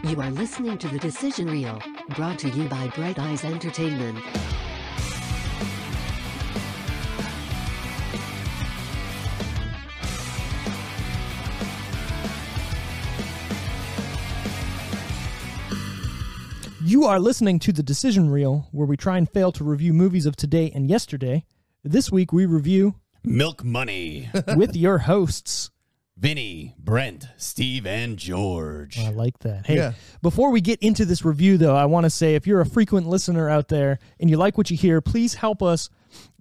You are listening to The Decision Reel, brought to you by Bright Eyes Entertainment. You are listening to The Decision Reel, where we try and fail to review movies of today and yesterday. This week we review Milk Money with your hosts, Vinny, Brent, Steve, and George. I like that. Hey, Before we get into this review, though, I want to say if you're a frequent listener out there and you like what you hear, please help us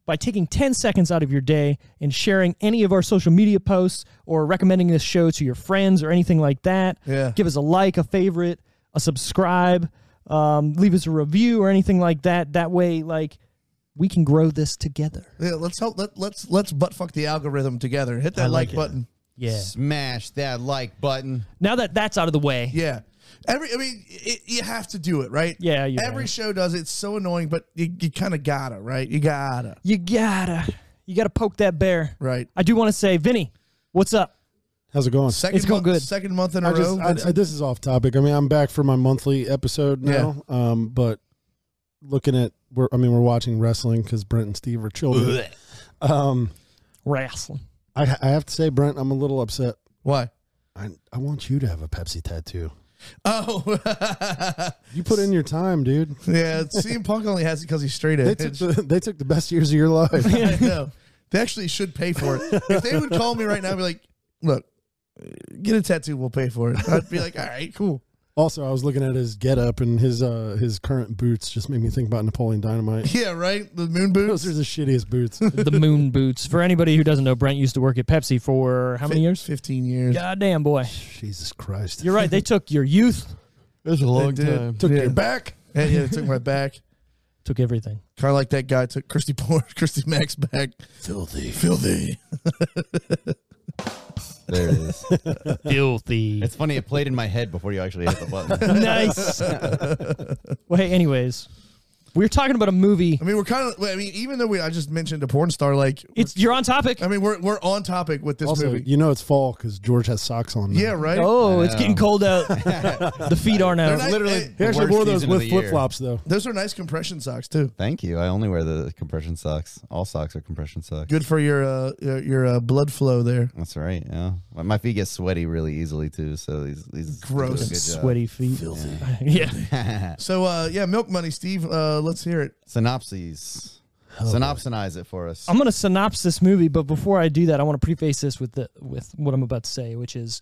by taking 10 seconds out of your day and sharing any of our social media posts or recommending this show to your friends or anything like that. Yeah. Give us a like, a favorite, a subscribe, leave us a review or anything like that. That way, like, we can grow this together. Yeah, let's butt fuck the algorithm together. Hit that like button. Yeah. Smash that like button. Now that that's out of the way. Yeah. You have to do it, right? Yeah. Every show does it. It's so annoying, but you kind of gotta, right? You gotta poke that bear. Right. I do want to say, Vinny, what's up? How's it going? It's going good. Second month in a row. This is off topic. I mean, I'm back for my monthly episode now. Yeah. But looking at, we're watching wrestling because Brent and Steve are children. Wrestling. I have to say, Brent, I'm a little upset. Why? I want you to have a Pepsi tattoo. Oh. You put in your time, dude. Yeah, CM Punk only has it because he's straight edge. They took the best years of your life. I know. They actually should pay for it. If they would call me right now and be like, look, get a tattoo, we'll pay for it. I'd be like, all right, cool. Also, I was looking at his getup and his current boots just made me think about Napoleon Dynamite. Yeah, right? The moon boots. Those are the shittiest boots. The moon boots. For anybody who doesn't know, Brent used to work at Pepsi for how many years? 15 years. Goddamn, boy. Jesus Christ. You're right. They took your youth. It was a long time. Took your back. Yeah, they took my back. Took everything. Kind of like that guy took Christy Mack's back. Filthy. There it is. Filthy. It's funny, it played in my head before you actually hit the button. Nice. Well, hey, anyways, we were talking about a movie. I mean, even though I just mentioned a porn star, like You're on topic. I mean, we're on topic with this Also, movie. you know it's fall because George has socks on now. Yeah, right? Oh, it's getting cold out. The feet are now. They're nice. Literally, He actually worst wore those season of with the year. flip-flops, though. Those are nice compression socks, too. Thank you. I only wear the compression socks. All socks are compression socks. Good for your blood flow there. That's right. Yeah, my feet get sweaty really easily too. So these Gross. do a good job. Sweaty feet. Filthy. Yeah. So, Milk Money, Steve, let's hear it. Synopses. Synopsinize it for us. I'm going to synopsis this movie, but before I do that, I want to preface this with what I'm about to say, which is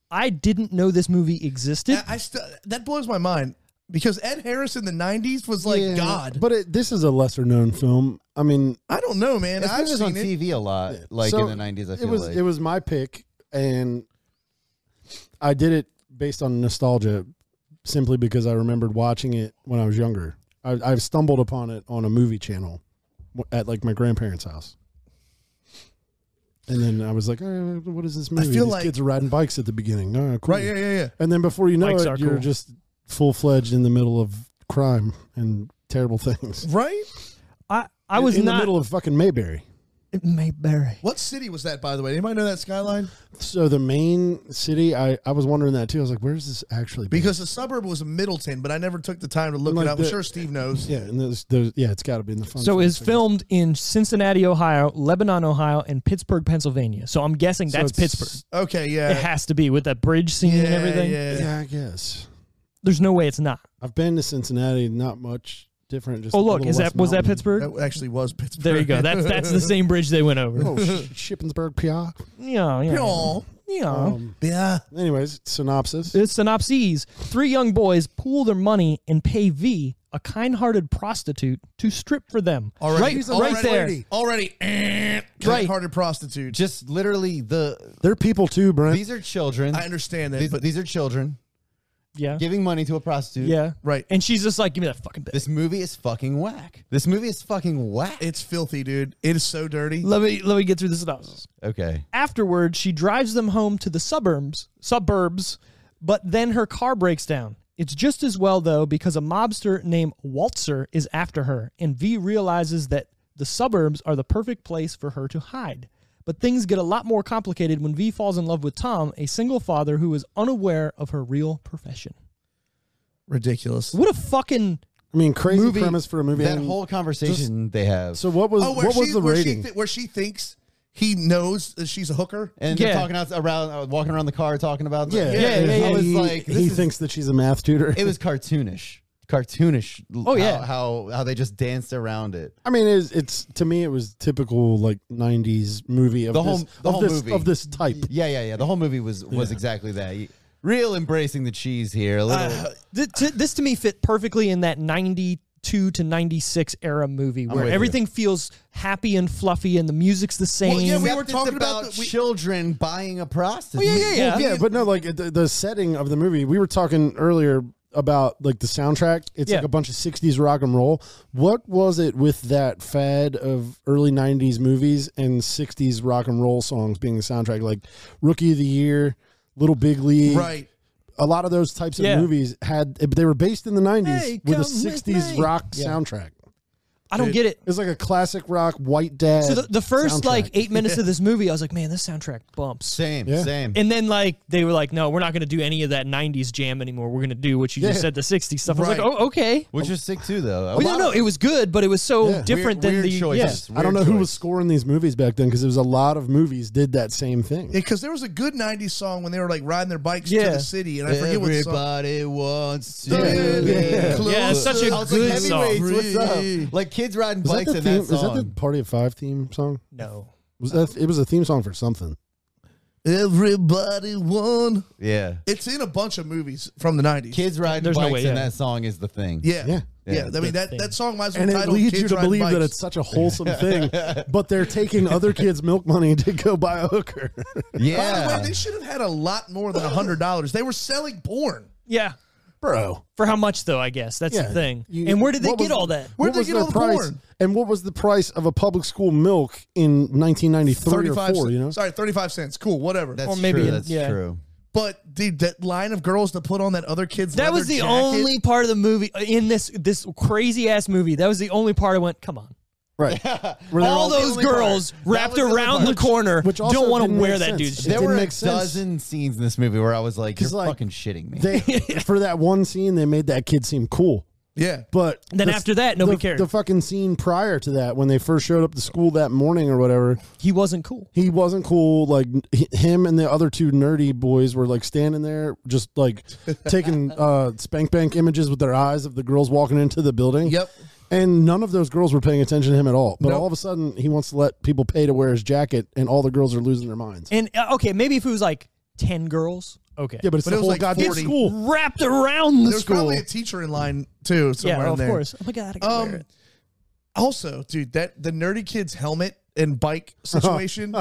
I didn't know this movie existed. That blows my mind because Ed Harris in the 90s was like God. But this is a lesser-known film. I mean, I don't know, man. I've seen on it. TV a lot, like So, in the 90s. I feel it was my pick, and I did it based on nostalgia simply because I remembered watching it when I was younger. I stumbled upon it on a movie channel at like my grandparents' house. And then I was like, what is this movie? feel These like- kids are riding bikes at the beginning. Oh, cool. Right, yeah. And then before you know Bikes it, are you're cool. just full-fledged in the middle of crime and terrible things. Right? I was in not the middle of fucking Mayberry. Mayberry. What city was that, by the way? Anybody know that skyline? So the main city, I was wondering that too. I was like, where's this actually based? Because the suburb was Middleton, but I never took the time to look Like it up. I'm the- sure Steve knows. Yeah, and there's it's got to be in the front. So it's filmed in Cincinnati, Ohio, Lebanon, Ohio, and Pittsburgh, Pennsylvania. So I'm guessing that's Pittsburgh. Okay, yeah. It has to be with that bridge scene and everything. Yeah, I guess. There's no way it's not. I've been to Cincinnati, not much different. Just Oh, a look, little west was that mountain. Pittsburgh? That actually was Pittsburgh. There you go. That's the same bridge they went over. Oh, Shippensburg, PA. Yeah. Yeah. Anyways, synopsis. It's synopses. 3 young boys pool their money and pay V, a kind-hearted prostitute, to strip for them. Already, right there. Already, kind-hearted prostitute. just literally They're people too, Brent. these are children. I understand that, but These are children Yeah. giving money to a prostitute. Yeah. right. And she's just like, give me that fucking bit. This movie is fucking whack. This movie is fucking whack. It's filthy, dude. It is so dirty. Let me get through the synopsis. Okay. Afterwards, she drives them home to the suburbs, but then her car breaks down. It's just as well, though, because a mobster named Waltzer is after her, and V realizes that the suburbs are the perfect place for her to hide. But things get a lot more complicated when V falls in love with Tom, a single father who is unaware of her real profession. Ridiculous. What a fucking... I mean, crazy premise for a movie. That whole conversation they have. So what was the rating? Where she thinks he knows that she's a hooker, and they're talking around, walking around the car, talking about. Yeah. I was like, he thinks that she's a math tutor. It was cartoonish. Oh yeah, how they just danced around it. I mean, it's to me, it was typical like '90s movie of the whole movie of this type. Yeah. The whole movie was exactly that. Real embracing the cheese here. A little. This to me fit perfectly in that 92 to 96 era movie where everything feels happy and fluffy and the music's the same. Well, yeah, we Except were talking about children buying a prostitute. Yeah. But no, like the setting of the movie. We were talking earlier about like the soundtrack. It's like a bunch of 60s rock and roll. What was it with that fad of early 90s movies and 60s rock and roll songs being the soundtrack? Like Rookie of the Year, Little Big League. right? A lot of those types of movies they were based in the 90s with a 60s rock soundtrack. I don't get it. It's like a classic rock white dad. So the first soundtrack. like 8 minutes of this movie, I was like, man, this soundtrack bumps. Same. And then like they were like, no, we're not going to do any of that 90s jam anymore. We're going to do what you just said, the 60s stuff. I was like, oh, okay. Which is sick too, though. Well, no, it was good, but it was so different than the choices. I don't know who was scoring these movies back then because it was a lot of movies did that same thing. Because there was a good 90s song when they were like riding their bikes to the city, and I forget what the song. Everybody wants to. Yeah, it's such a good song. What's up? Like kids riding bikes. Is that the Party of Five theme song? No. It was a theme song for something. Everybody won. Yeah. It's in a bunch of movies from the 90s. Kids riding bikes and that song is the thing. Yeah. I mean, that song might as well And titled it leads Kids you to Riding believe Bikes. that it's such a wholesome thing, but they're taking other kids' milk money to go buy a hooker. Yeah. By the way, they should have had a lot more than $100. They were selling porn. Yeah. Bro. For how much, though, I guess? That's the thing. And where did they get all that? Where did they get all the porn? And what was the price of a public school milk in 1993 or 4, you know? Sorry, 35 cents. Cool, whatever. That's Or maybe true. That's true. But dude, that line of girls to put on that other kid's That was the jacket, only part of the movie, in this crazy ass movie. That was the only part I went, come on. Right. All those girls wrapped around the corner which also don't want to didn't wear make that sense. dude's It There shit. were a make sense. dozen scenes in this movie where I was like, you're like, fucking shitting me. For that one scene, they made that kid seem cool. Yeah. But Then after that, nobody cared. The fucking scene prior to that, when they first showed up to school that morning or whatever, He wasn't cool. he wasn't cool. Like him and the other two nerdy boys were like standing there, just like taking spank bank images with their eyes of the girls walking into the building. Yep. And none of those girls were paying attention to him at all. But Nope. all of a sudden, he wants to let people pay to wear his jacket, and all the girls are losing their minds. And, okay, maybe if it was like 10 girls, okay. Yeah, but it's But the it was whole like goddamn 40. school. Wrapped around the There's school. probably a teacher in line too somewhere in of there. course. Oh my God, I can wear it. Also, dude, the nerdy kid's helmet and bike situation,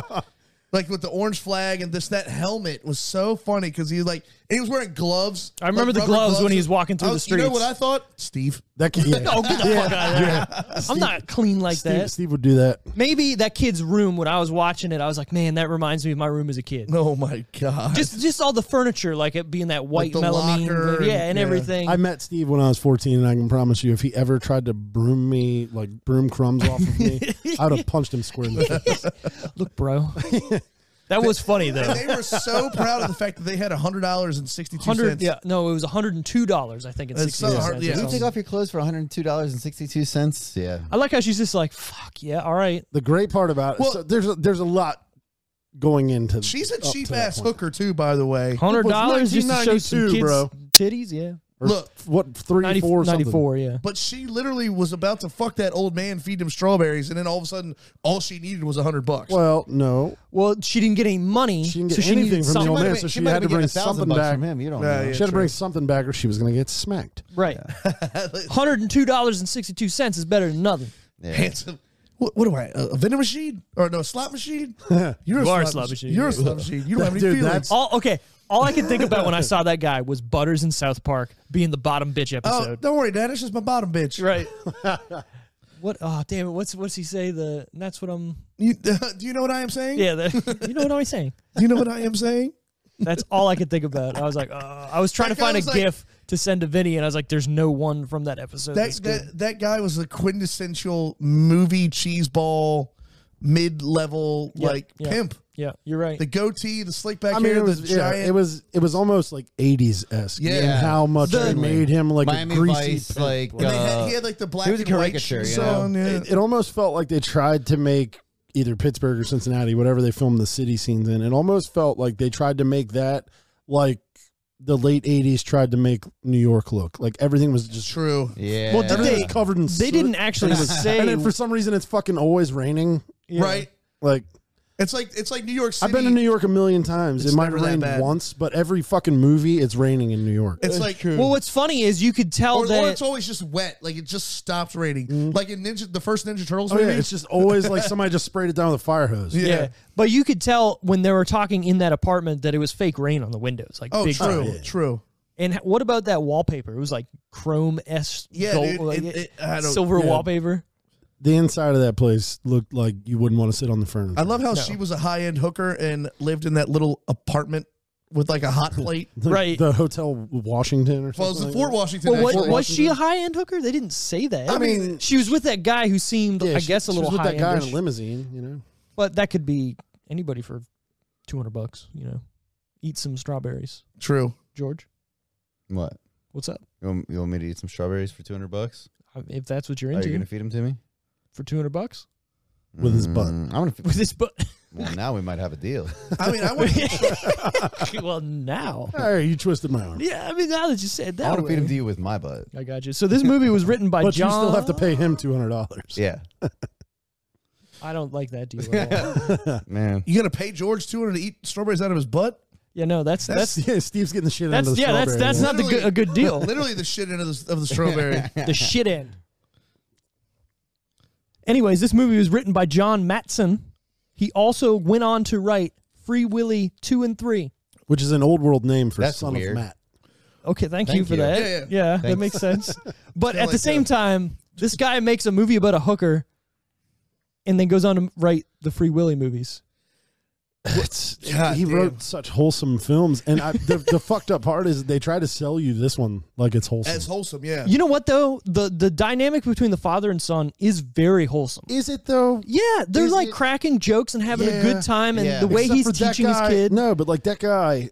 like with the orange flag and that helmet was so funny because he was wearing gloves. I remember the rubber gloves when he was walking through the You know streets. what I thought? Steve. That kid, yeah. Oh, get the fuck out of there. I'm not clean like that. Steve would do that. Maybe that kid's room, when I was watching it, I was like, man, that reminds me of my room as a kid. Oh my God. Just all the furniture, like it being that white the melamine, locker and and- everything. I met Steve when I was 14, and I can promise you, if he ever tried to broom me, like broom crumbs off of me, I would have punched him square in the face. Look, bro. That was funny, though. And they were so proud of the fact that they had $100.62. Yeah, no, it was $102, I think, and It's so 62 hard, cents. yeah. Can you take off your clothes for $102.62? Yeah. I like how she's just like, fuck, yeah, all right. The great part about it, Well- so there's a lot going into. She's a up to cheap that ass point. hooker too, by the way. $100 just to show some 1992, kids' bro. titties, yeah. Or Look, what 3, 90, 4, something. 94, yeah. but she literally was about to fuck that old man, feed him strawberries, and then all of a sudden, all she needed was $100. Well, no, Well, she didn't get any money, she didn't so get she anything needed from the something. old man, Might so have she been had to getting bring $1,000 something back. from him. You don't Yeah, know. yeah. She had to true. bring something back, or she was going to get smacked. Right. $102.62 is better than nothing. Yeah. Handsome. What do I? A vending machine or no a slot machine? You're You are a slot machine. You're a slot machine. You don't have any Dude, feelings. that's- All I could think about when I saw that guy was Butters in South Park being the bottom bitch Oh, episode. don't worry, Dad. It's just my bottom bitch. Right. What? Oh, damn it. What's he say? That's what I'm. You, do you know what I am saying? Yeah. You know what I'm saying? Do you know what I am saying? That's all I could think about. I was like, I was trying That to find guy a was like- GIF to send to Vinny, and I was like, there's no one from that episode. That's good. That guy was the quintessential movie cheeseball mid-level like yeah. pimp. Yeah, you're right. The goatee, the slick back I mean, hair, it was, the giant. it was almost like 80s-esque. Yeah. And how much they made him like Miami a greasy Vice, pimp. like he had like the black he was a and white caricature, shoes you know? on. Yeah. It almost felt like they tried to make either Pittsburgh or Cincinnati, whatever they filmed the city scenes in. It almost felt like they tried to make that like the late 80s tried to make New York look. Like everything was just True. Yeah. Well, did everything they- was covered in They soot. didn't actually say. And then for some reason it's fucking always raining. Yeah. Right. Like It's like New York City. I've been to New York a million times. It's It might never have that rained bad. once, but every fucking movie it's raining in New York. It's like Well, what's funny is you could tell or that it's always just wet. Like it just stopped raining. Like in the first Ninja Turtles Oh yeah, movie. it's just always like somebody just sprayed it down with a fire hose. Yeah. But you could tell when they were talking in that apartment that it was fake rain on the windows. Like Oh, big true, time. true. And what about that wallpaper? It was like chrome S Yeah, gold, dude, like I don't- silver yeah. wallpaper. The inside of that place looked like you wouldn't want to sit on the furniture. I love how she was a high end hooker and lived in that little apartment with like a hot plate. Right. The Hotel Washington or something. Well, it was the like Fort that. Washington. Well, actually. was she a high end hooker? They didn't say that. I mean, she was with that guy who seemed, Yeah, I guess, a she little was with high that guy in a end. limousine, you know. But that could be anybody for $200. You know, eat some strawberries. True. George, What? what's up? You want me to eat some strawberries for $200? If that's what you're Are you into, gonna feed them to me? for $200 With his butt. I'm gonna. with this, but Well, now we might have a deal. I mean, I would. well, now, Hey, you twisted my arm. yeah. I mean, now that you said I that, want to feed them way, to you with my butt. I got you. So this movie was written by But John. you still have to pay him $200. Yeah, I don't like that deal at all. man. You got to pay George $200 to eat strawberries out of his butt? Yeah, no, that's Yeah, Steve's getting the shit out that's of the yeah, strawberry. that's not Literally- a good deal. Literally the shit end of the strawberry. The shit end. Anyways, this movie was written by John Matson. He also went on to write Free Willy 2 and 3. Which is an old world name for That's son weird. of Matt. Okay, thank you Thank for you. that. Yeah, Yeah, that Thanks. makes sense. But Yeah, at the like same time, this guy makes a movie about a hooker and then goes on to write the Free Willy movies. God He damn. wrote such wholesome films, and the fucked up part is they try to sell you this one like it's wholesome. As wholesome, yeah. You know what, though? The dynamic between the father and son is very wholesome. Is it though? Yeah, they're Is like it? cracking jokes and having a Yeah. good time, and Yeah. the way Except he's for that teaching his guy- kid. No, but like that guy.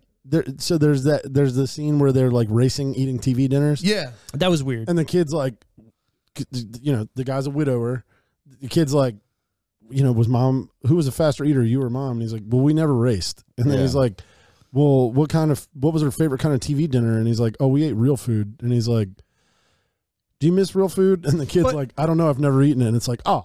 So there's the scene where they're like racing, eating TV dinners. Yeah. That was weird. And the kid's like, you know, the guy's a widower. The kid's like, you know, who was a faster eater, you or mom? And he's like, well, we never raced. And then Yeah. he's like, well, what was her favorite kind of TV dinner? And he's like, oh, we ate real food. And he's like, do you miss real food? And the kid's But- like, I don't know, I've never eaten it. And it's like, oh,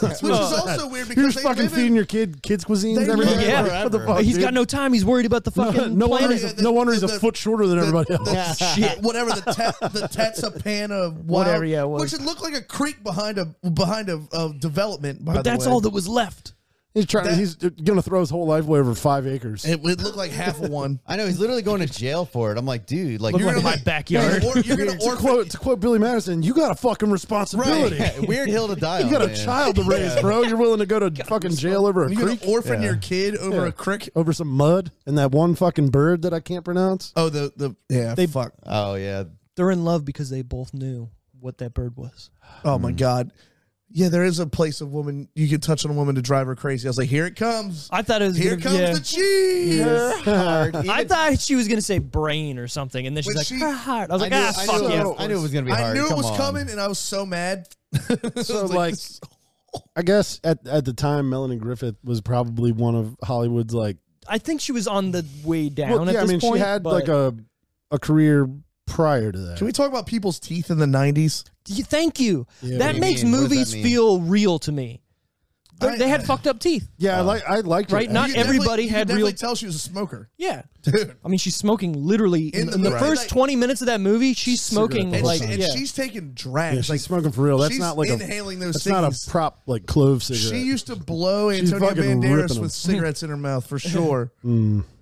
Which is also weird you're because just fucking feeding your kid kids cuisines They every live day. Yeah. Like, what the forever. fuck, He's dude? got no time. He's worried about the fucking no wonder planet. he's a foot shorter than everybody else. Shit, whatever the Tetsapan of wild, Whatever, yeah, it was. which it looked like a creek behind a development. By But the that's way. all that was left. He's trying. That- He's gonna throw his whole life away over 5 acres. It looked like half of one. I know he's literally going to jail for it. I'm like, dude, like Look you're like gonna my backyard. You're gonna to orphan. quote Billy Madison, you got a fucking responsibility. weird hill to die on. You got a man. child to raise, bro. You're willing to go to fucking jail over a You're gonna creek, orphan your kid over a creek. over some mud, and that one fucking bird that I can't pronounce. Oh, the They- fuck. Oh yeah, They're in love because they both knew what that bird was. Oh my god. Yeah, there is a place of woman you can touch on a woman to drive her crazy. I was like, here it comes. I thought it was Here gonna, comes yeah. the cheese. hard. I thought she was gonna say brain or something, and then she's When like, she- her heart. I was like, I knew, ah, I fuck knew, you. I knew it was gonna be hard. I knew it Come was on. coming, and I was so mad. So was like, this- I guess at the time, Melanie Griffith was probably one of Hollywood's like. I think she was on the way down Well, at yeah, I this mean, point. she had but- like a career prior to that. Can we talk about people's teeth in the 90s? Thank you. Yeah, That what do you makes mean? What does that movies mean? feel real to me. I- They had fucked up teeth. Yeah, I liked Right, it. not You could everybody definitely- had you could real- definitely tell she was a smoker. Yeah. Dude. I mean, she's smoking literally in the Right. first Like- 20 minutes of that movie. She's smoking Cigarette like, butts. And yeah. she's taking Yeah, drags. she's like smoking for real. That's she's not like inhaling those That's not ciggies. a prop like clove cigarette. She used to blow She's Antonio fucking ripping Banderas them. with cigarettes in her mouth for sure.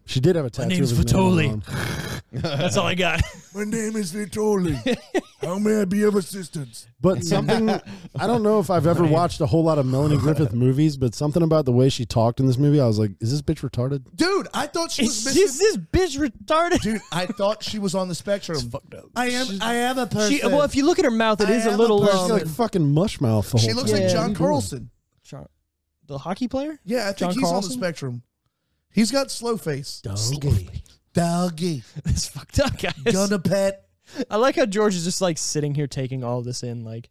She did have a tattoo. name's of his name Vitoli. on her arm. That's all I got. My name is Vitoli. How may I be of assistance? But something I don't know if I've ever watched a whole lot of Melanie Griffith movies, but something about the way she talked in this movie, I was like, "Is this bitch retarded?" Dude, I thought she was Is missing. this bitch retarded? Dude, I thought she was on the spectrum. Fucked up. I am a person. Well, if you look at her mouth, it I is a am a little. person. She's like fucking mushmouth the whole She looks time. like Yeah. John Carlson. the hockey player? Yeah, I think John he's on Carlson? the spectrum. He's got slow face. Doggy. It's fucked up, guys. Gonna pet. I like how George is just like sitting here taking all of this in. Like,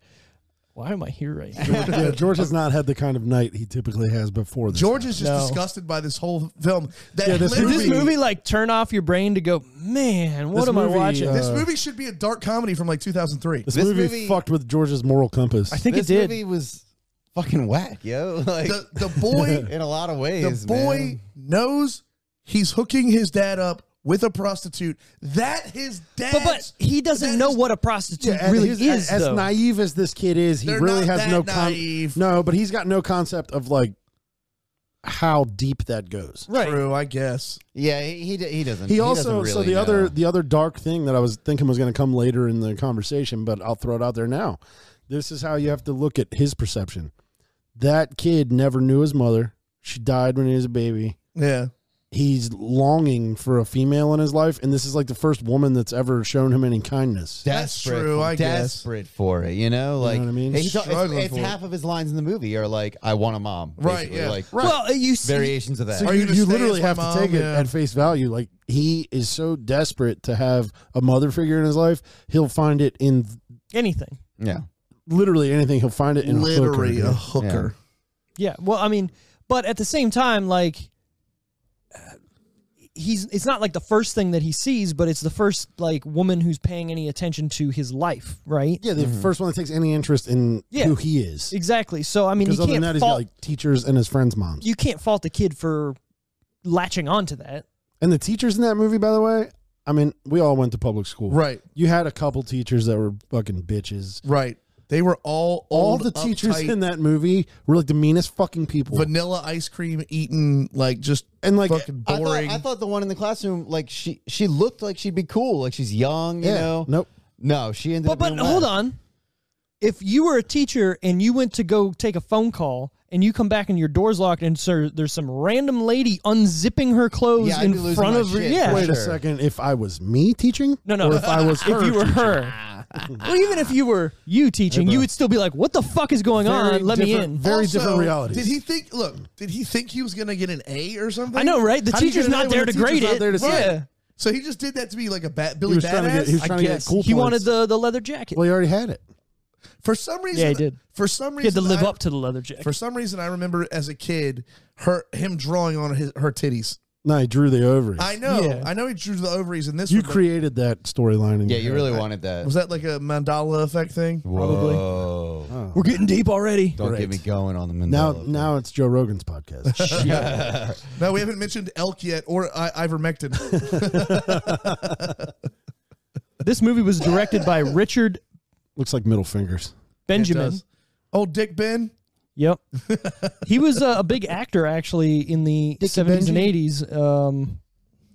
why am I here right now? Yeah, George has not had the kind of night he typically has before this. George is just No. disgusted by this whole film. That Yeah, this Did literally- this movie like turn off your brain to go, man, what This am I movie, watching? This movie should be a dark comedy from like 2003. This This movie, movie- fucked with George's moral compass. I think This it did. movie was fucking whack, yo. Like The boy, in a lot of ways, the boy man. knows he's hooking his dad up with a prostitute. That his dad. But he doesn't know what a prostitute and really his- is, as though. naive as this kid is, he They're really not has that no naive. No, but he's got no concept of like how deep that goes. Right. True, I guess. Yeah, he doesn't. He doesn't also really so know. the other dark thing that I was thinking was going to come later in the conversation, but I'll throw it out there now. This is how you have to look at his perception. That kid never knew his mother. She died when he was a baby. Yeah. He's longing for a female in his life, and this is like the first woman that's ever shown him any kindness. That's desperate, true, I guess. desperate for it. You know, like what I mean? Struggling it's for it. half of his lines in the movie are like, "I want a mom," Right, basically, yeah. like Well, you see, variations of that. So Are you, you gonna you stay literally as my have mom? to take it Yeah. at face value. Like, he is so desperate to have a mother figure in his life, he'll find it in anything. yeah, literally anything. He'll find it in a Literally hooker. a hooker. Yeah. Well, I mean, but at the same time, like, it's not like the first thing that he sees, but it's the first like woman who's paying any attention to his life, right? Yeah, the first one that takes any interest in Yeah. who he is. Exactly. So I mean, you Because other than can't that, he's got fault like teachers and his friends' moms. you can't fault the kid for latching onto that. And the teachers in that movie, by the way, I mean, we all went to public school. Right. You had a couple teachers that were fucking bitches. Right. They were all old, the teachers uptight, in that movie were like the meanest fucking people. vanilla ice cream eating, like just And like, fucking boring. I thought the one in the classroom, like she looked like she'd be cool, like she's young, you yeah, know. nope. No, she ended up. But being hold whack. on. If you were a teacher and you went to go take a phone call and you come back and your door's locked and there's some random lady unzipping her clothes Yeah, I'd in be losing front my of her. shit, Yeah. for Wait a sure. second. If I was me teaching? No. Or if I was her if you were teaching? her. Well, even if you were you teaching, you would still be like, what the fuck is going Very on? Let me different- in. Very Also, different realities. Did he think? Look, did he think he was gonna get an A or something? I know, right? The How do you teacher's get an A not when there the to teacher's grade not it. there to say Yeah. it? So he just did that to be like a Billy He was trying to get- he was Badass. trying I to get guess. cool he points. wanted the leather jacket. Well, he already had it. For some reason, Yeah, he did. For some reason, He had to live I- up to the leather jacket. For some reason, I remember as a kid, him drawing on her titties. No, he drew the ovaries. I know, Yeah. I know he drew the ovaries in this. You one, but created that storyline. in Yeah, your you head. really wanted that. was that like a mandala effect thing? Probably. Whoa. Oh. We're getting deep already. Don't Great. get me going on the Now, Mandela. now it's Joe Rogan's podcast. No, we haven't mentioned elk yet or ivermectin. This movie was directed by Richard Looks like middle fingers. Benjamin. does. Old Dick Ben. Yep. He was a big actor, actually, in the Dickie 70s and Benji. 80s,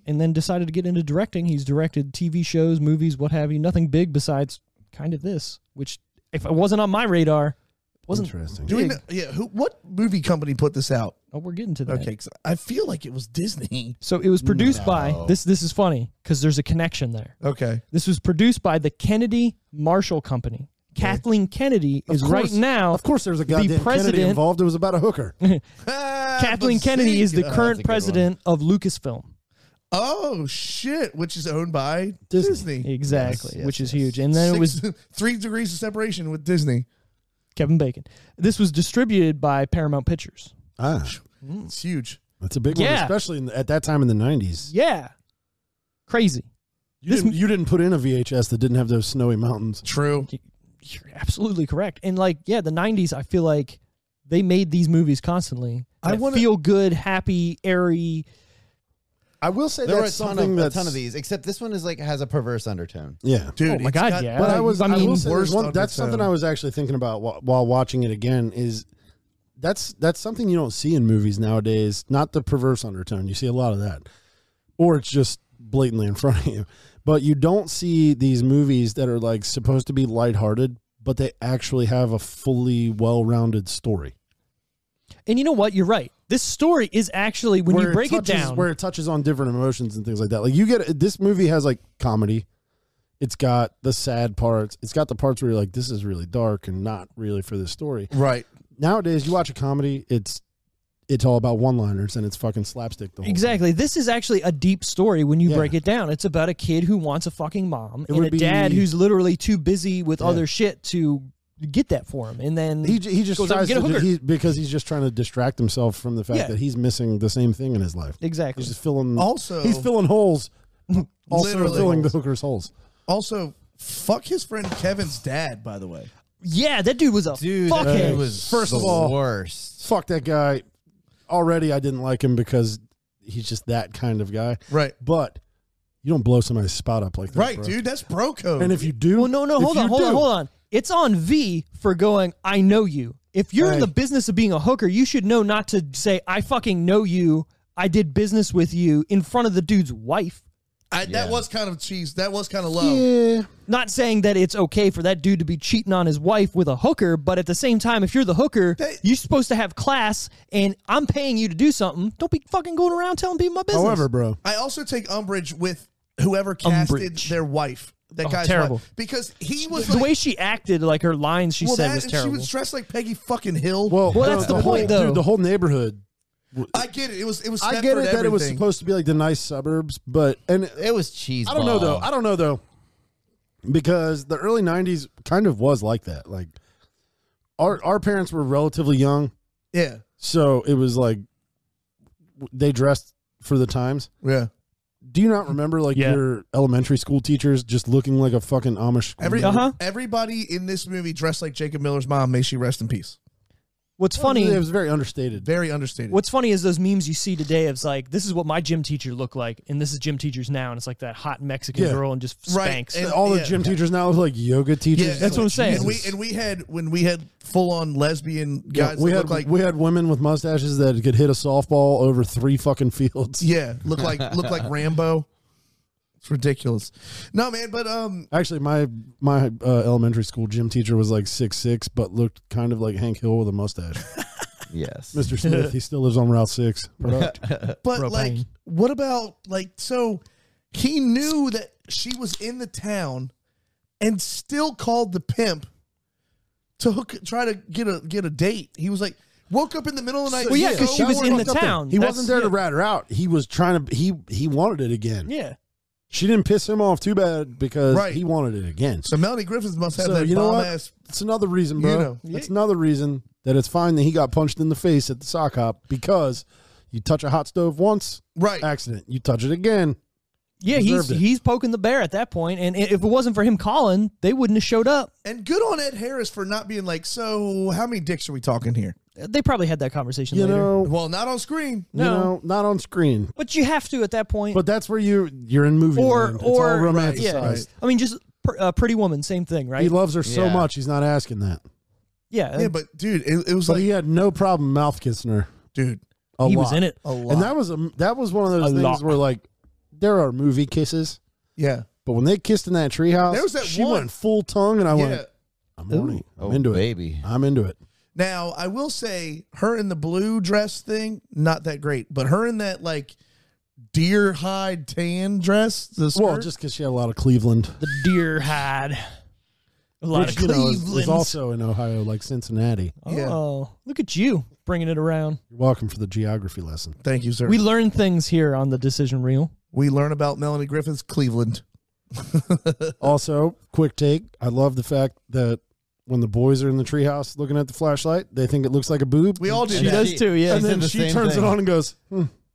and then decided to get into directing. He's directed TV shows, movies, what have you. Nothing big besides kind of this, which, if it wasn't on my radar, wasn't Interesting. Do we big. know, yeah, what movie company put this out? Oh, we're getting to that. Okay, 'cause I feel like it was Disney. So it was produced by, this is funny, because there's a connection there. Okay. This was produced by the Kennedy Marshall Company. Kathleen Kennedy is right now. Of course, there's a goddamn Kennedy president- involved. It was about a hooker. Kathleen Kennedy is the Bazinga. current good president of Lucasfilm. Oh shit! Which is owned by Disney. Disney. Exactly, Yes, which is yes. huge. And then it was 3 degrees of separation with Disney. Kevin Bacon. This was distributed by Paramount Pictures. Ah, It's huge. that's a big Yeah. one, especially at that time in the 90s. Yeah. Crazy. You didn't put in a VHS that didn't have those snowy mountains. True. You're absolutely correct. And like, yeah, the 90s, I feel like they made these movies constantly. I that wanna- feel good, happy, airy. I will say There were a that's ton, something of, a that's ton of these, except this one is like has a perverse undertone. Yeah. Dude, Oh my it's God, got- yeah. But I I will mean, say worst that's something undertone. I was actually thinking about while watching it again is that's something you don't see in movies nowadays. Not the perverse undertone. You see a lot of that. Or it's just blatantly in front of you. But you don't see these movies that are like supposed to be lighthearted, but they actually have a fully well-rounded story. And you know what? You're right. This story is actually, when you Where break it touches- down. where it touches on different emotions and things like that. Like you get this movie has like comedy. It's got the sad parts. It's got the parts where you're like, this is really dark and not really for this story. Right. Nowadays, you watch a comedy, it's it's all about one-liners and it's fucking slapstick the whole Exactly. This is actually a deep story when you break it down. It's about a kid who wants a fucking mom and a dad who's literally too busy with other shit to get that for him. And then he just goes out and tries get a hooker. because he's just trying to distract himself from the fact that he's missing the same thing in his life. Exactly. He's just filling Also, holes. Also literally filling the holes. hooker's holes. Also, fuck his friend Kevin's dad, by the way. Yeah, that dude was a Dude, fuckhead. that was First the of all, worst. Fuck that guy. Already I didn't like him because he's just that kind of guy. Right. But you don't blow somebody's spot up like that. Right, bro. dude. That's bro code. And if you do, Well, no, hold on. It's on V for going, I know you. If you're in the business of being a hooker, you should know not to say, I fucking know you. I did business with you in front of the dude's wife. That was kind of cheese. That was kind of low. Yeah. Not saying that it's okay for that dude to be cheating on his wife with a hooker, but at the same time, if you're the hooker, you're supposed to have class, and I'm paying you to do something. Don't be fucking going around telling people my business. However, bro, I also take umbrage with whoever casted their wife. That guy's terrible. wife. Because he was The way she acted, like her lines she said was and terrible. she was dressed like Peggy fucking Hill. well, that's the point, though. Dude, the whole neighborhood. I get it. It was. I get it that it was supposed to be like the nice suburbs, but It was cheese. I don't know though, because the early '90s kind of was like that. Like our parents were relatively young, Yeah. so it was like they dressed for the times. Yeah. Do you not remember like your elementary school teachers just looking like a fucking Amish? Everybody in this movie dressed like Jacob Miller's mom. May she rest in peace. What's funny? It was very understated. Very understated. What's funny is those memes you see today of like, this is what my gym teacher looked like, and this is gym teachers now, and it's like that hot Mexican girl and just spanks. And all the gym teachers now look like yoga teachers. Yeah, that's what I'm saying. And we had when we had full on lesbian guys. we that had looked like we had women with mustaches that could hit a softball over 3 fucking fields. look like Rambo. It's ridiculous. No, man, but Actually, my elementary school gym teacher was like 6'6", but looked kind of like Hank Hill with a mustache. Yes. Mr. Smith, he still lives on Route 6. but Propane. like, what about like? So he knew that she was in the town, and still called the pimp to try to get a date. He was like, woke up in the middle of the night. Well, yeah, because she was in the town. He wasn't there to rat her out. He was trying to. He wanted it again. Yeah. She didn't piss him off too bad because he wanted it again. So Melanie Griffith must have So that you know bomb what? ass. It's another reason, bro. You know. It's another reason that it's fine that he got punched in the face at the sock hop, because you touch a hot stove once, Right. accident. You touch it again. Yeah, Deserved it. he's poking the bear at that point, and if it wasn't for him calling, they wouldn't have showed up. And good on Ed Harris for not being like, so how many dicks are we talking here? They probably had that conversation You later. know, Well, not on screen. not on screen. But you have to at that point. But that's where you're in movie land. It's all romanticized. Yeah. I mean, just Pretty Woman, same thing, right? He loves her so Yeah. much, he's not asking that. Yeah, Yeah, but dude, it was But like, he had no problem mouth kissing her. dude, A he lot. was in it. a lot. And that was one of those A things lot. where like there are movie kisses, yeah. but when they kissed in that treehouse, There was that she one. went full tongue, and I Yeah. went, I'm horny. Oh, I'm into baby. it. I'm into it. Now, I will say, her in the blue dress thing, not that great. But her in that, like, deer hide tan dress, the skirt, Well, just because she had a lot of Cleveland, The deer hide. A lot which of you know is Cleveland. also in Ohio, like Cincinnati. Yeah. Oh, look at you bringing it around. You're welcome for the geography lesson. thank you, sir. We learn things here on the Decision Reel. We learn about Melanie Griffith's Cleveland. Also, quick take. I love the fact that when the boys are in the treehouse looking at the flashlight, they think it looks like a boob. We all did She that. does too, yeah. and said then the she same turns thing. it on and goes,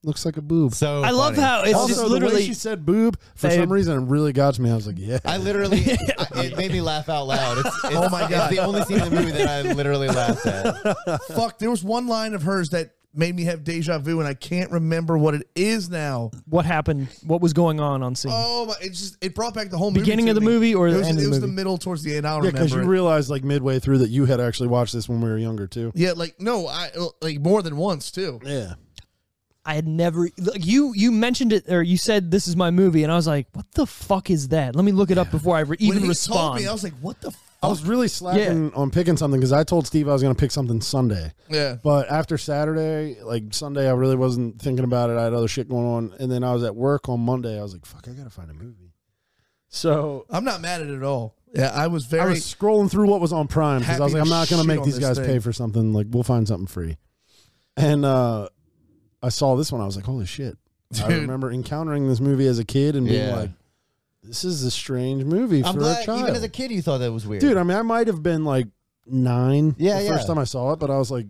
looks like a boob. So I love funny. how it's Also, just the way literally. she said boob, for They- some reason, it really got to me. I was like, yeah. I literally, it made me laugh out loud. It's, Oh my God. It's the only scene in the movie that I literally laughed at. Fuck, there was one line of hers that made me have deja vu, and I can't remember what it is now. What happened? What was going on scene? Oh, my, it brought back the whole movie. Beginning to of the me. movie or it the was, end of it the was movie? the middle towards the end. I don't Yeah, because you remember. realized like midway through that you had actually watched this when we were younger too. Yeah, like, no, I like more than once, too. Yeah. I had never. Like, you mentioned it, or you said this is my movie, and I was like, "What the fuck is that?" Let me look it up before I When even he told respond. me, I was like, what the fuck? I was really slacking on picking something because I told Steve I was going to pick something Sunday. Yeah. But after Saturday, like Sunday, I really wasn't thinking about it. I had other shit going on. And then I was at work on Monday. I was like, fuck, I got to find a movie. So I'm not mad at it at all. Yeah, I was I very. was scrolling through what was on Prime because I was happy like, I'm to not going to shit make on these this guys thing. pay for something. Like, we'll find something free. And I saw this one. I was like, holy shit. I remember encountering this movie as a kid and being like, this is a strange movie I'm for glad a child. even as a kid you thought that was weird. Dude, I mean, I might have been like 9 the first time I saw it, but I was like,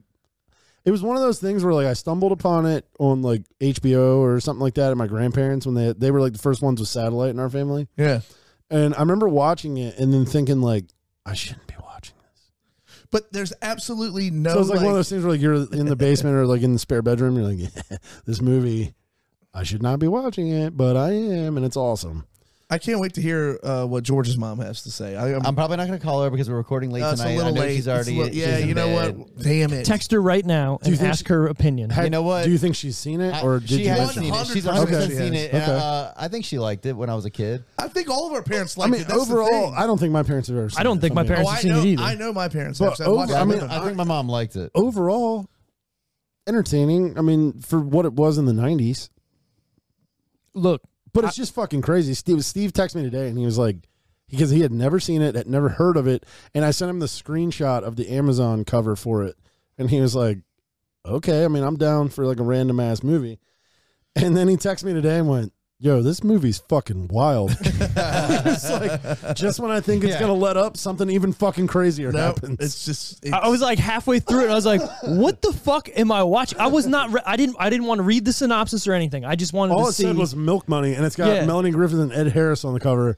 it was one of those things where like I stumbled upon it on like HBO or something like that at my grandparents when they were like the first ones with satellite in our family. Yeah. And I remember watching it and then thinking like, I shouldn't be watching this. But there's absolutely no. So it's like one of those things where like you're in the basement or like in the spare bedroom. You're like, yeah, this movie, I should not be watching it, but I am, and it's awesome. I can't wait to hear what George's mom has to say. I'm probably not going to call her because we're recording late it's tonight. a little I know late. she's already. Yeah, she's you know bed. what? Damn it. Text her right now and think ask her opinion. You know what? Do you think she's seen it, or did she you has mention seen it? it. She's 100% 100% she seen has. it. And, Okay. I think she liked it when I was a kid. I think all of our parents I like mean, it. That's the overall, thing. I don't think my parents have ever seen it. I don't think my parents I have seen know, it either. I know my parents But have. Watched it I with mean, them. I think my mom liked it. Overall, entertaining. I mean, for what it was in the 90s. Look, But it's just fucking crazy. Steve texted me today, and he was like, because he had never seen it, had never heard of it, and I sent him the screenshot of the Amazon cover for it, and he was like, okay, I mean, I'm down for like a random ass movie. And then he texted me today and went, yo, this movie's fucking wild. It's like, just when I think it's gonna let up, something even fucking crazier happens. It's just. I was like halfway through it. And I was like, "What the fuck am I watching?" I was not. I didn't want to read the synopsis or anything. I just wanted all to it see. said was Milk Money, and it's got Melanie Griffith and Ed Harris on the cover.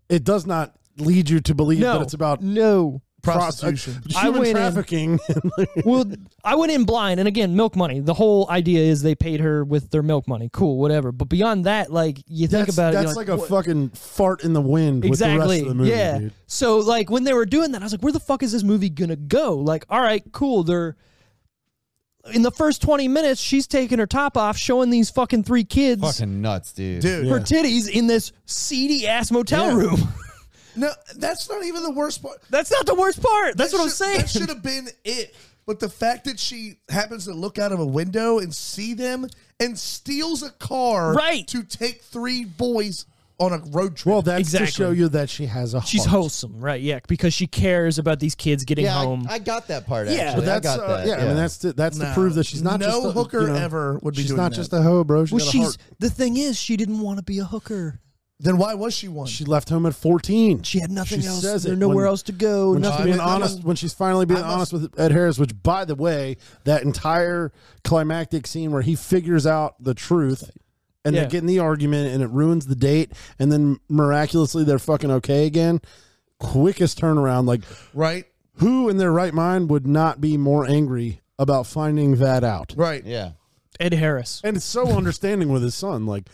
It does not lead you to believe that it's about prostitution, human trafficking. Well, I went in blind, and again, milk money. The whole idea is they paid her with their milk money. Cool, whatever. But beyond that, like you think about it, that's you're like a fucking fart in the wind. Exactly. With the rest of the movie, yeah. dude. So like when they were doing that, I was like, where the fuck is this movie gonna go? Like, all right, cool. They're in the first 20 minutes, she's taking her top off, showing these fucking 3 kids Fucking nuts, dude. her titties in this seedy ass motel room. No, that's not even the worst part. That's not the worst part. That's what I'm saying. That should have been it. But the fact that she happens to look out of a window and see them and steals a car to take 3 boys on a road trip. Well, that's to show you that she has a heart. She's wholesome, right? Yeah, because she cares about these kids getting home. I got that part. Yeah. Actually. But that's I got that. I mean that's to prove that she's not no just a, hooker ever would be she's doing not that. just a hoe, bro. She's Well, got a heart. the thing is, she didn't want to be a hooker. Then why was she one? She left home at 14. She had nothing She else. says There's it nowhere when- else to go. When she's Nothing. being honest, when she's finally being honest with Ed Harris, which, by the way, that entire climactic scene where he figures out the truth and they get in the argument and it ruins the date, and then miraculously they're fucking okay again. Quickest turnaround. Like, right? Who in their right mind would not be more angry about finding that out? Right. Yeah. Ed Harris. And it's so understanding with his son. Like,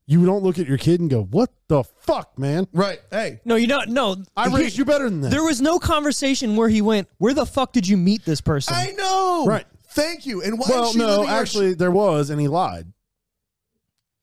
you don't look at your kid and go, what the fuck, man? Right. Hey. No, you don't. No. I raised you better than that. There was no conversation where he went, where the fuck did you meet this person? I know. Right. Thank you. And why Well, is she no, living there? actually, there was, and he lied.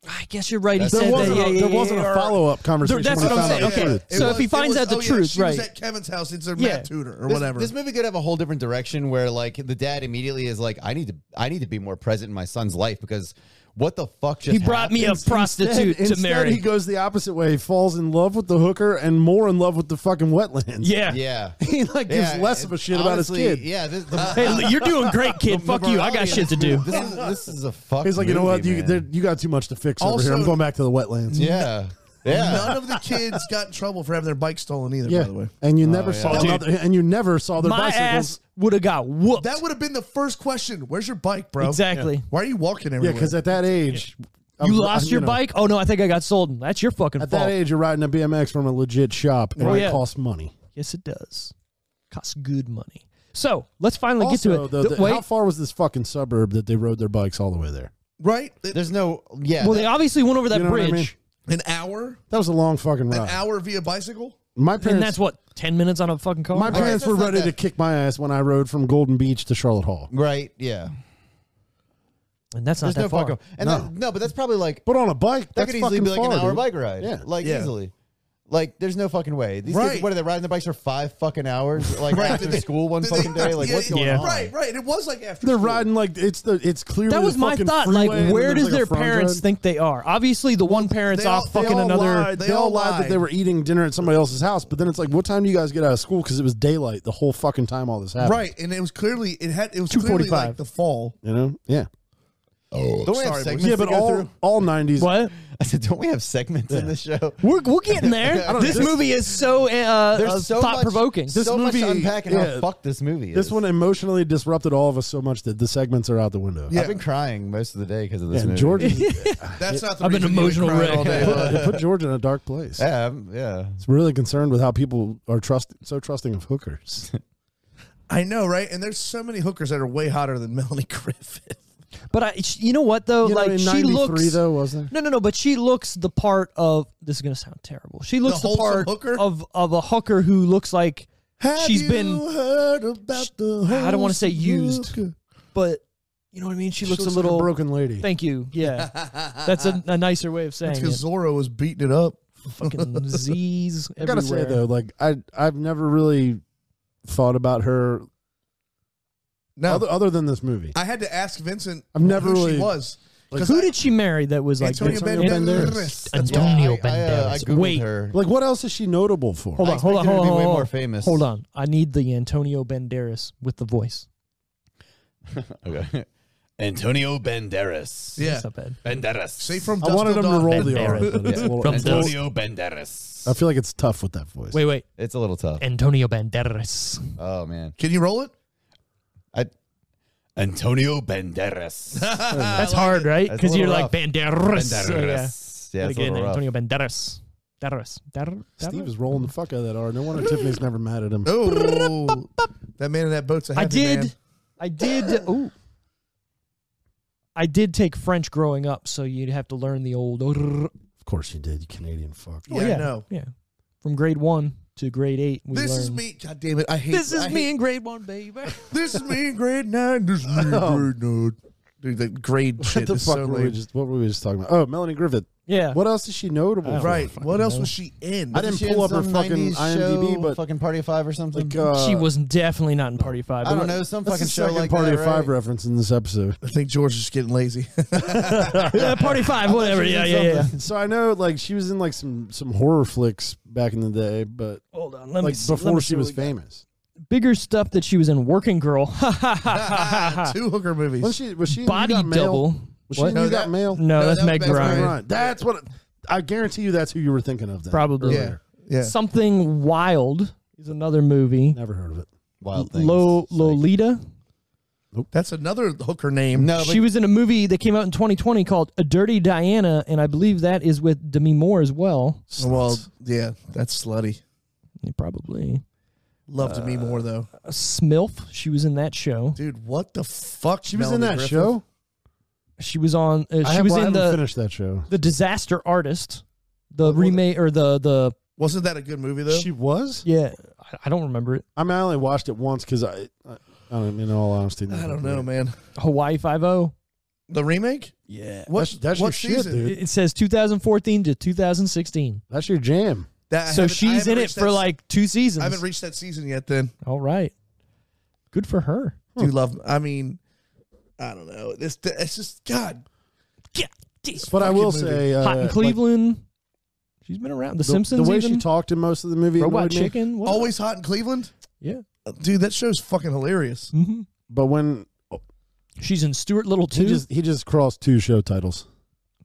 I guess you're right. He There said wasn't that. there wasn't a follow-up conversation. That's when what he I'm found saying. out the Okay. truth. So if he finds out the truth, she right. was at Kevin's house. It's their Yeah. math tutor or whatever. This movie could have a whole different direction where like the dad immediately is like, I need to be more present in my son's life because what the fuck just He brought me a happened? prostitute to Instead, marry. he goes the opposite way. He falls in love with the hooker and more in love with the fucking wetlands. Yeah. Yeah. He like gives Yeah, less of a shit honestly, about his kid. Yeah. Hey, you're doing great, kid. Fuck you. I got shit to do. This is a fuck. He's like, you know what? movie, You got too much to fix over Also- here. I'm going back to the wetlands. Yeah. Yeah. None of the kids got in trouble for having their bike stolen either, Yeah. by the way. And you never yeah. saw Oh, dude. another, and you never saw their My bicycles. ass would have got whooped. That would have been the first question. Where's your bike, bro? Exactly. Why are you walking Yeah, everywhere? because at that age, You lost your bike? Oh, no, I think I got sold. That's your fucking At fault. that age, you're riding a BMX from a legit shop, and Oh, it yeah. costs money. Yes, it does. Costs good money. So let's finally get to Also, it. Wait. how far was this fucking suburb that they rode their bikes all the way there? right? There's no. Yeah. Well, they obviously went over that You know what I bridge. mean? An hour? That was a long fucking An ride. hour via bicycle? My And parents, that's what, 10 minutes on a fucking car? my parents that's were not ready to that- kick my ass when I rode from Golden Beach to Charlotte Hall. Right. Yeah. And that's not There's that no far. fucking. And No. no, but that's probably like But on a bike, that that's could easily fucking be like far, an hour dude. bike ride. Yeah. Like Yeah. easily. Like, there's no fucking way. These Right. kids, what are they riding the bikes for 5 fucking hours? Like after school one fucking day? Like, what's going on? Right. It was like after They're school. riding like it's clearly That was the my fucking thought. freeway, Like, and where then does there's, their like, a front parents road. think they are? Obviously, the one parent's they all- off they fucking all another. lied. They all lied that lied. they were eating dinner at somebody else's house, but then it's like, what time do you guys get out of school? Because it was daylight the whole fucking time all this happened. Right, and it was clearly it was clearly 2:45. like the fall. You know? Yeah. Don't we have Sorry, segments Yeah, to but go through? all 90s. What? I said, don't we have segments in this show? We're getting there. This movie is so There's so thought provoking. much, This so much to movie- unpack and yeah. how fucked this movie is. This one emotionally disrupted all of us so much that the segments are out the window. Yeah. I've been crying most of the day because of this And movie. George, That's not the I've been reason you've emotional crying wreck. all day. it put George in a dark place. Yeah. It's really concerned with how people are so trusting of hookers. I know, right? And there's so many hookers that are way hotter than Melanie Griffith. But you know what though? You know, Like in she 93 looks. though, wasn't there? No. But she looks the part of. This is gonna sound terrible. She looks the wholesome part hooker? of a hooker who looks like she's Have been. you heard about the I don't want to say wholesome used, hooker? but you know what I mean. She looks a like little broken lady. Thank you. Yeah, that's a nicer way of saying That's it. because Zorro was beating it up. Fucking Z's I gotta everywhere. say though, like I've never really thought about her No, other than this movie. I had to ask Vincent I've never who really- she was. Like, 'Cause Who I- did she marry that was like Antonio Antonio Banderas. Banderas. That's Yeah, why. Antonio I Banderas. Googled Wait. her. Like, what else is she notable for? Hold I on, hold on, expected her hold to on, be way hold more on. famous. Hold on. I need the Antonio Banderas with the voice. Okay. Antonio Banderas. Yeah. That's not bad. Banderas. Say from I wanted Dusk him Till to roll Dawn. the R. Banderas. But it's a little, From it's a little- Antonio Banderas. I feel like it's tough with that voice. Wait. It's a little tough. Antonio Banderas. Oh, man. Can you roll it? Antonio Banderas. That's hard, right? That's a Because you're little like rough. Banderas. So, yeah. Banderas. Yeah, it's a Again, little rough. Antonio Banderas. Steve is rolling the fuck out of that R. No wonder Tiffany's never mad at him. Oh, that man in that boat's a happy man. I did take French growing up, so you'd have to learn the old. Of course you did, you Canadian fuck. Yeah, I know. Yeah, from grade 1 to grade 8. We This is learned. me. God damn it! I hate. This is I me hate- in grade 1, baby. This is me in grade 9. This is me in grade 9. Dude, the grade What shit the is fuck so were we lame. what were we just talking about? Oh, Melanie Griffith. Yeah. What else is she notable I for? Right. fucking What else know. was she in? I didn't She pull in up her some fucking 90s IMDb, show, but fucking Party of Five or something. like She was definitely not in Party of 5. I don't know, some that's fucking the show second like Party that, of Five right? reference in this episode. I think George is just getting lazy. Yeah, Party 5, whatever. She was Yeah, in yeah, yeah. something. So I know, like, she was in like some horror flicks back in the day, but Hold on. Let me like see, let before me she see what was we got. famous. Bigger stuff that she was in Working Girl. 2 hooker movies. Was she? Was she? in Body You Got Mail? Double. Was she? What? in No, You Got that- Mail? No, that's that Meg was Meg Ryan. Ryan. That's what. I guarantee you, that's who you were thinking of. Then. Probably. yeah. Yeah. Something Wild is another movie. Never heard of it. Wild things. Lolita. That's another hooker name. No, but She was in a movie that came out in 2020 called A Dirty Diana, and I believe that is with Demi Moore as well. Well, yeah, that's slutty. Yeah, probably. Loved me more though. Smilf. She was in that show. Dude, what the fuck? She was in Melanie that Griffith? show. She was on. I She was in haven't the finished that show. Disaster Artist, the remake or the. Wasn't that a good movie though? She was. Yeah, I don't remember it. I mean, I only watched it once because I don't. In all honesty, I don't know, man. Hawaii 5-0. The remake? Yeah, What- that's what your shit, season? dude. It says 2014 to 2016. That's your jam. That, I So haven't- I she's haven't in it reached for that- like 2 seasons. I haven't reached that season yet. Then All right, good for her. do love? I mean, I don't know. It's just God. But I will fucking say, Hot in like, Cleveland. She's been around. The Simpsons. The way even. she talked in most of the movie, Robot annoyed me. Chicken. What? Always hot in Cleveland, Yeah. dude. That show's fucking hilarious. hmm But when She's in Stuart Little too. he just crossed 2 show titles.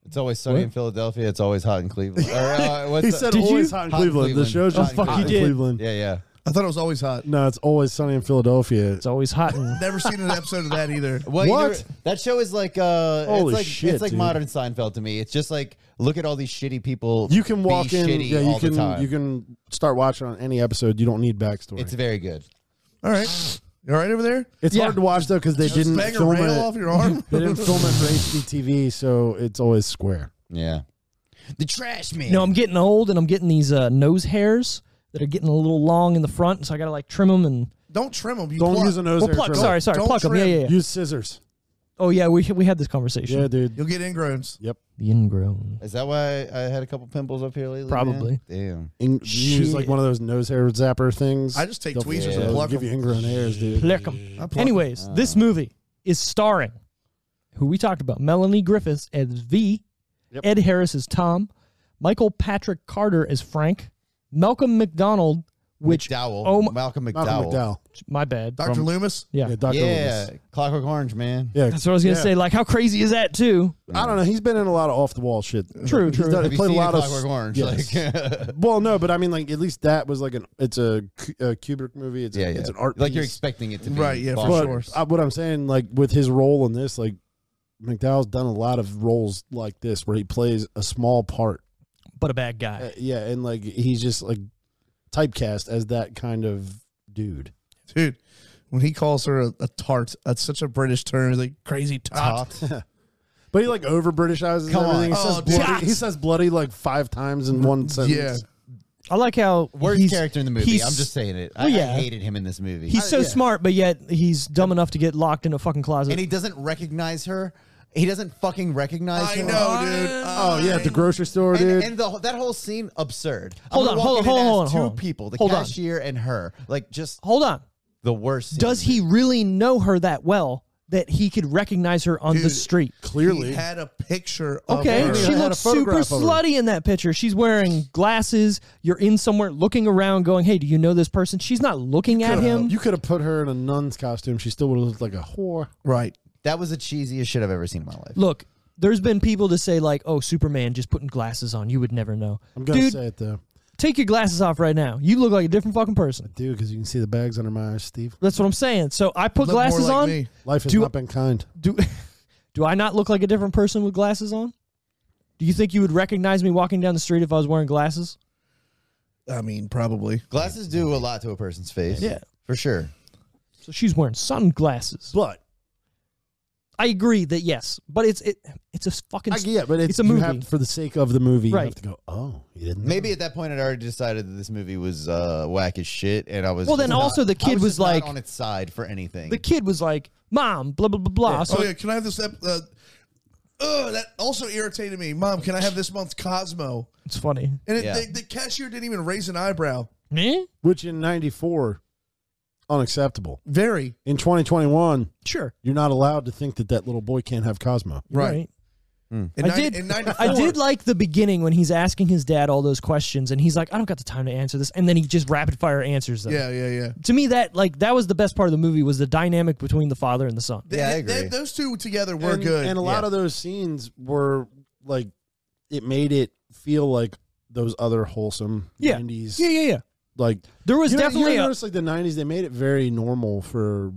it's always sunny What? in Philadelphia. It's always hot in Cleveland. Or, what's He the- said Did always you? hot in Hot in Cleveland. The Cleveland. show's just Oh, fuck, hot you in did. Cleveland. yeah. I thought it was always hot. No, it's always sunny in Philadelphia. It's always hot. And Never seen an episode of that either. Well, What? You know, that show is like Holy it's like shit, it's like dude. modern Seinfeld to me. It's just like look at all these shitty people. You can walk be in. shitty Yeah, all the time. you can start watching on any episode. You don't need backstory. It's very good. All right, you all right over there? It's Yeah. hard to watch though because they Just didn't bang a film rail it. off your arm. They didn't film it for HDTV, so it's always square. Yeah. The trash man. No, I'm getting old and I'm getting these nose hairs that are getting a little long in the front, so I gotta like trim them and Don't trim them. You Don't pluck. use a nose well, hair pluck. trimmer. Sorry, Don't pluck them. Yeah, trim. yeah, yeah. Use scissors. Oh yeah, we had this conversation. Yeah, dude. You'll get ingrowns. Yep. The ingrown. Is that why I had a couple pimples up here lately? Probably. Man? You use like one of those nose hair zapper things. I just take They'll- tweezers yeah, and pluck give you them. ingrown hairs, dude. Pluck 'em. I pluck 'em. Anyways, this movie is starring who we talked about: Melanie Griffith as V, Yep. Ed Harris as Tom, Michael Patrick Carter as Frank, Malcolm McDonald, which McDowell. oh my, Malcolm Malcolm McDowell. McDowell. my bad. Dr. Loomis. Yeah, Yeah, Dr. Yeah, Loomis. Clockwork Orange, man. Yeah, that's what I was gonna say. Like, how crazy is that too? I don't know. He's been in a lot of off the wall shit. True, He's true. done- Have you played seen a lot of Clockwork Orange? Yes. Like, Well, no, but I mean, like at least that was like it's a Kubrick movie. It's yeah, it's an art. like you're piece. expecting it to be. Right, yeah, for bonkers. sure. But what I'm saying, like with his role in this, like McDowell's done a lot of roles like this where he plays a small part. But a bad guy. Yeah, and like he's just like typecast as that kind of dude. Dude, when he calls her a tart, that's such a British term. He's like, crazy tart. But he like over Britishizes Come on. everything. He, Oh, says dude. bloody, he says bloody like 5 times in one sentence. Yeah. I like how Worst he's, character in the movie. he's- I'm just saying it. Well, I yeah. hated him in this movie. He's so yeah. smart, but yet he's dumb enough to get locked in a fucking closet. and he doesn't recognize her. He doesn't fucking recognize I her. know, dude. Oh yeah, at the grocery store, dude. And that whole scene, absurd. Hold I'm on, gonna hold walk on, in and hold ask on, two hold on. people, the Hold on. cashier and her, like just Hold on. the worst. Scene Does in the he movie. really know her that well that he could recognize her on the Dude, street? Clearly, He had a picture of Okay, her. she had a looks super photograph of her. slutty in that picture. She's wearing glasses. You're in somewhere looking around going, hey, do you know this person? She's not looking at him. you could have put her in a nun's costume. She still would have looked like a whore. Right. That was the cheesiest shit I've ever seen in my life. Look, there's been people to say like, oh, Superman just putting glasses on. You would never know. I'm gonna Dude, say it though. take your glasses off right now. You look like a different fucking person. Dude, because you can see the bags under my eyes, Steve. That's what I'm saying. So I put Look more glasses like on. me. Life has Do- not been kind. Do I not look like a different person with glasses on? Do you think you would recognize me walking down the street if I was wearing glasses? I mean, probably. Glasses do a lot to a person's face. Yeah. for sure. So she's wearing sunglasses. But I agree that yes, but it's a fucking but it's a you movie. have, for the sake of the movie, you Right. have to go, oh, you didn't know. Maybe at that point I'd already decided that this movie was whack as shit, and I was. Well, then just also not- the kid I was just not like- on its side for anything. the kid was like, "Mom, blah blah blah blah." Yeah. So Oh yeah, can I have this? That also irritated me. Mom, can I have this month's Cosmo? it's funny. And it, Yeah. the cashier didn't even raise an eyebrow. Me? Which in 94, unacceptable. Very. In 2021, Sure. you're not allowed to think that that little boy can't have Cosmo. You're Right. I In did. 94, I did like the beginning when he's asking his dad all those questions, and he's like, "I don't got the time to answer this," and then he just rapid fire answers them. Yeah. To me, that was the best part of the movie was the dynamic between the father and the son. Yeah, I agree. Those two together were and, good. And a lot Yeah. of those scenes were like, it made it feel like those other wholesome Yeah. 90s. Yeah. Like, There was definitely you a, notice like the 90s, they made it very normal for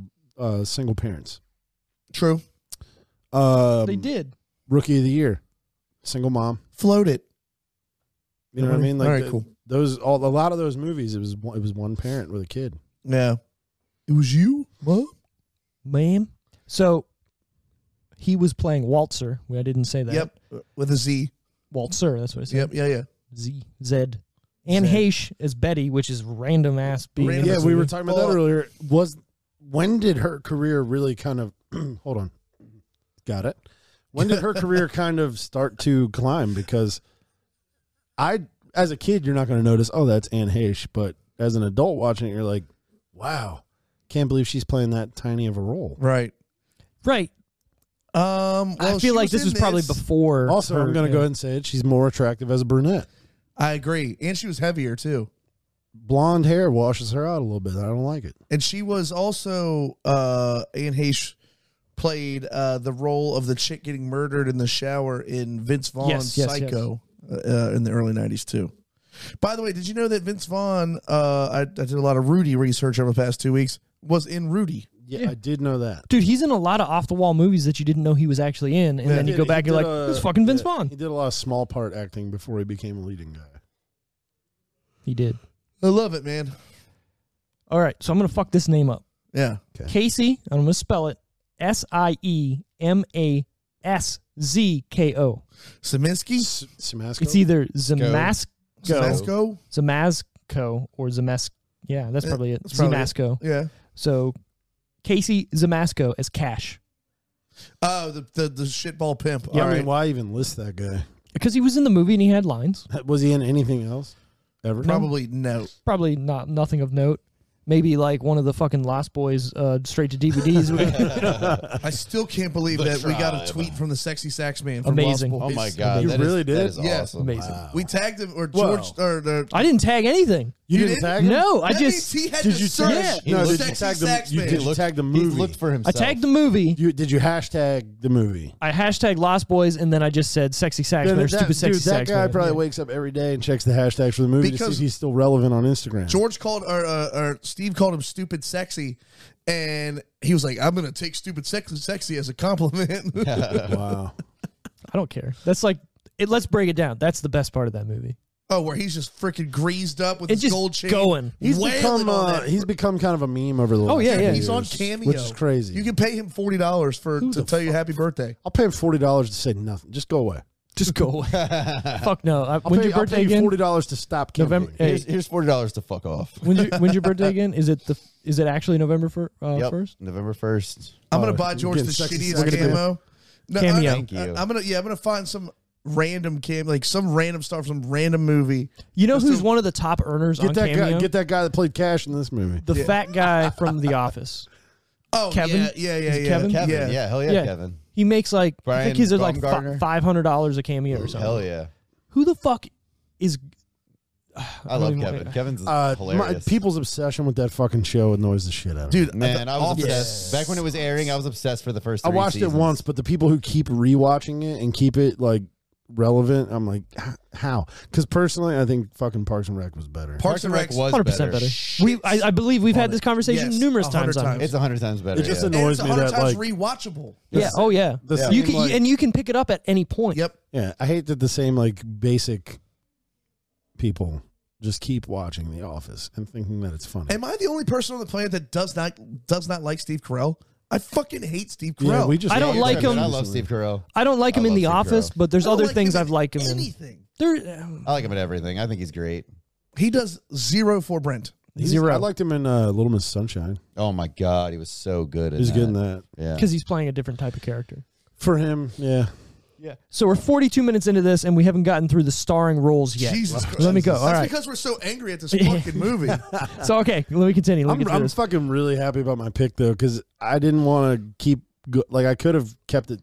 single parents. True. they did. Rookie of the Year, single mom. Float it. You know what I mean? Like All right, cool. a lot of those movies, it was one parent with a kid. Yeah. It was you? What? Ma'am. So he was playing Waltzer. I didn't say that. Yep. With a Z. Waltzer. That's what I said. Yep. Yeah. Z. Anne Heche as Betty, which is random ass being. Random in Yeah, this we were movie. talking about that earlier. When did her career really kind of hold on? Got it. When did her career kind of start to climb? Because as a kid, you're not going to notice, oh, that's Anne Heche. But as an adult watching it, you're like, wow, can't believe she's playing that tiny of a role. Right. Right. Well, I she feel like this in was probably before. Also, I'm going to go yeah. ahead and say it. She's more attractive as a brunette. I agree. And she was heavier too. Blonde hair washes her out a little bit. I don't like it. And she was also Anne Heche played the role of the chick getting murdered in the shower in Vince Vaughn's Yes. Psycho in the early 90s too. By the way, did you know that Vince Vaughn, I did a lot of Rudy research over the past 2 weeks, was in Rudy. Yeah, I did know that. Dude, he's in a lot of off the wall movies that you didn't know he was actually in, and then you go back, you're like, "It's fucking Vince Vaughn." He did a lot of small part acting before he became a leading guy. He did. I love it, man. All right, so I'm gonna fuck this name up. Yeah. Casey, I'm gonna spell it SIEMASZKO. Saminsky? Simasco? It's either Zamasco, Zamasco? or Zamesk. Yeah, that's probably it. that's probably Zamasco. Yeah. So Casey Zamasco as Cash. Oh, the shitball pimp. Yeah, All I mean, right. why even list that guy? Because he was in the movie and he had lines. Was he in anything else ever? Probably no. Probably nothing of note. Maybe like one of the fucking Lost Boys straight to DVDs. I still can't believe that we got a tweet from the Sexy Sax Man. From Amazing. Lost Oh Boys. my god, You that really is, did? That is Yeah. awesome. Amazing. Wow. We tagged him or Whoa. George or the. I didn't tag anything. You You didn't didn't? tag him? No, I That just means he had Did to you search. tag? He No, did you Sexy tag the? Sax You Man. did you tag the movie? He looked for I himself. tagged the movie. Did you hashtag the movie? I hashtag Lost Boys and then I just said sexy sax man or stupid sexy dude, that sax guy man. probably wakes up every day and checks the hashtags for the movie to see Because if he's still relevant on Instagram. George called or Steve called him stupid sexy, and he was like, "I'm gonna take stupid sexy as a compliment." Wow. I don't care. That's like let's break it down. That's the best part of that movie. Oh, where he's just freaking greased up with It's his just gold chain, going. He's wailing on that. become kind of a meme over the last yeah, yeah. few He's on years, Cameo, which is crazy. You can pay him $40 to tell you happy birthday. I'll pay him $40 to say nothing. Just go away. Just go away. Fuck no. When's your birthday I'll pay again? you $40 to stop November. camping. Hey, Here's $40 to fuck off. when's your birthday again? Is it actually November Yep, 1st? November 1st. I'm gonna Oh, buy George getting the sexy shittiest sex. camo. No, Cameo. Thank you. I'm gonna find some random some random star from some random movie. You know Just who's to- one of the top earners on Cameo? Get that guy that played Cash in this movie. The fat guy from The Office. Oh, Kevin? yeah. Is it Kevin? Kevin, yeah, hell yeah, Kevin. He makes like I Brian think he's at like Baumgartner? $500 a cameo or something. Hell yeah. Who the fuck is? I love Kevin. Kevin's My hilarious. people's obsession with that fucking show annoys the shit out of me. Dude, Man, I was Office. obsessed. Back when it was airing, I was obsessed for the first I 3 watched seasons. it once, but the people who keep rewatching it and keep it like relevant, I'm like, how? Because personally, I think fucking Parks and Rec was better. Parks and Rec was 100% better. I believe we've had this conversation Yes, numerous 100 times. On times. here. It's 100 times better. It just yeah. And annoys it's me 100 that times like, rewatchable. Yeah. Oh yeah. The You same, can like- and you can pick it up at any point. Yep. yeah, I hate that the same like basic people just keep watching The Office and thinking that it's funny. Am I the only person on the planet that does not like Steve Carell? I fucking hate Steve Carell. Yeah, we just I don't like him. I love Steve Carell. I don't like him I in love The Steve Office, Carell. but there's I don't other like things him I've in liked him in. anything. There, I like him in everything. I think he's great. He does zero for Brent. Zero. I liked him in Little Miss Sunshine. Oh my god, he was so good. He was good in that. Yeah. because he's playing a different type of character. For him, yeah. Yeah. So we're 42 minutes into this, and we haven't gotten through the starring roles yet. Jesus Christ. Let me go. That's All right. because we're so angry at this fucking movie. So okay, let me continue. Let me get through I'm this. fucking really happy about my pick though, because I didn't want to keep like I could have kept it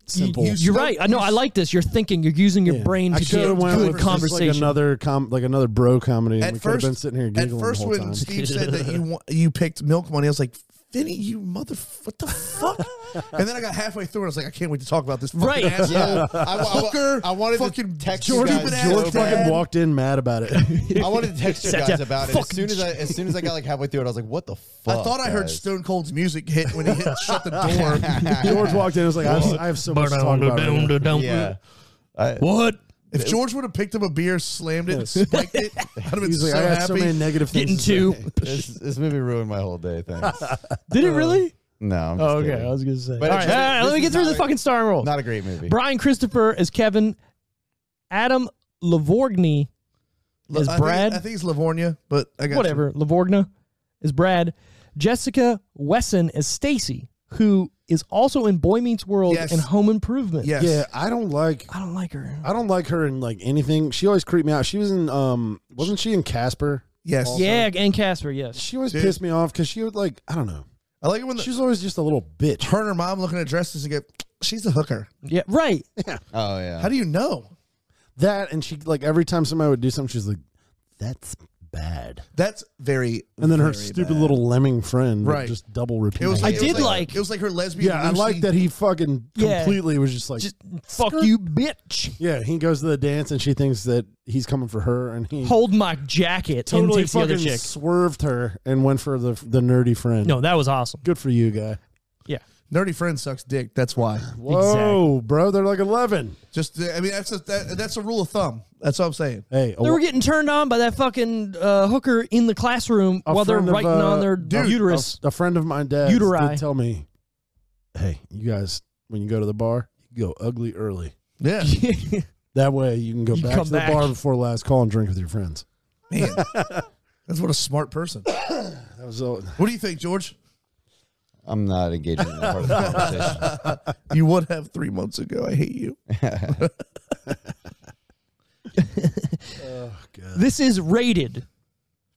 simple. You're right. I know. I like this. You're thinking. You're using your Yeah. brain I to should get have went good with just conversation. like another bro comedy. And At we could have first- been sitting here At giggling first, the whole when time. Steve said that you picked Milk Money, I was like, Vinny, you what the fuck? And then I got halfway through and I was like, I can't wait to talk about this fucking Right. asshole. Yeah. Hooker, I wanted fucking to text George you stupid guys. ass George dad. fucking walked in mad about it. I wanted to text you Sat guys down. about it. As soon as I got like halfway through it, I was like, "What the fuck?" I thought I heard guys? Stone Cold's music hit when he shut the door. George walked in and was like, I have so much to talk about right now. Yeah. What? If George would have picked up a beer, slammed it, and spiked it, I'd have been He's so like, I got so happy. many negative Getting things two. to say. This movie ruined my whole day. Thanks. Did it really? No. I'm just Oh, okay. kidding. I was gonna say. But All it's right. just- All right, this let me is get through not the a- fucking starring roles. Not a great movie. Brian Christopher as Kevin. Adam Lavorgny is Brad. I think it's Livornia, but I got Whatever. Lavorgna is Brad. Jessica Wesson is Stacy, who is also in Boy Meets World Yes. and Home Improvement. Yes. Yeah, I don't like her in like anything. She always creeped me out. She was in wasn't she in Casper? Yes. Yeah, and Casper, yes. She always Dude. pissed me off because she would like, I don't know. I like it when She was always just a little bitch. her and her mom looking at dresses and go, she's a hooker. Yeah, right. Oh yeah. How do you know? That and she like every time somebody would do something, she's like, "That's bad." That's very. And then her very stupid bad. little lemming friend would Right. just double repeat. It was. I It was did like- It was like her lesbian. yeah, I Lucy. like that he fucking Yeah. completely was just like, Just fuck you, bitch. yeah. He goes to the dance and she thinks that he's coming for her, and he Hold my jacket and totally takes the other fucking chick. swerved her and went for the nerdy friend. No, that was awesome. Good for you, guy. Yeah. Nerdy friend sucks dick. That's why. Whoa, bro, they're like 11. Just. I mean, that's a rule of thumb. That's all I'm saying. Hey, They were getting turned on by that fucking hooker in the classroom a while they're friend of, writing on their dude, uterus. A friend of mine, dad, Uteri. did tell me, "Hey, you guys, when you go to the bar, you go ugly early. Yeah. That way, you can go You back come to the back. bar before last call and drink with your friends." Man, that's what a smart person. That was all. What do you think, George? I'm not engaging in that part of the conversation. You would have 3 months ago. I hate you. This is rated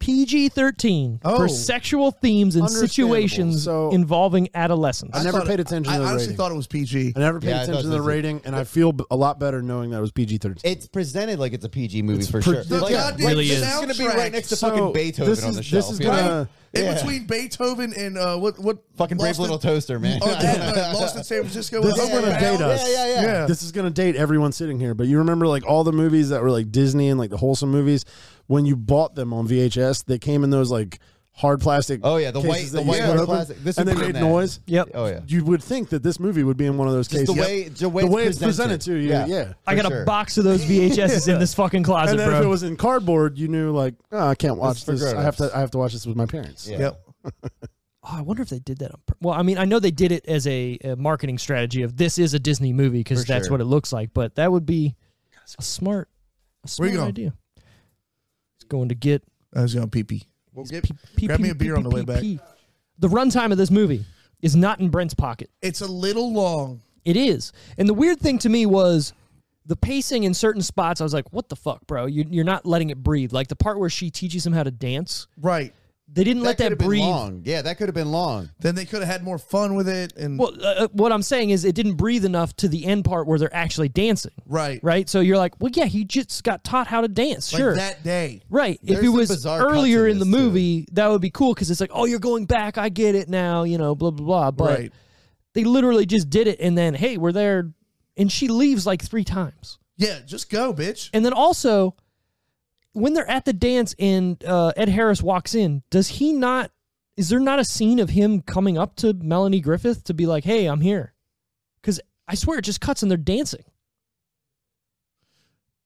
PG-13 Oh. for sexual themes and Understandable. situations So- involving adolescence. I never thought paid attention to the I honestly rating. thought it was PG. I never paid Yeah, I thought attention to the so too. rating, and I feel a lot better knowing that it was PG-13. It's presented like it's a PG movie for pre- sure. the Like, goddamn really this is. is going to be soundtrack. right next to So, fucking Beethoven this on is- the this shelf. is you know? gonna- In Yeah. between Beethoven and what Fucking Brave Lost in- Little Toaster, man. Oh, that, Lost in San Francisco. This with is gonna Owen date Bell. us. Yeah. This is going to date everyone sitting here, but you remember like all the movies that were like Disney and like the wholesome movies, when you bought them on VHS, they came in those like hard plastic. Oh, yeah, the cases white that you split open, plastic. This and would they be in made that. noise. Yep. Oh, yeah. You would think that this movie would be in one of those Just cases. the way it's presented to you. Yeah. I got for a box of those VHSs in this fucking closet, And then bro. if it was in cardboard, you knew like, oh, I can't watch for this. I have grown-ups. to watch this with my parents. Yeah. Yep. Oh, I wonder if they did that on well, I mean, I know they did it as a marketing strategy of this is a Disney movie because For that's sure. what it looks like, but that would be a smart Where you going? idea. It's going to get I was going pee pee. Well, grab me a beer on the way back. The runtime of this movie is not in Brent's pocket. It's a little long. It is. And the weird thing to me was the pacing in certain spots. I was like, what the fuck, bro? You're not letting it breathe. Like the part where she teaches him how to dance. Right. They didn't let could that have been breathe. long. Yeah, that could have been long. Then they could have had more fun with it. And Well, what I'm saying is it didn't breathe enough to the end part where they're actually dancing. right. Right? So you're like, well, yeah, he just got taught how to dance. Like Sure. that day. Right. If There's it some was bizarre cuts earlier in in the this, too. movie, that would be cool because it's like, oh, you're going back. I get it now, you know, blah, blah, blah. But Right. they literally just did it and then, hey, we're there. And she leaves like 3 times. Yeah, just go, bitch. And then also, when they're at the dance and Ed Harris walks in, is there not a scene of him coming up to Melanie Griffith to be like, hey, I'm here? Because I swear it just cuts and they're dancing.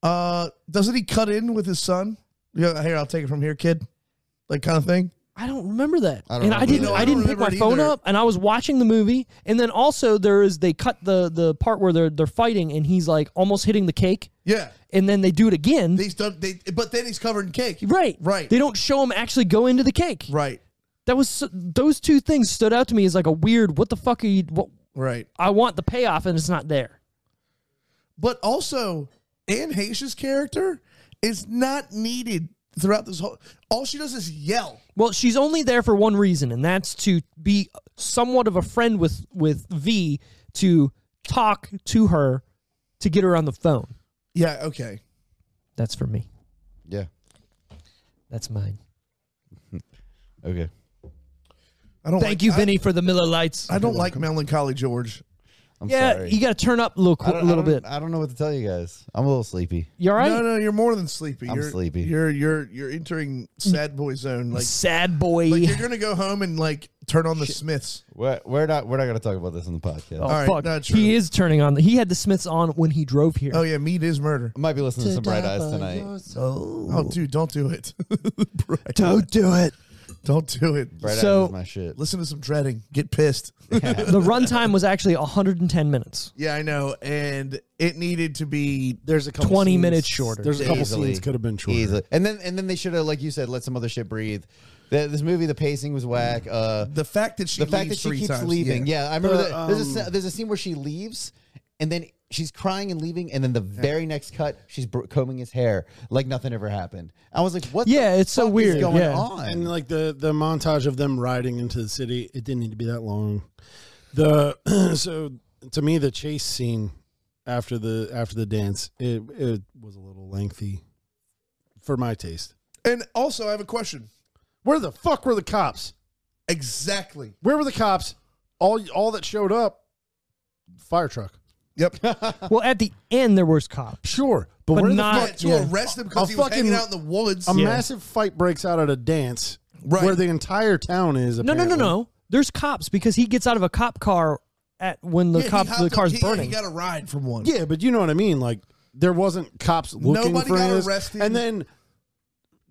Doesn't he cut in with his son? Yeah, here, I'll take it from here, kid. Like kind of thing. I don't remember that. I don't And remember that. I didn't pick remember my it phone either. up and I was watching the movie. And then also they cut the part where they're fighting and he's like almost hitting the cake. Yeah. And then they do it again. But then he's covered in cake. Right. Right. They don't show him actually go into the cake. Right. That was those two things stood out to me as like a weird, what the fuck are you, what, Right. I want the payoff and it's not there. But also, Anne Heche's character is not needed throughout this whole. All she does is yell. Well, she's only there for one reason, and that's to be somewhat of a friend with V to talk to her to get her on the phone. Yeah. Okay. That's for me. Yeah. That's mine. Okay. I don't. Thank you, Vinny, for the Miller Lights. I don't like Melancholy George. I'm yeah, sorry. you got to turn up a little bit. I don't know what to tell you guys. I'm a little sleepy. You all right? No, you're more than sleepy. I'm sleepy. You're entering sad boy zone. Like Sad boy. Like you're gonna go home and like turn on the Smiths. We're not gonna talk about this on the podcast. Oh, All right, fuck. not true. He is turning on. He had the Smiths on when he drove here. Oh yeah, meat is murder. I might be listening to some Bright Eyes tonight. Oh dude, don't do it. Don't do it. Don't do it. Bright So- Eyes is my shit. Listen to some dreading. Get pissed. The runtime was actually 110 minutes. Yeah, I know, and it needed to be. There's a couple 20 scenes- minutes shorter. There's a couple Easily. scenes could have been shorter. Easily. And then they should have, like you said, let some other shit breathe. This movie, the pacing was whack. The fact that she Keeps times, leaving. Yeah, I remember that. There's a scene where she leaves, and then she's crying and leaving, and then the very next cut, she's combing his hair like nothing ever happened. I was like, "What? Yeah, the it's so fuck weird. is going Yeah. on?" And like the montage of them riding into the city, it didn't need to be that long. So to me, the chase scene after the dance, it was a little lengthy for my taste. And also, I have a question. Where the fuck were the cops? Exactly. Where were the cops? All that showed up, fire truck. Yep. Well, at the end, there was cops. Sure, but But where not- the to fuck? arrest him because A he was hanging fucking- out in the woods. A Yeah. massive fight breaks out at a dance, Right. where the entire town is. No. Apparently. There's cops because he gets out of a cop car when the car's burning. He got a ride from one. Yeah, but you know what I mean. Like there wasn't cops looking Nobody for got this. arrested. And then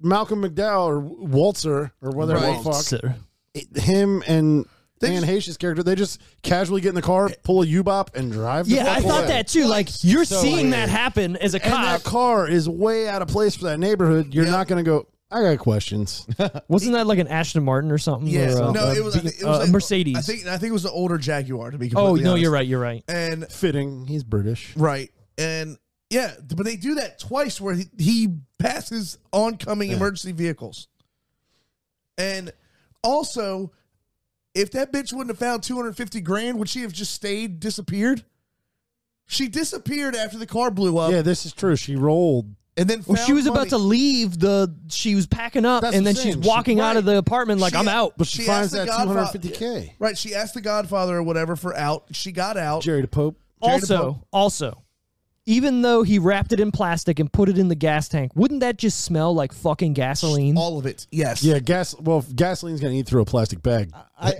Malcolm McDowell or Waltzer or whatever Right. the fuck, Sir. him and They Anne just- Heche's character, they just casually get in the car, pull a U-Bop, and drive. The Yeah, I fuck thought away. that too. Like you're So seeing weird. that happen as a And cop. that car is way out of place for that neighborhood. You're Yeah. not going to go. I got questions. Wasn't that like an Aston Martin or something? Yeah, or, no, it was a like, Mercedes. I think it was the older Jaguar. To be Oh completely no, honest. you're right. And Fitting. He's British. right, and yeah, but they do that twice where he passes oncoming emergency vehicles, and also, if that bitch wouldn't have found 250 grand, would she have just stayed, disappeared? She disappeared after the car blew up. Yeah, this is true. She rolled. And then Well, she was money. about to leave she was packing up, That's and what then I'm she's saying. walking out of the apartment like, She- I'm out. But she She finds asked that the Godfather- $250K. Right, she asked the Godfather or whatever for out. She got out. Jerry the Pope. Also, even though he wrapped it in plastic and put it in the gas tank, wouldn't that just smell like fucking gasoline? All of it. Yes. Yeah, gasoline's going to eat through a plastic bag.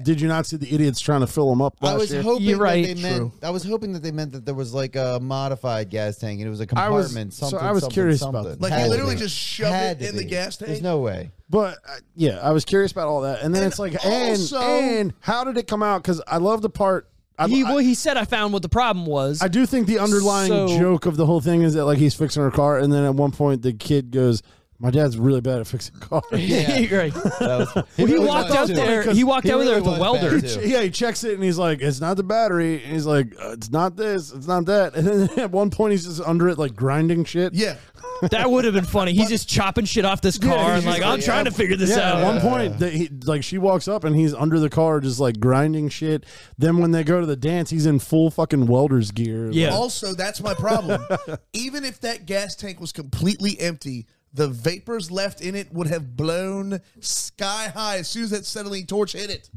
Did you not see the idiots trying to fill them up last I was year? hoping You're right. that they meant. I was hoping that they meant that there was like a modified gas tank and it was a compartment. I was curious about that. Like Had he to literally be. just shoved Had it to in the be. gas tank. There's no way. But yeah, I was curious about all that. And then And it's like, also- and how did it come out? Because I love the part. He said I found what the problem was. I do think the underlying joke of the whole thing is that like he's fixing her car, and then at one point the kid goes, "My dad's really bad at fixing cars." Yeah. You're right. That was, He really walked was, out too. there. He walked He out there really with a was welder. bad, too. Yeah, he checks it and he's like, "It's not the battery." And he's like, "It's not this. It's not that." And then at one point he's just under it like grinding shit. Yeah. That would have been funny. He's just chopping shit off this car Yeah, and he's like, just I'm trying to figure this Yeah, out. at one point, she walks up and he's under the car just like grinding shit. Then when they go to the dance, he's in full fucking welder's gear. Yeah. Also, that's my problem. Even if that gas tank was completely empty, the vapors left in it would have blown sky high as soon as that acetylene torch hit it.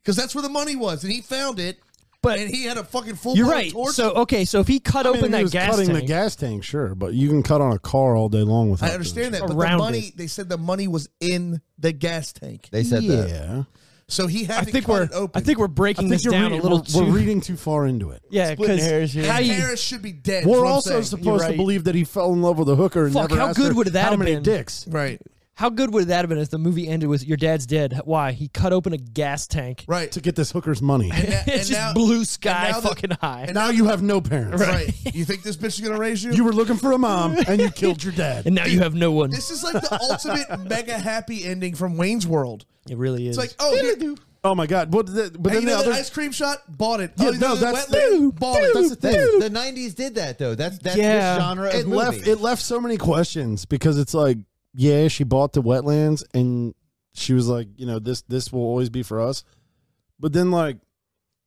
Because that's where the money was, and he found it. But and he had a fucking full. You're right. Torch. So if he cut open if he that was gas cutting tank, the gas tank, sure, but you can cut on a car all day long without. I understand that, but Around the money. it. They said the money was in the gas tank. They said that. Yeah, So he had I to think cut it open. I think we're breaking this down a little we're too. reading too far into it. Yeah, Splitting because hairs here. how you Harris should be dead. We're is what I'm also saying. supposed right. to believe that he fell in love with a hooker and Fuck, never how asked good her would that how have many been? dicks. Right. how good would that have been if the movie ended with your dad's dead? Why? He cut open a gas tank. Right. To get this hooker's money. It's just blue sky fucking high. Now you have no parents. Right. You think this bitch is going to raise you? You were looking for a mom and you killed your dad. And now you have no one. This is like the ultimate mega happy ending from Wayne's World. It really is. It's like, oh, here, Oh my God! But then hey, you the know other that ice cream shot? Bought it. Yeah, oh, you no, know the that's wetland? Bought it. That's the thing. The '90s did that though. That's Yeah. this genre of it movie. left so many questions because it's like, yeah, she bought the wetlands and she was like, you know, this will always be for us. But then like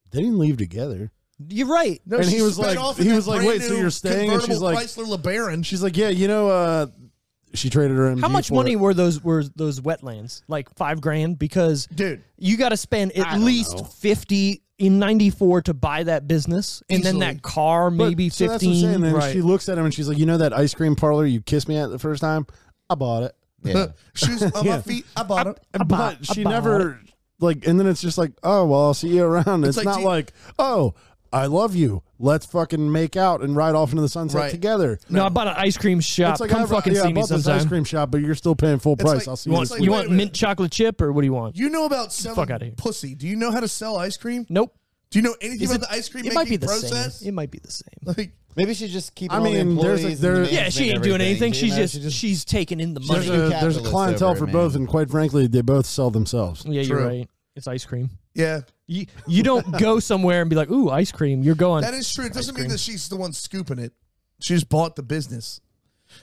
they didn't leave together. You're right. No, And she he was sped like- off he in that was like, brand wait, so new you're staying? And she's convertible like- Chrysler LeBaron. She's like, yeah, you know, she traded her MG How much for money it. were those wetlands? Like $5,000? Because Dude. you got to spend I at don't least know. 50 in 94 to buy that business, and then Easily. that car But- maybe so 15. That's what I'm saying. And right. she looks at him and she's like, you know that ice cream parlor you kissed me at the first time? I bought it. Yeah. Shoes on Yeah. my feet. I bought it. But she never like, and then it's just like, oh well, I'll see you around. It's like, not gee- like, oh, I love you. Let's fucking make out and ride off into the sunset Right. together. No, I bought an ice cream shop. It's like Come I fucking see I me bought this sometime. ice cream shop, but you're still paying full price. like- I'll see You you. want, this you week. want Wait a mint chocolate chip, or what do you want? You know about selling fuck outta here. pussy. Do you know how to sell ice cream? Nope. Do you know anything Is about it- the ice cream It making might be the process? same. It might be the same. Like, Maybe she's just keeping I all the mean, there's employees. there- and the Yeah, management she ain't and doing everything. anything. She's You know, just she's taking in the She's money. a There's a capitalist clientele over for it, both, man. and quite frankly, they both sell themselves. Yeah, you're True. right. It's ice cream. yeah, You don't go somewhere and be like, ooh, ice cream. You're going. that is true. It doesn't mean cream. that she's the one scooping it. She just bought the business.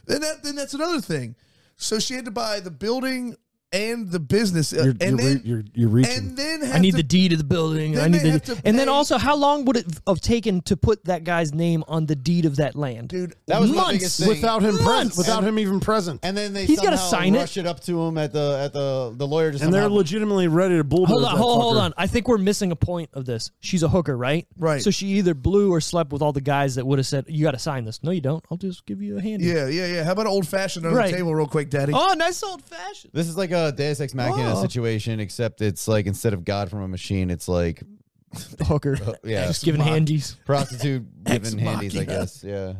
Then that's another thing. So she had to buy the building and the business, You're reaching. and then I need the deed of the building. Then I need they the, have to and then pay- also, how long would it have taken to put that guy's name on the deed of that land? dude. That was my Months. biggest thing. without him Months. without him even present. And then they He's gotta somehow sign it. rush it up to him at the lawyer. Just And they're somehow- legitimately ready to bulldoze. Hold on, that hold fucker. on. I think we're missing a point of this. She's a hooker, right? Right. So she either blew or slept with all the guys that would have said, "You got to sign this." No, you don't. I'll just give you a handy. Yeah. How about old fashioned under Right. the table, real quick, Daddy? Oh, nice old fashioned. This is like a Deus Ex Machina Oh. situation, except it's like instead of God from a machine, it's like Hooker. yeah, Just giving handies. prostitute giving handies. I machina. guess. Yeah,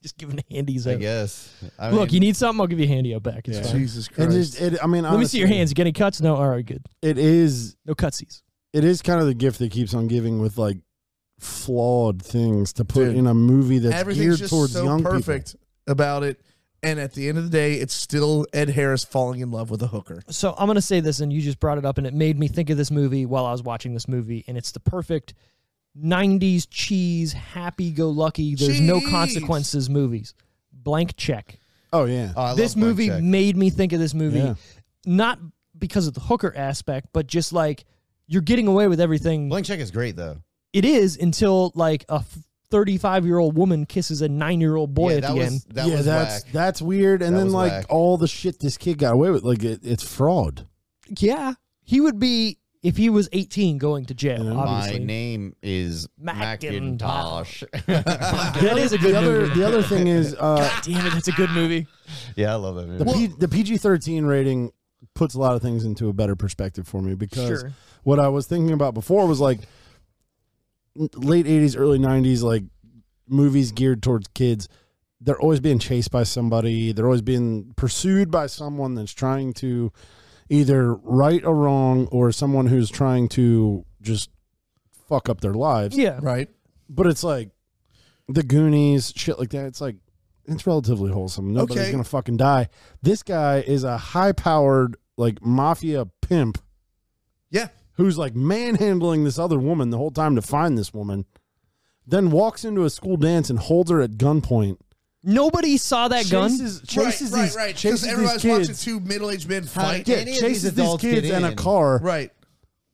Just giving handies. I out. guess. I Look, mean, you need something? I'll give you a handy out back. It's fine. Jesus It Christ! is. I mean, Let me see your honestly, hands. You get any cuts? No. All right, good. It is. No cutsies. It is kind of the gift that keeps on giving with like flawed things to put Dude, in a movie that's Everything's geared just towards so young perfect about it, And at the end of the day, it's still Ed Harris falling in love with a hooker. So I'm going to say this, and you just brought it up, and it made me think of this movie while I was watching this movie, and it's the perfect 90s cheese, happy-go-lucky, there's no consequences movies. Blank Check. Oh, yeah. Oh, I love This Blank movie Check. made me think of this movie, Yeah. not because of the hooker aspect, but just like you're getting away with everything. Blank Check is great though. It is until like a 35-year-old woman kisses a 9-year-old boy Yeah, at that the was end. that yeah, was whack. that's weird. And That then was like whack. all the shit this kid got away with, like it's fraud. Yeah, he would be if he was 18 going to jail. Yeah. Obviously, My name is Macintosh. Macintosh. That is a good movie. The other thing is, Damn it, that's a good movie. Yeah, I love that movie. the PG-13 rating puts a lot of things into a better perspective for me, because Sure. what I was thinking about before was like late 80s, early 90s, like movies geared towards kids. They're always being chased by somebody. They're always being pursued by someone that's trying to either right a wrong or someone who's trying to just fuck up their lives. Yeah, Right? But it's like the Goonies, shit like that. It's like, it's relatively wholesome. Nobody's Okay. going to fucking die. This guy is a high-powered, like, mafia pimp Yeah. who's, like, manhandling this other woman the whole time to find this woman, then walks into a school dance and holds her at gunpoint. nobody saw that gun. Chases right. these, Because chases these everybody's watching kids. two middle-aged men fight. Any of these Chases these adults kids get in a in. car. Right.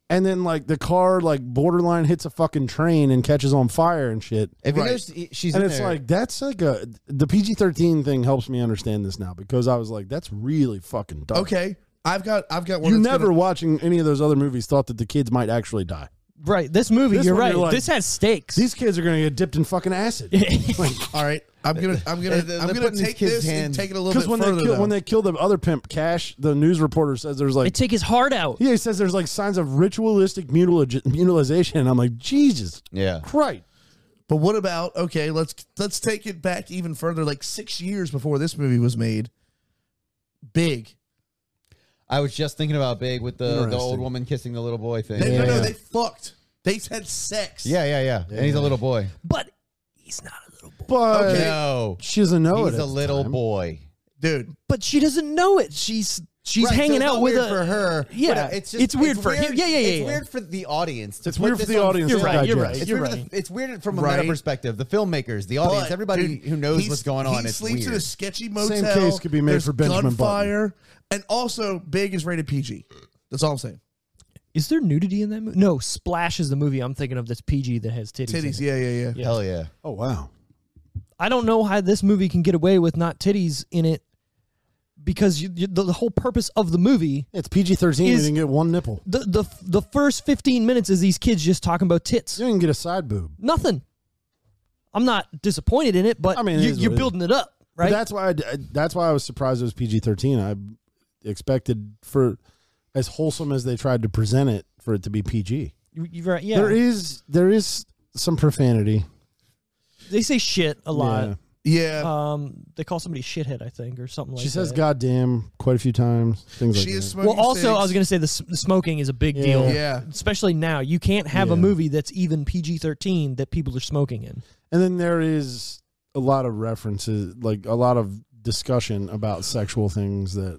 And then, like, the car, like, borderline hits a fucking train and catches on fire and shit. If you Right. know she's And in it's there, like, that's like the PG-13 thing helps me understand this now, because I was like, that's really fucking dark. Okay. I've got one. You that's never gonna- watching any of those other movies thought that the kids might actually die. Right, this movie. This You're one, right. you're like, this has stakes. These kids are going to get dipped in fucking acid. All right. I'm gonna They're putting these take kids' this and hands- take it a little Because bit when further. when they kill the other pimp, Cash, the news reporter says there's they like, take his heart out. yeah, he says there's like signs of ritualistic mutilization. And I'm like, Jesus yeah. Christ. But what about, okay, let's take it back even further, like 6 years before this movie was made. Big. I was just thinking about Big with the Interesting. old woman kissing the little boy thing. No, Yeah. they fucked. They had sex. Yeah. And he's a little boy. But he's not a little boy. But Okay. No, she doesn't know he's it. a at the little time. boy. Dude. But she doesn't know it. She's Right, so hanging it's out not with weird a for her. Yeah, but it's weird for him. Yeah. It's weird for the audience. To It's put weird for this the on audience. You're to right. You're digest. right. It's You're weird, right. it's weird from a Right. meta perspective. The filmmakers, the audience, But, everybody dude, who knows he's- what's going on. He It's sleeps in a weird. sketchy motel. Same case could be made There's for Benjamin Button. gunfire. And also, Big is rated PG. That's all I'm saying. Is there nudity in that movie? No, Splash is the movie I'm thinking of that's PG that has titties. in Titties, it. yeah. Hell yeah. Oh, wow. I don't know how this movie can get away with not titties in it, because the whole purpose of the movie, It's PG-13. You Is- didn't get one nipple. the first 15 minutes is these kids just talking about tits. You didn't get a side boob. Nothing. I'm not disappointed in it, but I mean, it is you're what it is. building it up, But right? that's why I was surprised it was PG-13. I expected, for as wholesome as they tried to present it, for it to be PG. You're right. Yeah, There is some profanity. they say shit a lot. Yeah. Yeah. They call somebody shithead, I think, or something like that. She says "goddamn" quite a few times. Things like She that. is smoking Well, also, cigs. I was going to say the smoking is a big Yeah. deal. Yeah. Especially now. You can't have a Yeah. movie that's even PG-13 that people are smoking in. And then there is a lot of references, like a lot of discussion about sexual things that,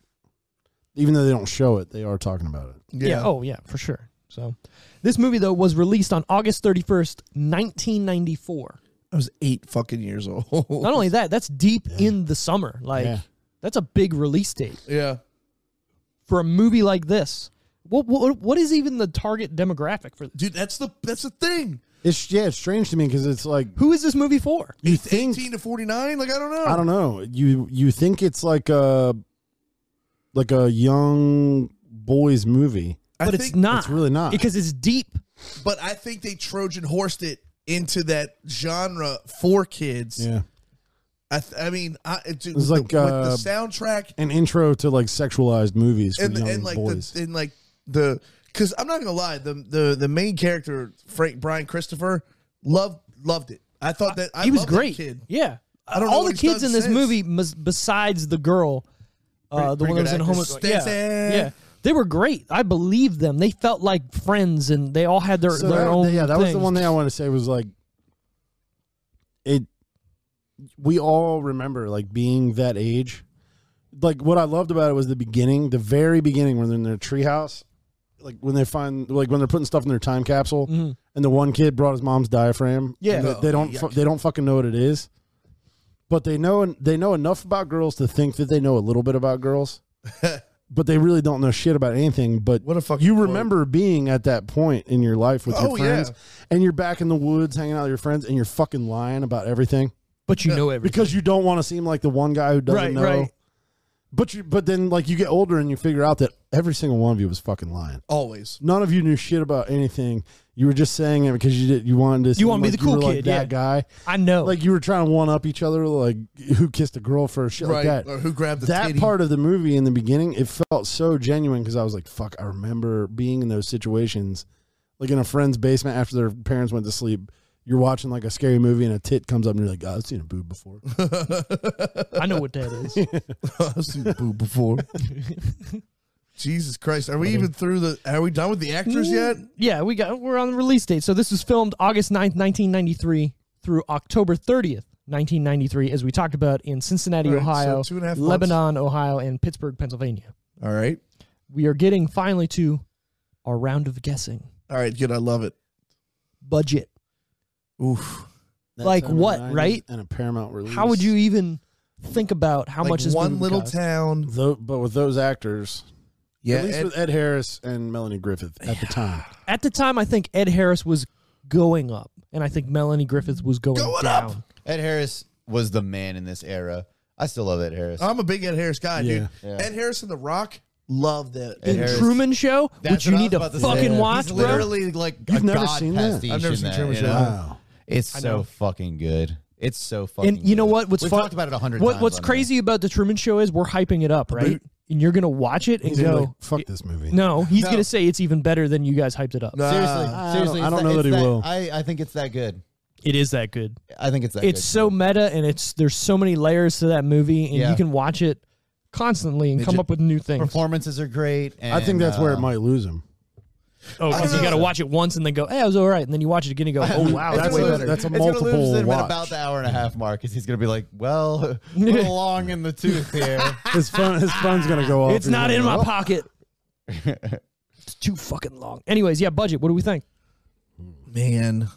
even though they don't show it, they are talking about it. Yeah. Oh, yeah, for sure. So, this movie, though, was released on August 31st, 1994. I was 8 fucking years old. Not only that, that's deep in the summer. Like, Yeah. that's a big release date Yeah. for a movie like this. What is even the target demographic for this? Dude, that's the thing. It's strange to me because it's like Who is this movie for? you think 18 to 49? Like, I don't know. I don't know. You think it's like a young boys movie. But it's not. It's really not. Because it's deep. But I think they Trojan horsed it into that genre for kids. Yeah. I mean, with was the, like, with the soundtrack An intro to like sexualized movies for and young like boys. because I'm not gonna lie, the main character Brian Christopher loved it. I thought that He was loved that great. kid. Yeah. I don't know All what the he's kids done in this since. movie, besides the girl, the one that was in good Home. actors. Yeah. They were great. I believed them. They felt like friends, and they all had their So own. that was the things. one thing I wanted to say was like we all remember like being that age. Like what I loved about it was the very beginning when they're in their treehouse, like when they find, like when they're putting stuff in their time capsule, and the one kid brought his mom's diaphragm. Yeah, they don't fucking know what it is, but they know enough about girls to think that they know a little bit about girls, but they really don't know shit about anything. But what a fucking you remember being at that point in your life with your friends, yeah. and you're back in the woods hanging out with your friends, and you're fucking lying about everything. But you know everything. Because you don't want to seem like the one guy who doesn't know. Right. But then like you get older and you figure out that every single one of you was fucking lying. Always. None of you knew shit about anything. You were just saying it because you wanted to. You want to be like the cool you were kid, like that guy. I know. Like you were trying to one up each other, like who kissed a girl first, shit like that. Or who grabbed the that titty. part of the movie in the beginning, it felt so genuine because I was like, fuck, I remember being in those situations, like in a friend's basement after their parents went to sleep. You're watching like a scary movie and a tit comes up and you're like, oh, I've seen a boob before. I know what that is. I've seen a boob before. Jesus Christ. Are we even through are we done with the actors yet? Yeah, we're on the release date. So this was filmed August 9th, 1993 through October 30th, 1993, as we talked about in Cincinnati, All right, Ohio, so 2.5 months. Lebanon, Ohio, and Pittsburgh, Pennsylvania. All right. We are getting finally to our round of guessing. All right, good. I love it. Budget. Oof. That Like time in what, the 90s right? And a Paramount release. How would you even think about how Like much this one movie little cost? town. But with those actors, Yeah. at least with Ed Harris and Melanie Griffith at the time. At the time, I think Ed Harris was going up, and I think Melanie Griffith was going down. up. Ed Harris was the man in this era. I still love Ed Harris. I'm a big Ed Harris guy, dude. Yeah. Ed Harris and The Rock, love that. Ed The Harris. Truman Show, That's which you what I need was to about say. fucking He's watch, bro. literally like You've a never god seen that? pastiche I've never in seen that, Truman you Show. know? Wow. It's I know. so fucking good. It's so fucking And you know good. what? What's We've fun- talked about it 100 times. What's on crazy about the Truman Show is we're hyping it up, right? And you're gonna watch it and He's gonna be go, like, fuck this movie. no, he's No. gonna say it's even better than you guys hyped it up. No. here. Seriously, I seriously. don't it's know that he it's will. I think it's that good. It is that good. I think it's that It's good. so meta, and there's so many layers to that movie, and Yeah. you can watch it constantly and come up with new things. Performances are great. And, I think that's where it might lose him. Oh, because you got to watch it once and then go, hey, it was all right, and then you watch it again and go, oh wow, that's It's way gonna better. That's a It's gonna lose multiple him watch. at about the hour and a half mark, because he's gonna be like, well, a little long in the tooth here. His phone's gonna go off. It's He's not gonna in go, my "Oh." pocket. It's too fucking long. Anyways, yeah, budget. What do we think? Man.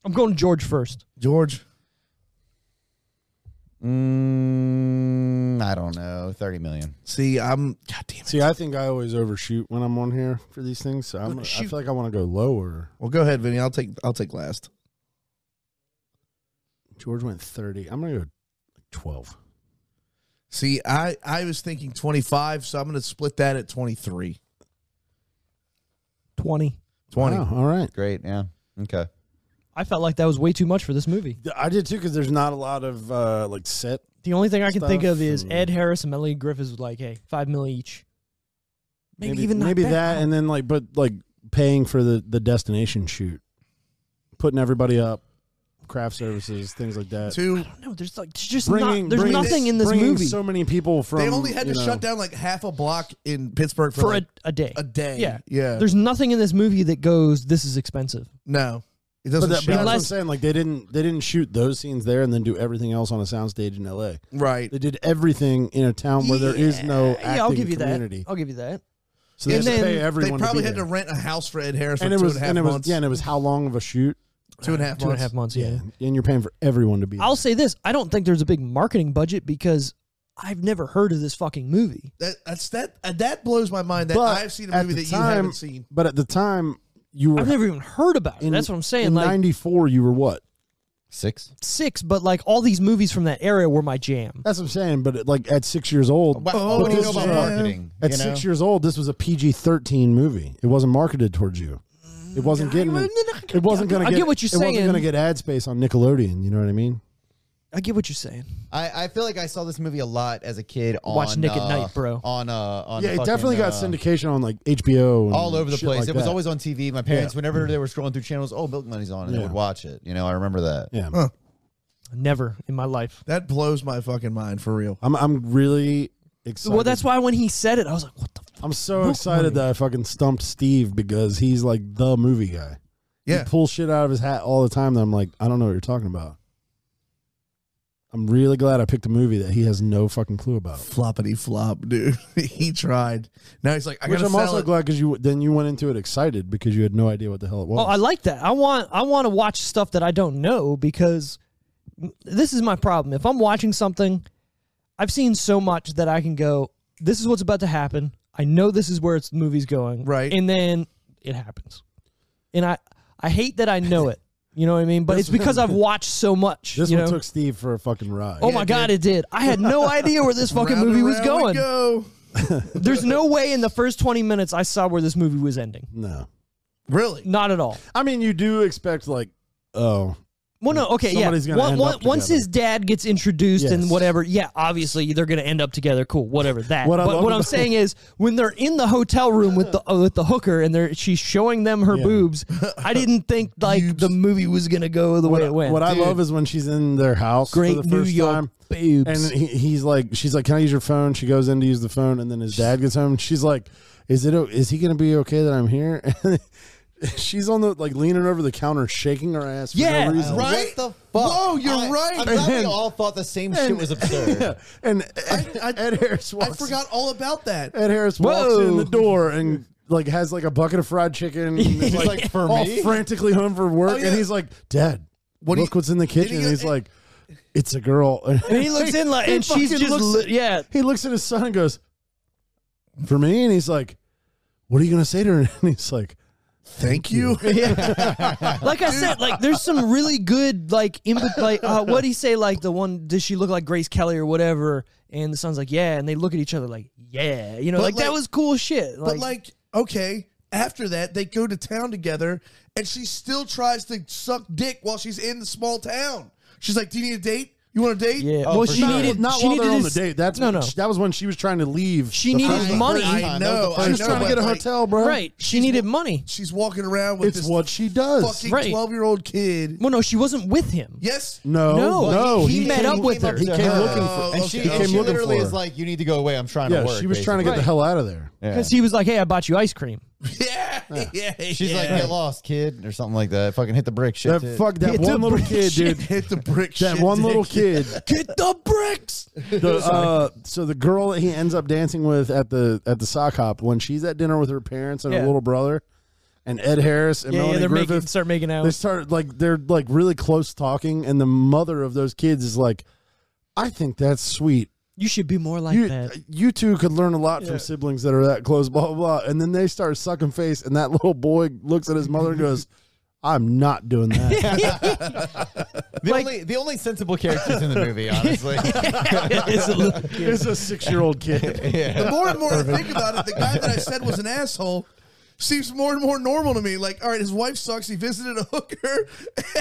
I'm going to George first. George. I don't know, 30 million. See, God damn it. See, I think I always overshoot when I'm on here for these things. So I feel like I want to go lower. Well, go ahead, Vinny. I'll take last. George went 30. I'm gonna go 12. See, I was thinking 25, so I'm going to split that at 23. 20. 20. Wow, all right. Great, yeah. Okay. I felt like that was way too much for this movie. I did too because there's not a lot of like set. The only thing I can think of Stuff is and- Ed Harris and Melanie Griffith was like, hey, $5 million each. Maybe even not maybe that. that, and then like paying for the destination shoot, putting everybody up, craft services, things like that. Two. No, there's nothing in this bringing movie so many people from. They only had to you know, shut down like half a block in Pittsburgh for like a day. a day. Yeah. Yeah. There's nothing in this movie that goes, this is expensive. No. It But, doesn't that's show. what I'm Unless- saying. Like they didn't shoot those scenes there and then do everything else on a soundstage in L.A. Right. They did everything in a town where there is no acting Yeah, I'll give you community. that. I'll give you that. So they And have to then pay They everyone. probably to had be to there. rent a house for Ed Harris for and it was 2.5 months. and it was how long of a shoot? 2.5 months. 2.5 months, yeah. And you're paying for everyone to be. I'll say this. I don't think there's a big marketing budget because I've never heard of this fucking movie. That blows my mind that But I've seen a at movie the that you time- haven't seen. But at the time, you were I've never even heard about it. in- That's what I'm saying. In Like '94, you were what? 6. 6, but like all these movies from that era were my jam. That's what I'm saying. But like at 6 years old, What Oh, do you know this about was, marketing? at you know? 6 years old, this was a PG-13 movie. It wasn't marketed towards you. It wasn't getting. It wasn't going to I get. get what you're It wasn't saying. going to get ad space on Nickelodeon. You know what I mean? I get what you're saying. I feel like I saw this movie a lot as a kid on Watch Nick at Night, bro. On Yeah, it fucking, definitely got syndication on like HBO and all over the shit place. like It was that. always on TV. My parents, whenever they were scrolling through channels, oh, Milk Money's on, and they Yeah. would watch it. You know, I remember that. Yeah. Huh. Never in my life. That blows my fucking mind for real. I'm really excited. Well, that's why when he said it, I was like, what the fuck? I'm so Milk excited Money. that I fucking stumped Steve because he's like the movie guy. Yeah. He pulls shit out of his hat all the time that I'm like, I don't know what you're talking about. I'm really glad I picked a movie that he has no fucking clue about. Floppity flop, dude. He tried. Now he's like, I Which gotta I'm sell also it. glad because you went into it excited because you had no idea what the hell it was. Oh, I like that. I want to watch stuff that I don't know because this is my problem. If I'm watching something, I've seen so much that I can go, this is what's about to happen. I know this is where the movie's going. Right. And then it happens. And I hate that I know it. You know what I mean? But it's because I've watched so much. This you one know? took Steve for a fucking ride. Oh my God, it did. I had no idea where this fucking Round movie and was round we going. go. There's no way in the first 20 minutes I saw where this movie was ending. No. Really? Not at all. I mean, you do expect like, oh, Well, no, okay, Somebody's yeah. gonna end up Once together. his dad gets introduced Yes. and whatever, yeah, obviously they're going to end up together. Cool, whatever that. What I But love what I'm about- saying is, when they're in the hotel room with the hooker and she's showing them her Yeah. boobs, I didn't think like the movie was going to go the way it went. What I love is when she's in their house Great for the New first York time. boobs. And she's like, can I use your phone? She goes in to use the phone, and then his dad gets home. And she's like, is he going to be okay that I'm here? And she's on the like leaning over the counter, shaking her ass for Yeah, no reason. right? What the fuck? Whoa, you're right. I'm glad we And- all thought the same shit was absurd. Yeah. And I- Ed Harris I walks. forgot all about that. Ed Harris walks Whoa. in the door and like has like a bucket of fried chicken. And is, He's like, for all me? frantically home from work, Oh, yeah. and he's like, "Dad, What do look you- what's in the did he kitchen." And go- he's like, "It's a girl." and he looks in like, and she's fucking just, looks- yeah. He looks at his son and goes, "For me?" And he's like, "What are you gonna say to her?" And he's like, Thank you. Like I said, like there's some really good like what do you say, like the one, does she look like Grace Kelly or whatever, and the son's like, yeah, and they look at each other like, yeah, you know, But, like that like- was cool shit. But like, okay, after that, they go to town together, and she still tries to suck dick while she's in the small town. She's like, "Do you need a date? You want a date?" yeah, Oh, well for she sure. needed not she while they're needed on the his- date. That's no, that was when she was trying to leave. She the needed first time. money. I know. She was trying to get a but, like, hotel, bro. right. She needed money. She's walking around with It's this what she does. fucking Right. 12-year-old kid. Well, no, she wasn't with him. Yes. No, No, he he met came- up with her. He to came her. looking Oh, for. And okay. she, He and came she looking literally for is her. like, you need to go away. I'm trying to Yeah, work. she was trying to get the basically. hell out of there. Yeah. Because he was like, hey, I bought you ice cream. Yeah. She's like, get lost, kid, or something like that. Fucking hit the brick shit. That Hit one the little brick kid, shit. dude. Hit the brick. That shit, one little dick. kid. Get the bricks. So the girl that he ends up dancing with at the sock hop, when she's at dinner with her parents and her Yeah. little brother, and Ed Harris and Yeah, Melanie they're Griffith, start making out. they start like they're like really close talking, and the mother of those kids is like, "I think that's sweet. You should be more like You, that. you two could learn a lot Yeah. from siblings that are that close." Blah blah blah. And then they start sucking face, and that little boy looks at his mother and goes, "I'm not doing that." The only sensible characters in the movie, honestly. It's a little kid. It's a 6-year-old kid. The more and more I think about it, the guy that I said was an asshole seems more and more normal to me. Like, all right, his wife sucks. He visited a hooker.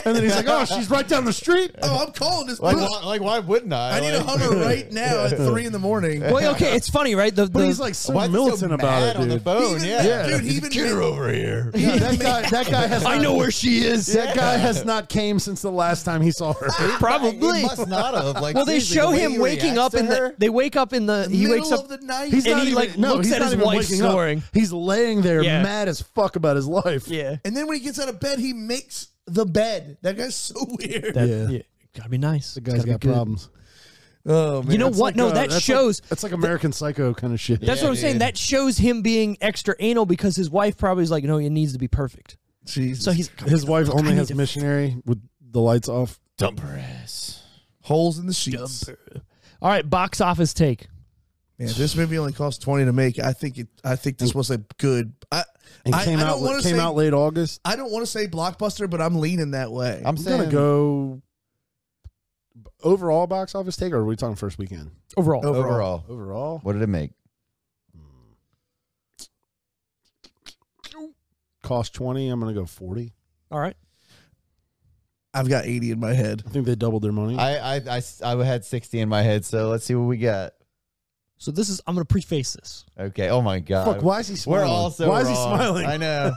And then he's like, "Oh, she's right down the street." Oh, I'm calling this. like, bitch. why wouldn't I? I need a Like- Hummer right now at 3 a.m. Well, okay, it's funny, right? But he's like so Why is he militant so about mad it, on the dude. phone? Even- Yeah. dude, he even Get her over here. Yeah, that guy has. I not- know where she is. That guy has not came since the last time he saw her. Probably. He must not have. Like, Well, they seriously, show the way him he waking up reacts in to the. her- They wake up in the. He middle wakes up. of the night. He's And not he, even, like, no, looks he's at not his even wife waking snoring. up. He's laying there, Yeah. mad as fuck about his life. Yeah. And then when he gets out of bed, he makes the bed. That guy's so weird. Yeah. Gotta be nice. The guy's got problems. Oh man. You know It's what? like, No, that that's shows. Like, it's like American Psycho kind of shit. That's Yeah, what I'm saying. dude. That shows him being extra anal because his wife probably is like, no, it needs to be perfect. Jesus. So he's His wife Fuck, I only need has to- missionary with the lights off. Dump her ass. holes in the sheets. All right, box office take. Man, this movie only cost $20 to make. I think this was a good. And I came don't wanna out say- out late August. I don't want to say blockbuster, but I'm leaning that way. I'm I'm saying gonna go overall box office take, or are we talking first weekend? Overall. overall. What did it make? Cost 20. I'm gonna go 40. All right. I've got 80 in my head. I think they doubled their money. I had 60 in my head, so let's see what we got. So this is, I'm going to preface this. Okay. Oh my god. Fuck, why is he smiling? We're all so Why is he wrong. smiling? I know.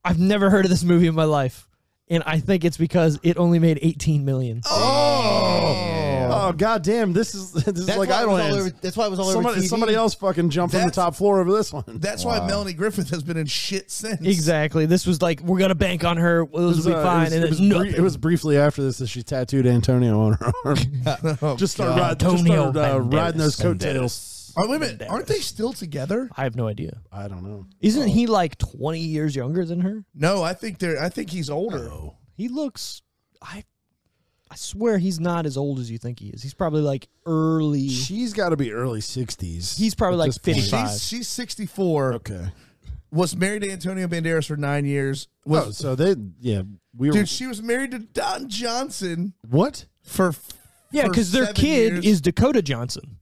I've never heard of this movie in my life. and I think it's because it only made 18 million. Oh goddamn! This is like Idlehands. That's why it was all over TV. Somebody else fucking jumped from the top floor over this one. That's why Melanie Griffith has been in shit since. Exactly. This was like, we're gonna bank on her. This will be fine. It was briefly after this that she tattooed Antonio on her arm. Just started riding those coattails. Oh, wait a minute. Aren't they still together? I have no idea. I don't know. Isn't he like 20 years younger than her? No, I think he's older. He looks. I swear he's not as old as you think he is. He's probably like early. She's got to be early 60s. He's probably like 55. She's 64. Okay. Was married to Antonio Banderas for 9 years. Dude, she was married to Don Johnson. What? For because their 7 kid years. is Dakota Johnson.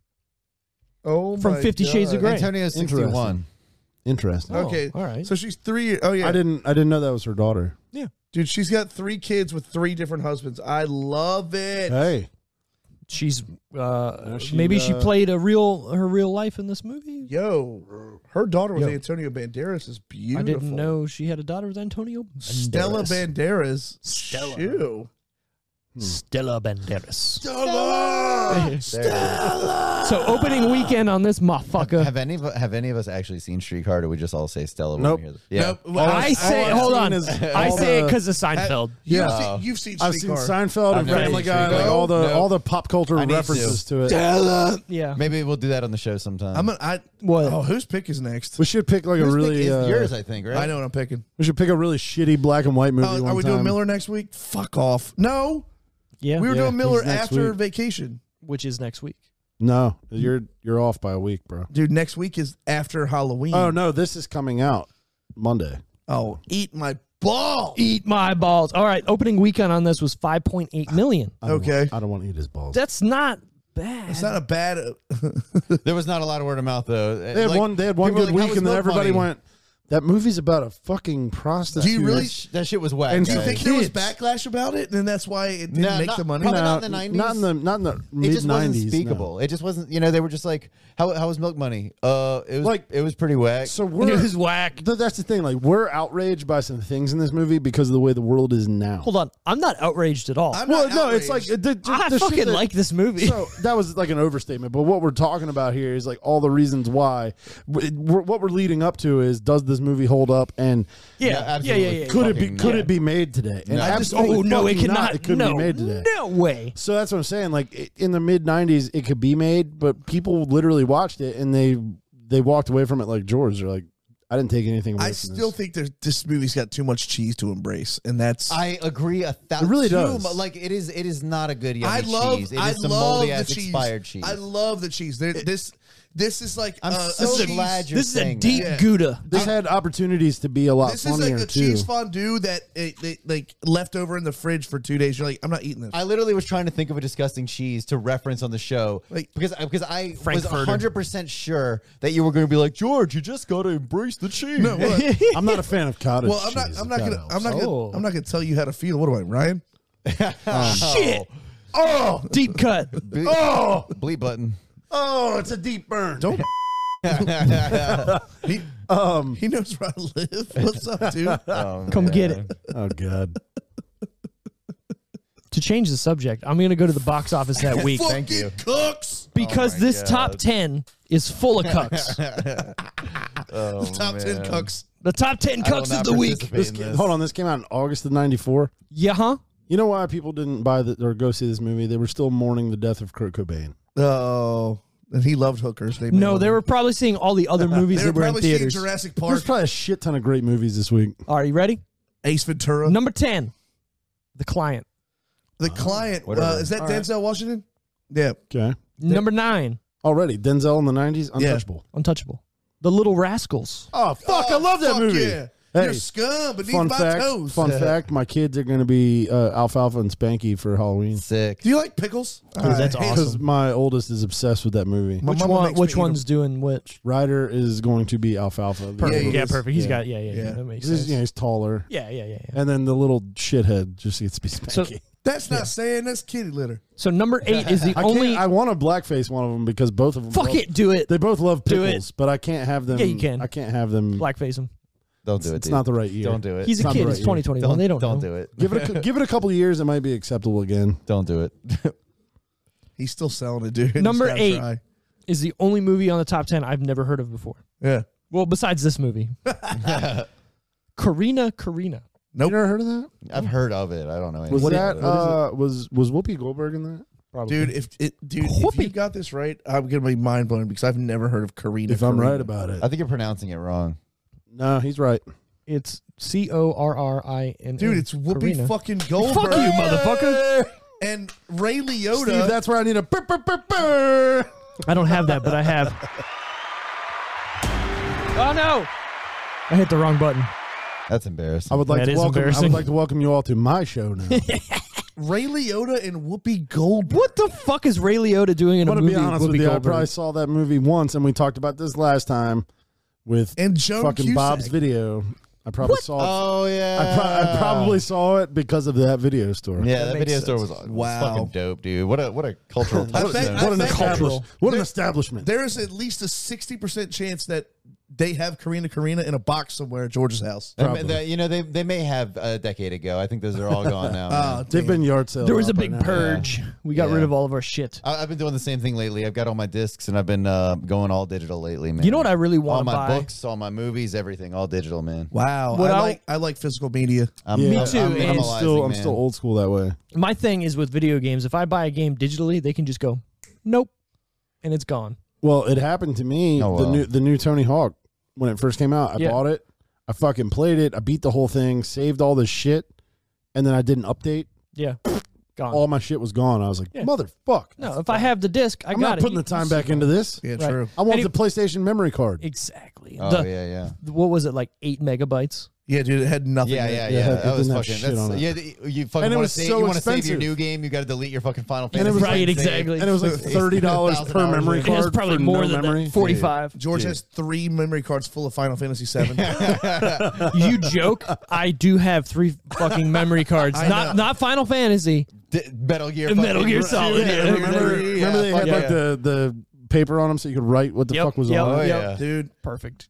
Oh, from 50 Shades of Grey. Antonio's 61. Interesting. Okay, all right. So she's 3. Oh yeah, I didn't know that was her daughter. Yeah, dude, she's got 3 kids with 3 different husbands. I love it. Hey, she's maybe she played her real life in this movie. Yo, her daughter with Antonio Banderas is beautiful. I didn't know she had a daughter with Antonio Banderas. Stella Banderas. Stella. Ew. Stella Banderas. Stella. So opening weekend on this motherfucker. Have any of us actually seen Streetcar? Or do we just all say Stella? Nope. When we hear this? Yeah. Nope. I say, hold on. I say it because of Seinfeld. You've seen I've seen Streetcar. Seinfeld and never Family seen Guy, Streetcar. like all the pop culture need references to it. Stella. Yeah. Maybe we'll do that on the show sometime. What? Oh, whose pick is next? We should pick like Whose a pick really is yours, I think, right? I know what I'm picking. We should pick a really shitty black and white movie. Are one we time. doing Miller next week? Fuck off. No. Yeah. We were doing Miller he's next after week. vacation. Which is next week. No, you're off by a week, bro. Dude, next week is after Halloween. Oh no, this is coming out Monday. Oh, eat my balls. Eat my balls. All right. Opening weekend on this was 5.8 million. I don't Okay. want- I don't want to eat his balls. That's not bad. It's not a bad. There was not a lot of word of mouth though. They had one people good were like, week, "How was and then Milk everybody Money?" went. That movie's about a fucking prostitute. Do you really? That shit was whack. And Do you guys. think there was Kids. backlash about it, and that's why it didn't make the money? Probably not in the 90s. Not in the It mid just wasn't 90s. speakable. It just wasn't. They were just like, "How was Milk Money?" It was pretty whack. So It we're was whack. that's the thing. Like we're outraged by some things in this movie because of the way the world is now. Hold on. I'm not outraged at all. I'm Well, not no, it's like outraged. I the shit fucking that- like this movie. So that was like an overstatement, but what we're talking about here is like all the reasons why. What we're leading up to is, does this movie hold up? And yeah. absolutely. could it be made today? And No. absolutely Oh no, it fucking cannot. It could no, be made today. No way. So that's what I'm saying. Like in the mid '90s, it could be made, but people literally watched it and they walked away from it like George. They're like, I didn't take anything away I from still this. think this movie's got too much cheese to embrace, and that's. I agree 1,000. It really does. Like it is not a good yummy I love. cheese. It I is some love moldy the ass cheese. expired cheese. I love the cheese. This is like. I'm a so cheese- glad you're This is a saying deep that. Gouda. This had opportunities to be a lot This is funnier like a too. cheese fondue that they like left over in the fridge for 2 days. You're like, I'm not eating this. I literally was trying to think of a disgusting cheese to reference on the show, Like- because I was Frankfurter. 100% sure that you were going to be like, George, you just got to embrace the cheese. No, well, I'm not a fan of cottage well, cheese. I'm not Oh. gonna tell you how to feel. What do I, Ryan? Shit. Oh, Deep cut. Bleep button. oh, it's a deep burn. Don't. he knows where I live. What's up, dude? Oh, Come man. get it. Oh God. To change the subject, I'm going to go to the box office that week Thank you. Cooks. because my this God. top 10 is full of cucks. Top 10 cooks. The top 10 I will cucks of not the week. participate in this. Hold on, this came out in August of '94. Yeah, huh? You know why people didn't buy or go see this movie? They were still mourning the death of Kurt Cobain. Oh, and he loved hookers. No, they were probably seeing all the other movies They were that were in probably seeing theaters. Jurassic There's Park, probably a shit ton of great movies this week. Are you ready? Ace Ventura. Number 10, The Client. The Client. Whatever. Is that All right. Denzel Washington? Yeah. Okay. Number 9, Already, Denzel in the '90s, untouchable. Untouchable. The Little Rascals. Oh fuck, I love that fuck movie. Yeah. Hey, You're scum beneath fun my fact. toes. Fun fact. My kids are going to be Alfalfa and Spanky for Halloween. Sick. Do you like pickles? That's I hate awesome. Because my oldest is obsessed with that movie. My Which mama one? makes me Which eat 'em. one's doing which? Ryder is going to be Alfalfa. Perfect. Yeah, is. perfect. He's Yeah. got Yeah. That makes He's, sense. he's taller. Yeah. And then the little shithead just gets to be So- Spanky. That's not saying that's kitty litter. So number 8 is the only. I want to blackface one of them because both of them. Fuck it, do it. They both love Do it. pickles, but I can't have them. Yeah, you can. I can't have them. Blackface him. Don't do it. It's dude. not the right year. Don't do it. He's a not the kid. right It's year. 2021. They don't know. do it. Give it a couple of years. It might be acceptable again. Don't do it. He's still selling it, dude. Number Just gotta 8 try. is the only movie on the top 10 I've never heard of before. Yeah. Well, besides this movie. Karina. Nope. You never heard of that? I've heard of it. I don't know. Was anything that about it. was Whoopi Goldberg in that? Probably. Dude, if you got this right, I'm gonna be mind blown because I've never heard of Karina. if I'm Karina. right about it. I think you're pronouncing it wrong. No, he's right. It's Corrina. Dude, it's Whoopi fucking Goldberg. Fuck you, motherfucker. And Ray Liotta. Steve, that's where I need a burr, burr, burr, burr. I don't have that, but I have. Oh no! I hit the wrong button. That's embarrassing. I would like That to is welcome. I embarrassing. would like to welcome you all to my show now. Ray Liotta and Whoopi Goldberg. What the fuck is Ray Liotta doing in I'm a gonna movie? be honest with with Whoopi you. I Goldberg? probably saw that movie once, and we talked about this last time with And Joan fucking Cusack. Bob's video. I probably saw it. Oh yeah. I probably saw it because of that video store. Yeah, that makes video store sense. was Wow. fucking dope, dude. What a cultural touchstone. What an bet- establishment! What an establishment! There is at least a 60% chance that they have Karina in a box somewhere at George's house. You know, they may have a decade ago. I think those are all gone now. man. They've been yard sales. There was a up big right now. purge. We got Yeah. rid of all of our shit. I've been doing the same thing lately. I've got all my discs, and I've been going all digital lately, man. You know what I really All want to my buy? books, all my movies, everything, all digital, man. Wow. What I like physical media. Yeah, Me too, I'm and I'm minimalizing, still man. old school that way. My thing is with video games, if I buy a game digitally, they can just go, nope, and it's gone. Well, it happened to me. Oh, well. The new Tony Hawk when it first came out. I Yeah. bought it. I fucking played it. I beat the whole thing. Saved all this shit, and then I didn't update. Yeah, gone. All my shit was gone. I was like, Yeah. motherfuck. No, if I have the disc, I I'm got not it. putting the time back into this. Yeah, Right. true. I want Any- the PlayStation memory card. Exactly. Oh yeah. What was it, like 8 megabytes? Yeah, dude, it had nothing. Yeah, in it. yeah, Yeah, yeah. it That was didn't have fucking. shit on it. Yeah, you fucking And it want was to save. so You want to save your expensive. new game. You got to delete your fucking Final And Fantasy. it was Right, save. exactly. And it was like $30 per $1,000 memory later. It was card probably for more no than memory. that. 45. George Dude. has 3 memory cards full of Final Fantasy 7. You joke? I do have 3 fucking memory cards. I know. Not Final Fantasy. Metal Gear. Metal fucking- Gear Solid, yeah. Remember they had fuck like yeah. the paper on them so you could write what the Yep, fuck was yep. on Oh it. yeah. Dude, Perfect.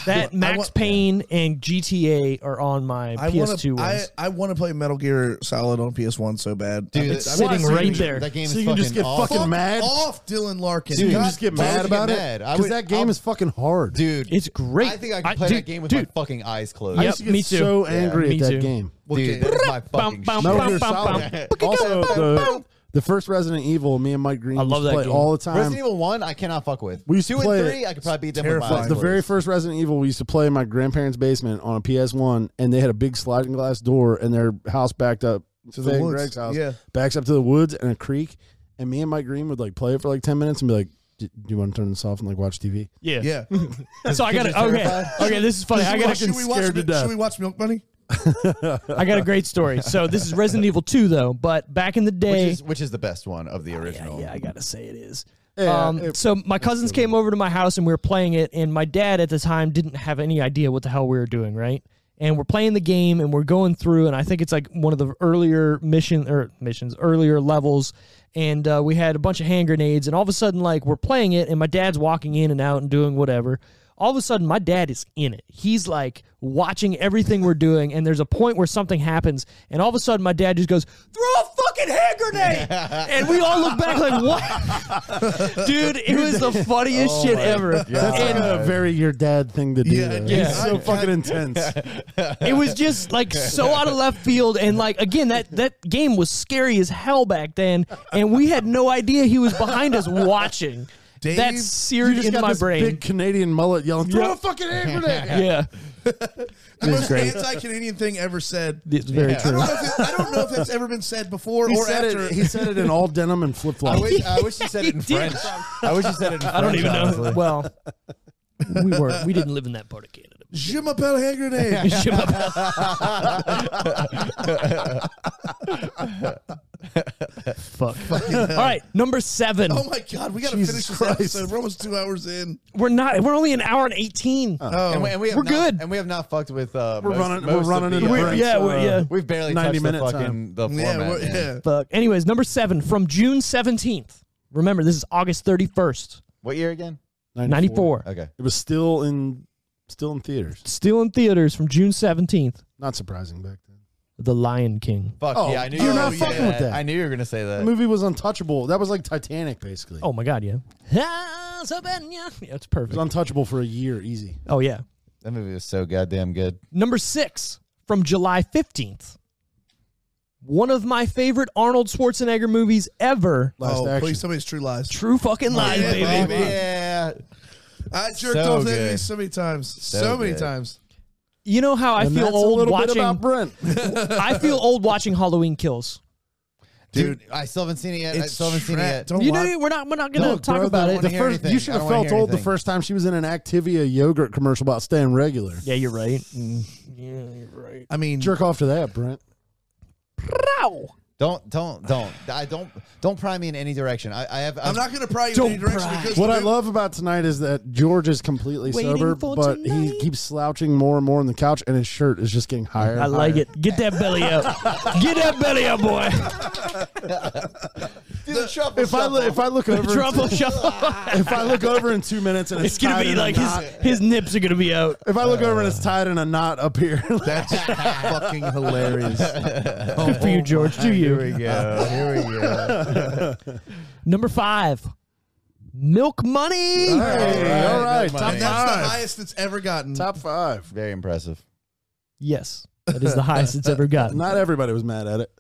That Max want- Payne and GTA are on my PS2 ones. I want to play Metal Gear Solid on PS1 so bad. Dude, It's I sitting mean, right dude, there. That game So is you can just get awesome. fucking mad. Off Dylan Larkin. So you Dude, just get why would mad you about get it mad? I because would- that game is fucking hard. Dude, It's great. I think I could play dude, that game with dude, my fucking eyes closed. I Yep, used to get me too. so angry me at that too. game. Dude, that is my fucking Bum, shit. bum, Metal Gear bum, Solid. bum. Also, the first Resident Evil, me and Mike Green I used love to that play game. all the time. Resident Evil 1, I cannot fuck with. We used to 2 play and it. 3, I could probably beat them with my Terrifying. eyes The closed. very first Resident Evil we used to play in my grandparents' basement on a PS1, and they had a big sliding glass door, and their house backed up to the Faye and woods. Greg's house. Yeah. Backs up to the woods and a creek, and me and Mike Green would like play it for like 10 minutes and be like, "Do you want to turn this off and like watch TV?" Yeah. Yeah. So I got it. Okay, this is funny. I got Should we watch, scared to death. should we watch Milk Bunny? I got a great story. So this is Resident Evil 2 though, but back in the day, which is the best one of the original. yeah, I gotta say it is. Yeah, So my cousins came over to my house and we were playing it, and my dad at the time didn't have any idea what the hell we were doing, right? And we're playing the game and we're going through, and I think it's like one of the earlier earlier levels, and we had a bunch of hand grenades, and all of a sudden, like, we're playing it, and my dad's walking in and out and doing whatever. All of a sudden, my dad is in it. He's like watching everything we're doing, and there's a point where something happens, and all of a sudden, my dad just goes, "Throw a fucking hand grenade!" And we all look back like, "What?" Dude, it was the funniest shit ever. That's like a very your dad thing to do. Yeah, though. yeah. He's so fucking intense. It was just like so out of left field, and like again, that game was scary as hell back then, and we had no idea he was behind us watching. Dave, That's You seared just into got my this brain. big Canadian mullet yelling, "Throw Yeah. a fucking hand grenade!" Yeah, The most anti-Canadian thing ever said. it's very I true. don't know if that's ever been said before He or said after. it. He said it in all denim and flip I flops. wish you said it in He did. French. I wish you said it in French. I don't even know. honestly. Well, we didn't live in that part of Canada. Je m'appelle hand grenade. Fuck. All right, number 7. Oh my God, we got to Jesus finish this Christ. episode. We're almost 2 hours in. We're only an hour and 18. Oh, And we have We're not, good. and we have not fucked with. We're running Most into of the, breaks, yeah. We've barely 90 touched the minute fucking the yeah, format. man. yeah. Fuck. Anyways, number 7 from June 17th. Remember, this is August 31st, What year again? 94. Okay. It was still in Still in theaters. Still in theaters from June 17th. Not surprising back then. The Lion King. Fuck Oh, yeah, I knew you're you were not gonna say fucking with that. I knew you were gonna say The that. movie was untouchable. That was like Titanic, basically. Oh my God, yeah. Yeah, it's perfect. It was untouchable for a year, easy. Oh yeah. That movie was so goddamn good. Number 6 from July 15th. One of my favorite Arnold Schwarzenegger movies ever. Last action. Please tell me it's True Lies. True fucking lies, Yeah, baby. Yeah. I jerked So off that good. movie so many times. So So many good. times. You know how I And feel that's a old little bit watching. about Brent. I feel old watching Halloween Kills. Dude, I still haven't seen it yet. I It's still haven't seen it tra- yet. Don't You watch- know, we're not gonna Look, talk bro, about the it. wanna hear anything. You should I have don't wanna felt hear old the anything. first time she was in an Activia yogurt commercial about staying regular. Yeah, you're right. Yeah, you're right. I mean, Jerk off to that, Brent. Don't pry me in any direction. I'm not going to pry you in Don't any direction pry. because What I the- love about tonight is that George is completely Waiting sober, for but he tonight. keeps slouching more and more on the couch, and his shirt is just getting higher. I and like higher. it. Get that belly up. Get that belly up, boy. If I look over, Truffle shuffle. if I look over in 2 minutes and It's gonna tied be in a like knot- his nips are gonna be out. If I look over and it's tied in a knot up here, That's fucking hilarious. Good for you, George. Do Here we you? go. Here we go. Number 5, Milk Money. hey, all right, good top money. And that's the five. highest it's ever gotten. Top 5. Very impressive. Yes, that is the highest it's ever gotten. Not everybody was mad at it.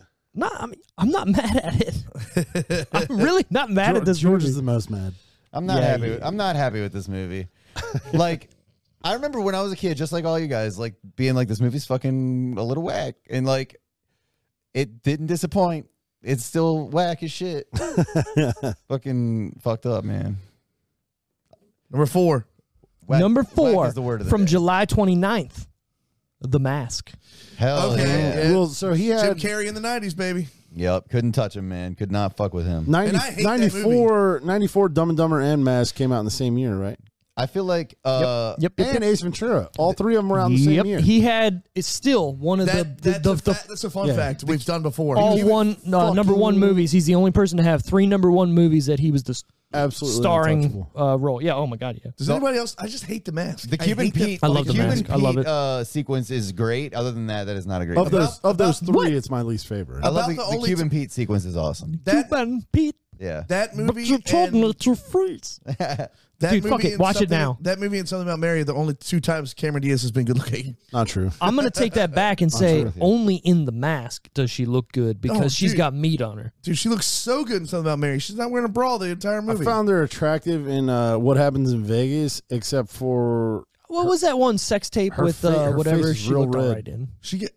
I'm not mad at it. I'm really not mad at this George movie. is the most mad. I'm not Yeah, happy. yeah. I'm not happy with this movie. Like, I remember when I was a kid, just like all you guys, like being like, this movie's fucking a little whack, and like, it didn't disappoint. It's still whack as shit. Fucking fucked up, man. Number 4. Whack, Number whack 4 is the word of the from day. July 29th, The Mask. Hell Okay. yeah. Yeah. Well, so he Jim had Carrey in the 90s, baby. Yep. Couldn't touch him, man. Could not fuck with him. 90, And I hate that 94 Dumb and Dumber and Mask came out in the same year, right? I feel like Yep. And Ace Ventura. All three of them were around the same Yep. year. He had. It's still one of That's a fun yeah. fact we've done before. all He- one number one movies. He's the only person to have 3 number 1 movies that he was the Absolutely starring untouchable. role. Yeah. Oh my God. Yeah. Does anybody else? I just hate the mask. the I Cuban hate that Pete. I love the the Cuban mask. I love Pete, sequence is great. Other than that, that is not a great. Of movie. those three, What? it's my least favorite. I love about the the only Cuban Pete sequence is awesome. That Cuban Pete. Yeah. that But movie you told me and to freeze. that Dude, movie fuck it. and Watch it Something- now. That movie and Something About Mary are the only 2 times Cameron Diaz has been good looking. Not true. I'm gonna take that back and sure say with you. only in The Mask does she look good because Oh, she's dude. got meat on her. Dude, she looks so good in Something About Mary. She's not wearing a bra the entire I movie. found her attractive in What Happens in Vegas, except for What was that one sex tape her with her whatever face is she real looked red. all right in? she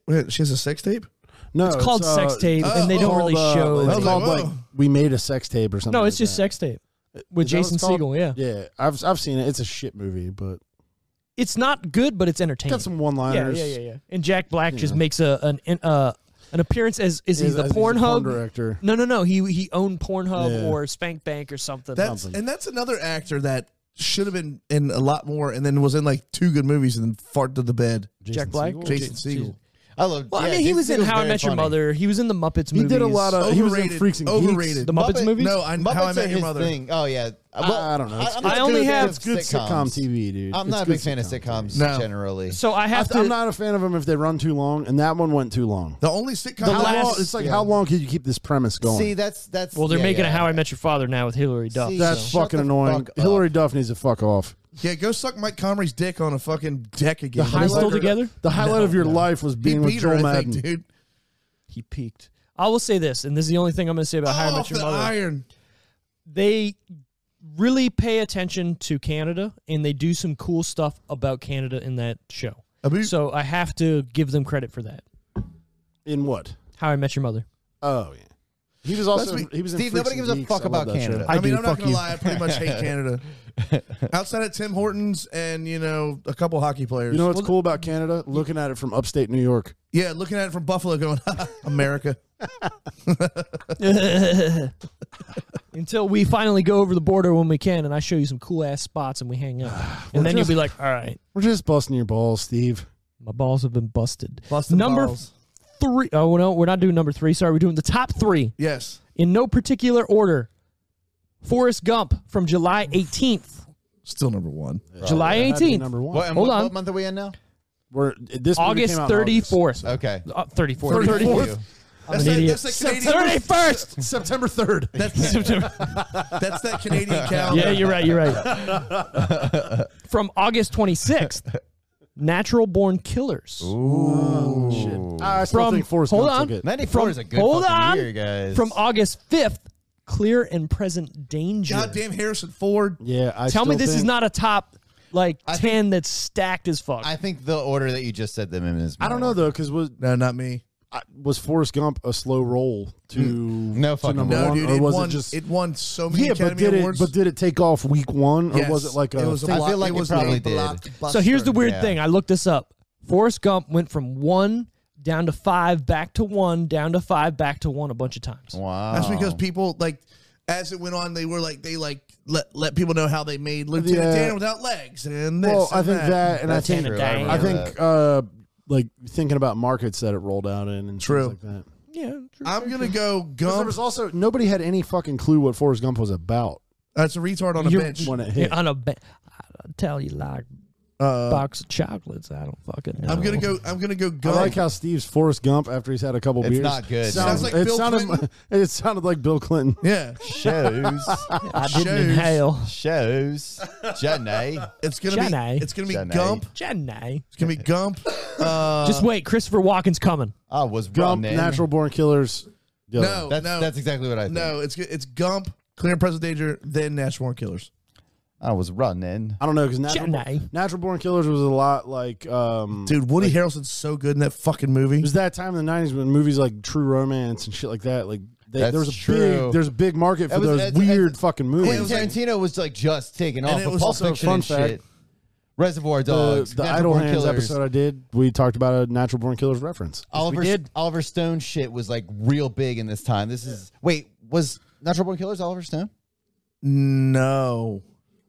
has a sex tape? no. It's called sex tape, and they don't really show. It's I was called like, like whoa. we made a sex tape or something. No, it's like just that. sex tape with Is that what Jason it's called? Segel. Yeah, Yeah, I've seen it. It's a shit movie, but it's not good, but it's it's entertaining. got some one-liners. Yeah. And Jack Black just know. makes an appearance as is he As the he's a porn Pornhub? director. No. He owned Pornhub Yeah. or Spank Bank or something. That's another actor that should have been in a lot more and then was in like 2 good movies and then farted to the bed. Jack Black. Segel? Jason Segel. I love. Well, yeah, I mean, he Jason was in Segel's How I very Met Your funny. Mother. He was in the Muppets He movies. did a lot of. He was in Overrated. Freaks and Overrated. Geeks. The Muppets movies. No, How I Muppets Met are Your his Mother. thing. Oh yeah. I don't know. It's I'm good. not only good have- with It's good sitcom TV, dude. I'm It's not a good big fan of sitcom sitcoms No. generally. So I have to. I'm not a fan of them if they run too long, and that one went too long. The only sitcom. How last- long, it's like yeah. how long could you keep this premise going? See, that's Well, they're yeah, making yeah. a How I Met Your Father now with Hilary Duff. See, That's Shut fucking the annoying. fuck up. Hillary Duff needs to fuck off. Yeah, go suck Mike Comrie's dick on a fucking deck again. Are they still together? The highlight of your life was He being with beat her, Joel I think, Madden. dude. He peaked. I will say this, and this is the only thing I'm going to say about How I Off Met Your the Mother. iron. They really pay attention to Canada, and they do some cool stuff about Canada in that show. So I have to give them credit for that. In what? How I Met Your Mother. Oh yeah. He was also Let's be- he was in Steve, Freaks nobody and gives a Geeks. fuck I love about that show. Canada. I I mean, do. I'm not Fuck gonna you. lie. I pretty much hate Canada. Outside of Tim Hortons and a couple hockey players. You know what's cool about Canada? Looking at it from upstate New York. Yeah, looking at it from Buffalo, going America. Until we finally go over the border when we can, and I show you some cool ass spots, and we hang out, and then you'll be like, "All right, We're just busting your balls, Steve. my balls have been busted." Busted Number balls. 3. Oh no, we're not doing number 3. Sorry, we're doing the top 3 Yes. in no particular order. Forrest Gump from July 18th. Still number one. July It had to be 18th. number one. What, and Hold what on. month are we in now? This movie August came out in August. 34th. Okay. 34th. 34th. I'm an idiot. That's that Canadian. 31st. September 3rd. That's that Canadian calendar. Yeah, you're right. You're right. From August 26th, Natural Born Killers. Ooh. I still From think Forrest hold Gump on, took it. 94 is a good hold fucking on. year, guys. From August 5th, Clear and Present Danger. Goddamn Harrison Ford. Yeah, Tell me still this is think- not a top like I 10 that's stacked as fuck. I think the order that you just said them in is I don't know though, because No, not me. was Forrest Gump a slow roll to No to fucking number way. No, one, dude, or it was won. it just It won so many yeah? Academy Awards. But did it take off week one, or Yes. was it like a? It was a thing? I feel like it probably did. blockbuster. So here's the weird Yeah. thing. I looked this up. Forrest Gump went from 1 down to 5, back to 1, down to 5, back to 1 a bunch of times. Wow. That's because people like as it went on, they were like let people know how they made Lieutenant Yeah. Dan without legs and this. Well, I and think that, and I That's think true. Dang. I I remember think that. like thinking about markets that it rolled out in and True. things like that. Yeah. True. I'm gonna go 'Cause there Gump. was also nobody had any fucking clue what Forrest Gump was about That's a retard on a You're- bench. when it hit. On a I'll tell you like box of chocolates. I don't fucking know. I'm gonna go I Gump. like how Steve's Forrest Gump after he's had a couple It's beers. not good. Sounds like Bill Clinton. It sounded like Bill Clinton. Yeah, shows. I didn't shows. inhale. Shows. Jenny. it's gonna Jenny. be. It's gonna be Jenny. Gump. Jenny. It's gonna be Gump. Just wait. Christopher Walken's coming. I was Gump, running. Natural Born Killers. Go. No, That's exactly what I think. no. It's Gump, Clear and Present Danger, then Natural Born Killers. I was running. I don't know because Jenny. Natural Born Killers was a lot like Dude, Woody Harrelson's so good in that fucking movie. It was that time in the '90s when movies like True Romance and shit like that, like That's there was true. there's a big market for That was- those it's- weird fucking movies. Quentin Tarantino was like just taking off. it With was Pulp also, Fiction fun and fact, shit. Reservoir Dogs. the Natural Idle Born Hands Killers. episode I did, we talked about a Natural Born Killers reference. Oliver Stone shit was like real big in this time. This is was Natural Born Killers Oliver Stone? No.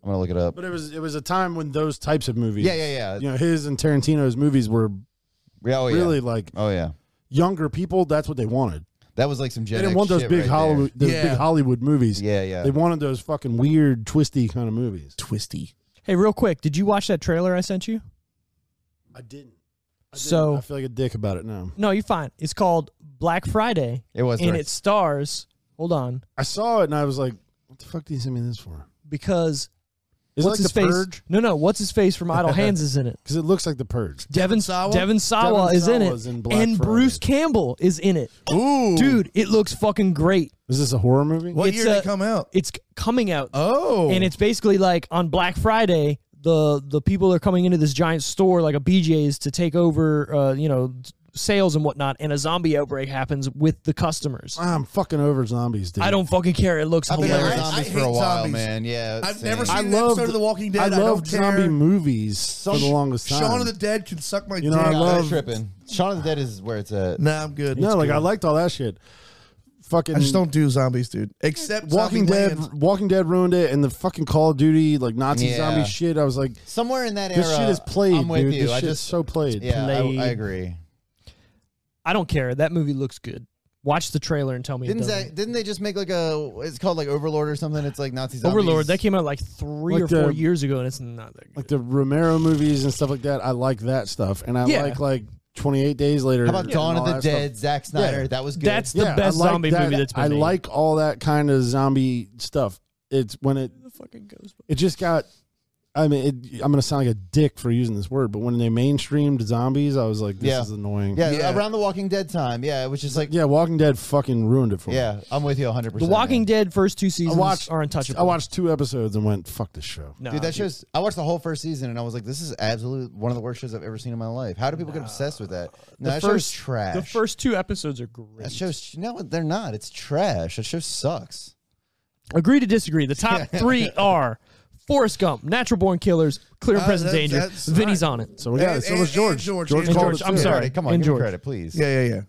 I'm gonna look it up. But it was a time when those types of movies, Yeah. you know, his and Tarantino's movies were Yeah, oh, yeah. really like Oh yeah. younger people. That's what they wanted. That was like some Gen They didn't X want those shit big right Hollywood, there. those big Hollywood movies. Yeah. They wanted those fucking weird, twisty kind of movies. Twisty. Hey, real quick, did you watch that trailer I sent you? I didn't. So- I feel like a dick about it now. No, you're fine. It's called Black Friday. It was. And right. it stars, hold on, I saw it and I was like, "What the fuck did you send me this for?" because Is it what's like his the face? Purge? No, what's his face from Idle Hands is in it. Because it looks like the Purge. Devin Sawa? Sawa is in Sawa's it. in Black And Friday. Bruce Campbell is in it. Ooh. Dude, it looks fucking great. Is this a horror movie? What It's year did a- it come out? It's coming out. Oh. And it's basically like on Black Friday, the people are coming into this giant store like a BJ's to take over sales and whatnot, and a zombie outbreak happens with the customers. I'm fucking over zombies, dude. I don't fucking care. It looks I've been hilarious. over I zombies for hate a while, zombies. man. Yeah. I've same. never seen I an love episode of The Walking Dead. I I love don't zombie care. movies for the longest time. Shaun of the Dead can suck my You know, dick. I Nah, love- I'm tripping. Shaun of the Dead is where it's at. Nah, I'm good. no, It's like good. I liked all that shit. Fucking I just don't do zombies, dude. Except Walking Dead. Zombieland. Walking Dead ruined it, and the fucking Call of Duty like Nazi Yeah. zombie shit. I was like, Somewhere in that era, this shit is played, I'm with dude. you. This I shit's just so played. yeah, Played. I agree. I don't care. That movie looks good. Watch the trailer and tell me it doesn't. Didn't they just make like it's called like Overlord or something? It's like Nazi zombies. Overlord, that came out like 3 Like or 4 the- years ago, and it's not that good. Like the Romero movies and stuff like that. I like that stuff, and I Yeah. like 28 Days Later. How about and Dawn of all the that stuff. Dead? Zack Snyder, Yeah. that was good. That's the Yeah, best I like zombie that. movie that's been I made. like all that kind of zombie stuff. It's when it just got. I mean, I'm gonna sound like a dick for using this word, but when they mainstreamed zombies, I was like, "This Yeah. is annoying." yeah, around the Walking Dead time. Yeah, it was just like Yeah, Walking Dead fucking ruined it for me. yeah. I'm with you 100%. The Walking man. Dead first 2 seasons watched- are untouchable. I watched 2 episodes and went, "Fuck this show." No, Dude, that show's. I watched the whole first season and I was like, "This is absolutely one of the worst shows I've ever seen in my life." How do people get obsessed with that? No, that show's trash. The first 2 episodes are great. that show's no, they're not. It's trash. That show sucks. Agree to disagree. The top 3 are Forrest Gump, Natural Born Killers, Clear and Present Danger. that's Vinny's right. on it. So we got it. So was George. George. George And called George. it I'm too. sorry. Credit. Come on, And give me George. credit, please. Yeah.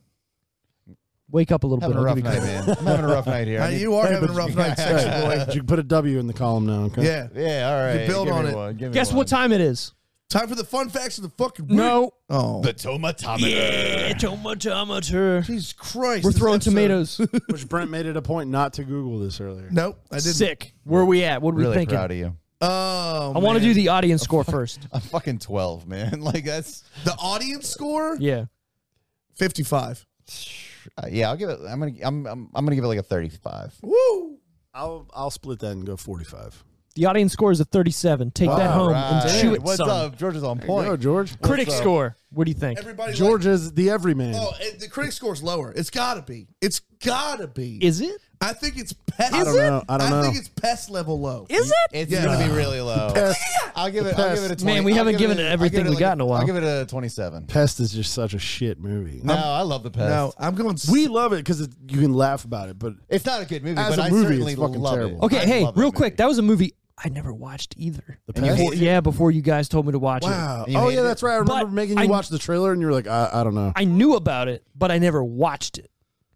Wake up a little Having bit. a I'll rough give you night, credit. man. I'm having a rough night here. I need- You are Hey, having a but rough you- night, sexy boy. But you can put a W in the column now. Okay. Yeah. Yeah, all right. build Give on me it. one. Give me Guess one. what time it is? Time for the fun facts of the fucking week. No. Oh. The tomatometer. Yeah, tomatometer. Jesus Christ. We're this throwing episode- tomatoes. Which Brent made it a point not to Google this earlier. Nope. I didn't. Sick. Where we at? What are we Really thinking? proud of you. Oh, I want to do the audience score first. I'm fucking 12, man. Like that's the audience score. Yeah. 55. yeah. I'll give it. I'm gonna give it like a 35. Woo! I'll split that and go 45. The audience score is a 37. Take that home and chew it, What's son. up? George is on There point. you go, George. Critic What's up? score. What do you think? Everybody. George is the everyman. Oh, the critic score's lower. It's gotta be. It's gotta be. Is it? I think it's pest. I don't know. I don't know. think it's pest level low. Is it? It's Yeah. gonna be really low. Pest, I'll give it a 20. Man, we I'll haven't give given it it everything I'll give we it got in a while. I'll give it a 27. Pest is just such a shit movie. No, I love the pest. No, I'm going. We love it because you can laugh about it, but It's not a good movie, As but a I movie, certainly it's fucking love terrible. it. Okay, I hey, love that real quick. movie. That was a movie I never watched either. The And you Pest. hate it? Yeah, before you guys told me to watch Wow. it. You Oh hated yeah, it? that's right. I remember But making you watch the trailer, and you were like, I don't know. I knew about it, but I never watched it.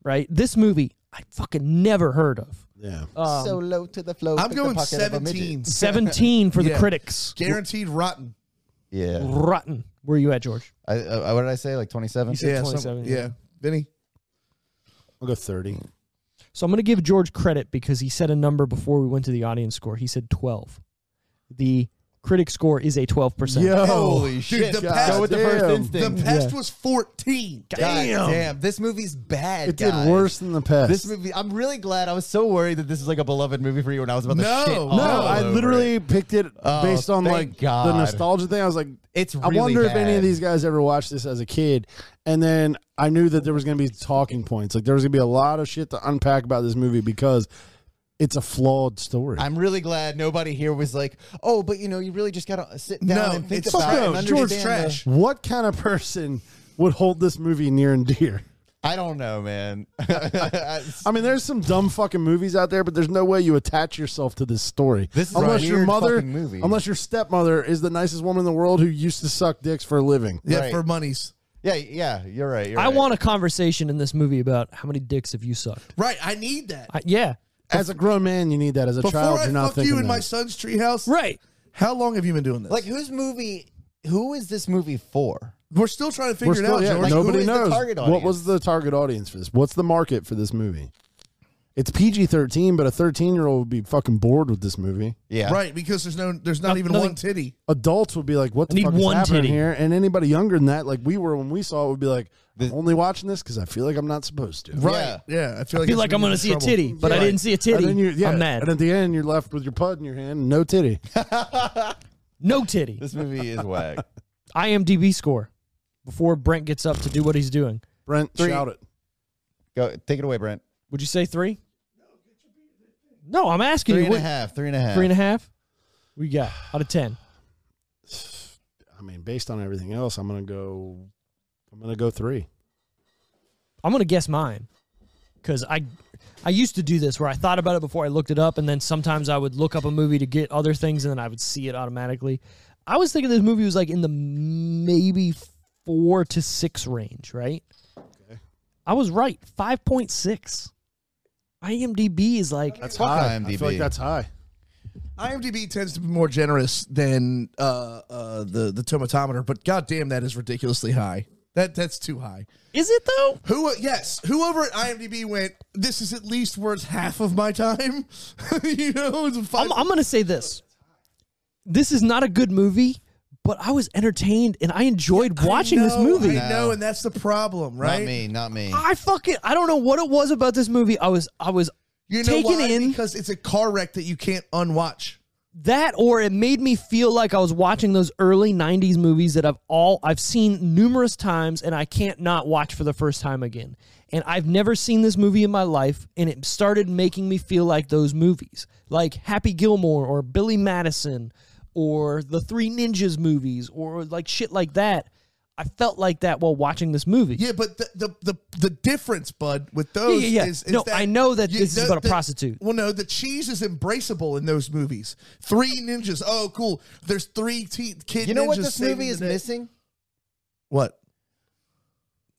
Right? This movie, I fucking never heard of. Yeah. So low to the floor. I'm pick the going pocket of a midget. 17. 17 for the Yeah. critics. Guaranteed rotten. Yeah. Rotten. Where are you at, George? What did I say? Like 27? You said Yeah, 27. yeah. Vinny. I'll go 30. So I'm going to give George credit because he said a number before we went to the audience score. He said 12. The critic score is a 12%. Yo. Holy Dude, shit. the Go pest- with the first damn. instinct. The pest Yeah. was 14. God damn. This movie's bad, It did guys. worse than the Pest. This movie, I'm really glad. I was so worried that this is like a beloved movie for you when I was about to No, shit no, all No, I over literally it. picked it Oh, based on thank like God. the nostalgia thing. I was like, It's I really wonder if any bad. of these guys ever watched this as a kid. And then I knew that there was going to be talking points. Like there was going to be a lot of shit to unpack about this movie because it's a flawed story. I'm really glad nobody here was like, oh, but you know, you really just gotta sit down No, and think it's about it. no, And George understand trash. What kind of person would hold this movie near and dear? I don't know, man. I mean, there's some dumb fucking movies out there, but there's no way you attach yourself to this story. This is a unless your weird mother, fucking movie. unless your stepmother is the nicest woman in the world who used to suck dicks for a living. Yeah, Right. for monies. yeah, you're right. You're I right. want a conversation in this movie about how many dicks have you sucked. Right, I need that. Yeah. As a grown man, you need that. As a Before child, I you're not fuck thinking you in that. my son's treehouse, Right. how long have you been doing this? Like, who is this movie for? We're still trying to We're figure it still, out, yeah, George. Like, who nobody is the knows. target What audience? was the target audience for this? What's the market for this movie? It's PG-13, but a 13-year-old would be fucking bored with this movie. Yeah. Right, because there's not even nothing- one titty. Adults would be like, "What I the need fuck is one happening titty. here?" And anybody younger than that, like we were when we saw it, would be like, "I'm only watching this because I feel like I'm not supposed to." Right. Yeah, I feel like I feel it's like I'm gonna going to see a trouble. titty, but I Yeah. didn't see a And titty. then I'm mad. And at the end, you're left with your pud in your hand, and no titty. No titty. This movie is whack. IMDb score before Brent gets up to do what he's doing. Brent, 3. shout it. Go, take it away, Brent. Would you say 3? No, I'm asking you. 3.5. 3.5. 3.5? We got out of 10. I mean, based on everything else, I'm gonna go 3. I'm going to guess mine because I used to do this where I thought about it before I looked it up, and then sometimes I would look up a movie to get other things, and then I would see it automatically. I was thinking this movie was like in the maybe 4 to 6 range, right? Okay. I was right. 5.6. IMDb is like That's Fuck high. I IMDb. feel like that's high. IMDb tends to be more generous than the tomatometer, but goddamn, that is ridiculously high. That's too high. Is it though? Who over at IMDb went, this is at least worth half of my time. You know, it's a five. I'm going to say this. This is not a good movie, but I was entertained and I enjoyed watching this movie. I know, and that's the problem, right? Not me. I don't know what it was about this movie. I was You know taken why? in. Because it's a car wreck that you can't unwatch. That, or it made me feel like I was watching those early 90s movies that I've seen numerous times and I can't not watch for the first time again. And I've never seen this movie in my life, and it started making me feel like those movies. Like Happy Gilmore or Billy Madison or the Three Ninjas movies or like shit like that. I felt like that while watching this movie. Yeah, but the difference, bud, with those is no, that I know that this is about a prostitute. Well, no, the cheese is embraceable in those movies. Three ninjas. Oh, cool. There's three kid. You know what ninjas this saving movie the is day. missing? What?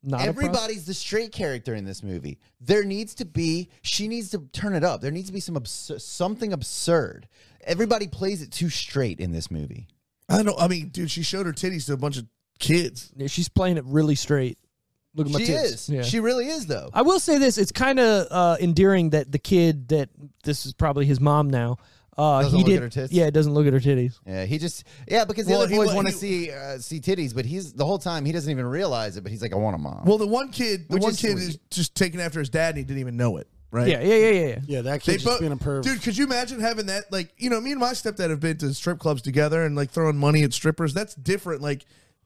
Not a Everybody's the straight character in this movie. There needs to be. She needs to turn it up. There needs to be something absurd. Everybody plays it too straight in this movie. I mean, dude, she showed her titties to a bunch of kids. Yeah, she's playing it really straight. Look at my She tits. is. Yeah. She really is, though. I will say this: it's kind of endearing that the kid, that this is probably his mom now, Doesn't he look did. at her tits? Yeah, it doesn't look at her titties. Yeah, he just because the Well, other he- boys want to he- see titties, but he's the whole time he doesn't even realize it. But he's like, I want a mom. Well, the one kid Which is is sweet. just taking after his dad, and he didn't even know it. Right? Yeah. Yeah, that They kid's just both, being a perv. dude. Could you imagine having that? Like, me and my stepdad have been to strip clubs together and like throwing money at strippers. That's different. Like,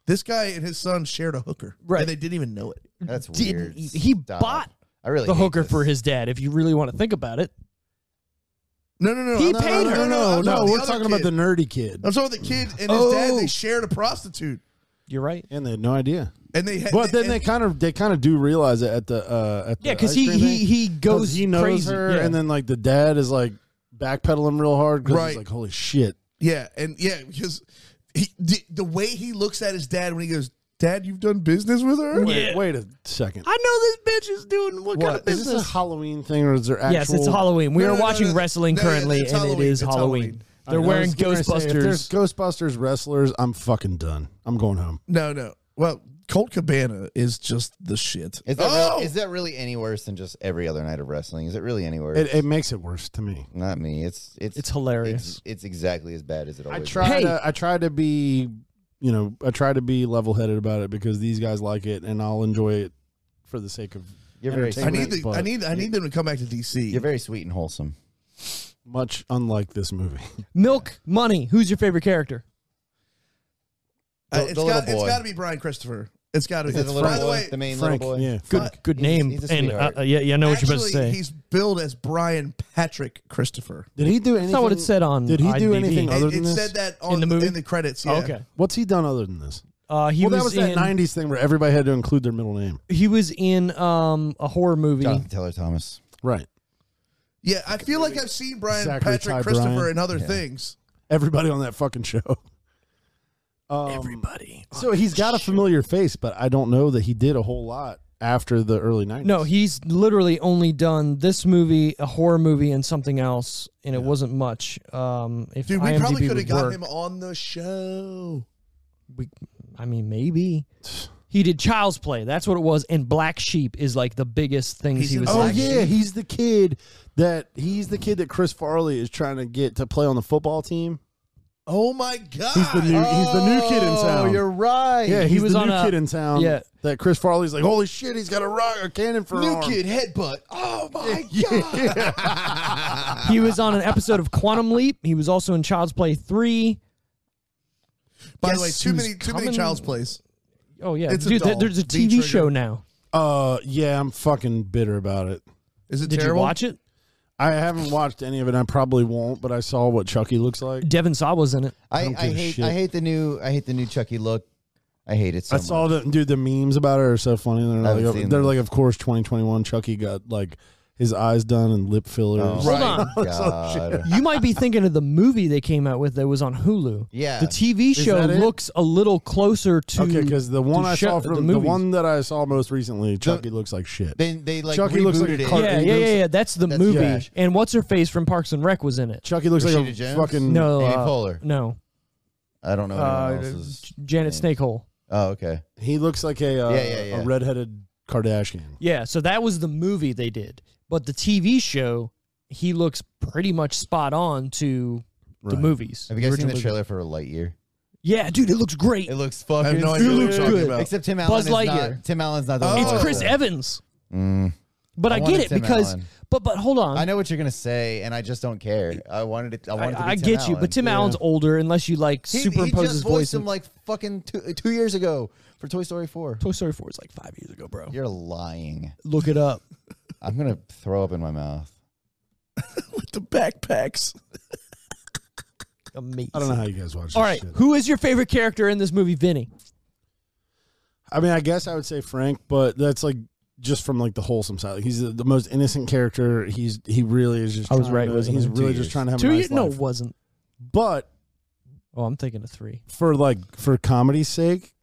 this guy and his son shared a hooker, Right. And they didn't even know it. That's Didn't weird. he Stop. bought I really the hate hooker this. for his dad? If you really want to think about it, No. He I'm- paid her. I'm No, the we're other talking about kid. the nerdy kid, I'm talking about the kid and his dad. They shared a prostitute, you're right. and they had no idea. and they had. But then and- they kind of do realize it at the Yeah, because ice cream thing. he 'Cause goes he knows crazy. her, Yeah. and then like the dad is like backpedaling real hard because Right. he's like, holy shit. because the way he looks at his dad when he goes, "Dad, you've done business with her." Wait a second. I know this bitch is doing what kind of Is this a business? Halloween thing or is there actual? Yes, it's Halloween. We No, are no, no, watching no. wrestling No, currently, it's and it Halloween. is It's Halloween. Halloween. They're I wearing was gonna say, if there's Ghostbusters. Ghostbusters wrestlers, I'm fucking done. I'm going home. No. Well, Colt Cabana is just the shit. Is that really any worse than just every other night of wrestling? Is it really any worse? It makes it worse to me. Not me. It's hilarious. It's exactly as bad as it always. I try to be, I try to be level headed about it because these guys like it, and I'll enjoy it for the sake of. You're very entertainment, but I need them to come back to DC. You're very sweet and wholesome. much unlike this movie. Milk Money. Who's your favorite character? The little It's boy. got to be Brian Christopher. It's got to Is be. it the little By the boy, way, the main Frank, little boy? yeah. Good He's- name. he's a and sweetheart. yeah, I know what you're about to actually, say. he's billed as Brian Patrick Christopher. Did he do anything? That's not what it said on. Did he do IMDb. anything other than It this? said that In the movie? in the credits. Yeah. Oh, okay. What's he done other than this? He Well, was that was that in. '90s thing where everybody had to include their middle name. He was in a horror movie. Jonathan Taylor Thomas. Right. Yeah, I feel like I've seen Brian Zachary Patrick Ty Christopher Bryan. in other things. Everybody on that fucking show. Everybody. So he's got a familiar face, but I don't know that he did a whole lot after the early '90s. No, he's literally only done this movie, a horror movie, and something else, and it wasn't much. If Dude, we IMDb probably could would have got work, him on the show. I mean, maybe. He did Child's Play. That's what it was. And Black Sheep is like the biggest things He's he in was. Oh Black in. yeah, he's the kid that Chris Farley is trying to get to play on the football team. Oh my god! He's the new kid in town. Oh, you're right. Yeah, He he's was the on new a- kid in town. yeah. That Chris Farley's like, holy shit, he's got a cannon for an New arm. kid headbutt. Oh my god. He was on an episode of Quantum Leap. He was also in Child's Play 3. By the Guess way, too who's many coming? Child's Plays. Oh, yeah. It's a Dude, doll. there's a TV V-trigger. show now. Yeah, I'm fucking bitter about it. Is it Did terrible? you watch it? I haven't watched any of it. I probably won't, but I saw what Chucky looks like. Devin Saw was in it. I don't give a hate shit. I hate the new Chucky look. I hate it so I saw much. the memes about it are so funny. I haven't They're seen like, they're them. like, of course, 2021 Chucky got like his eyes done and lip fillers. Oh, Hold on. God. You might be thinking of the movie they came out with that was on Hulu. Yeah. The TV show that it? looks a little closer to. Okay, because the one the I show- saw the from the movies. one that I saw most recently, Chucky looks like shit. They like Chucky looks like rebooted a it. car- Yeah, he yeah, looks- yeah. That's the That's movie. trash. And what's her face from Parks and Rec was in it. Chucky looks like Rashida a Jones? fucking No, Amy Poehler. no. I don't know anyone else's. Janet Snakehole. Oh, okay. He looks like a Yeah. a redheaded Kardashian. Yeah, so that was the movie they did. But the TV show, he looks pretty much spot on to the Right. movies. Have you guys seen original the movie. trailer for Lightyear? Yeah, dude, it looks great. It looks I fucking. have no idea what It you're looks talking good. about. Except Tim Allen Buzz is Lightyear. not. Tim Allen's not the one. It's who Chris does it. Evans. Mm. But I get wanted it Tim because, Allen. but hold on. I know what you're gonna say, and I just don't care. I wanted it. I wanted to be I Tim get you, Allen. but Tim Allen's older unless you like He superimpose just his voiced voice. him in- like fucking 2 years ago for Toy Story 4. Toy Story 4 is like 5 years ago, bro. You're lying. Look it up. I'm gonna throw up in my mouth. With the backpacks. Amazing. I don't know how you guys watch this All right, shit. who is your favorite character in this movie, Vinny? I mean, I guess I would say Frank, but that's like just from like the wholesome side. Like, he's the most innocent character. He really is just. I was trying right, to- wasn't He's I? 2 really years. just trying to have 2 a nice years? No, life. it wasn't. But Oh, I'm thinking of 3. for comedy's sake,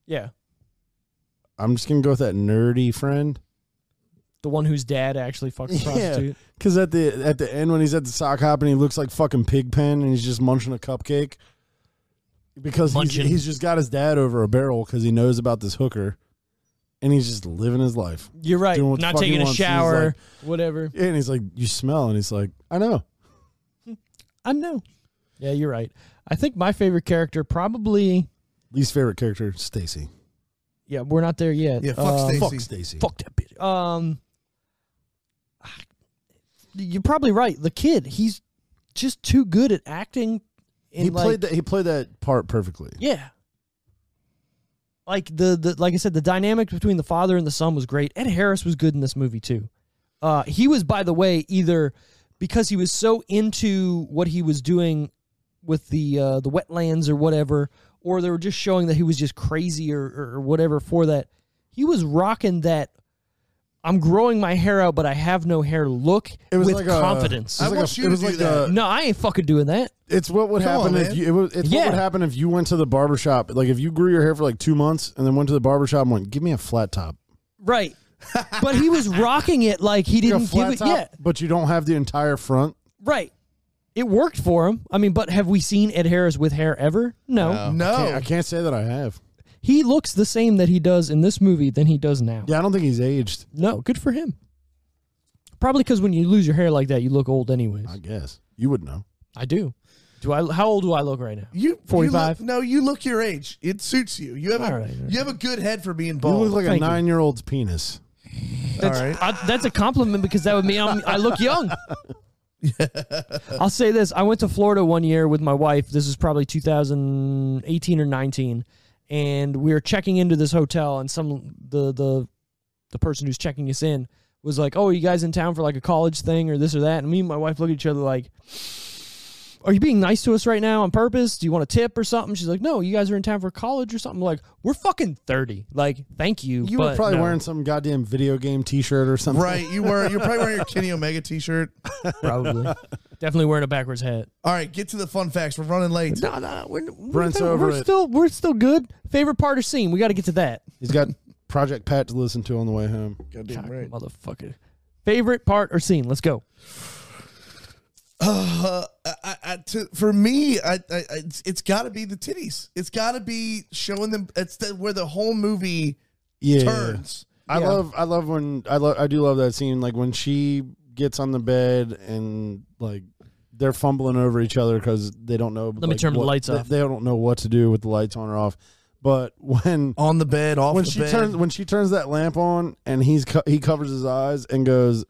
Yeah. I'm just gonna go with that nerdy friend. The one whose dad actually fucked the Yeah. prostitute. Because at the end when he's at the sock hop and he looks like fucking Pigpen and he's just munching a cupcake because Munching. he's just got his dad over a barrel because he knows about this hooker and he's just living his life. You're right. Doing what the Not fuck he taking a wants. He's shower, like- whatever. And he's like, you smell, and he's like, I know. I know. Yeah, you're right. I think my favorite character probably. Least favorite character, Stacy. Yeah, we're not there yet. Yeah, fuck Stacy. Fuck Stacy. Fuck that bitch. You're probably right. The kid, he's just too good at acting. He played that part perfectly. Yeah. Like like I said, the dynamic between the father and the son was great. Ed Harris was good in this movie too. He was, by the way, either because he was so into what he was doing with the wetlands or whatever, or they were just showing that he was just crazy or whatever for that. He was rocking that I'm growing my hair out, but I have no hair look with like confidence. I want you to do that. No, I ain't fucking doing that. It's what would happen if you. What would happen if you went to the barbershop. Like if you grew your hair for like 2 months and then went to the barbershop and went, "Give me a flat top." Right. But he was rocking it like he didn't give it yet. But you don't have the entire front. Right. It worked for him. I mean, but have we seen Ed Harris with hair ever? No. No. I can't say that I have. He looks the same that he does in this movie than he does now. Yeah, I don't think he's aged. No, good for him. Probably because when you lose your hair like that, you look old anyways. I guess. You would know. I do. How old do I look right now? You 45? You look your age. It suits you. You have a good head for being You bald. look like Thank a you. 9-year-old's penis. All right. That's a compliment because that would mean I look young. I'll say this. I went to Florida one year with my wife. This is probably 2018 or 19. And we were checking into this hotel, and the person who's checking us in was like, "Oh, are you guys in town for like a college thing or this or that?" And me and my wife look at each other like, "Are you being nice to us right now on purpose? Do you want a tip or something?" She's like, "No, you guys are in town for college or something." I'm like, we're fucking 30. Like, thank you. You were probably no. wearing some goddamn video game T-shirt or something. Right. You're probably wearing your Kenny Omega T-shirt. Probably. Definitely wearing a backwards hat. All right, get to the fun facts. We're running late. No, Brent's over it. We're still good. Favorite part or scene? We got to get to that. He's got Project Pat to listen to on the way home. Goddamn God, right. motherfucker. Favorite part or scene? Let's go. For me, it's got to be the titties. It's got to be showing them. Where the whole movie turns. I do love that scene. Like when she gets on the bed and like they're fumbling over each other because they don't know. Let me turn the lights off. They don't know what to do with the lights on or off. But when on the bed, off when the she bed. when she turns that lamp on and he covers his eyes and goes,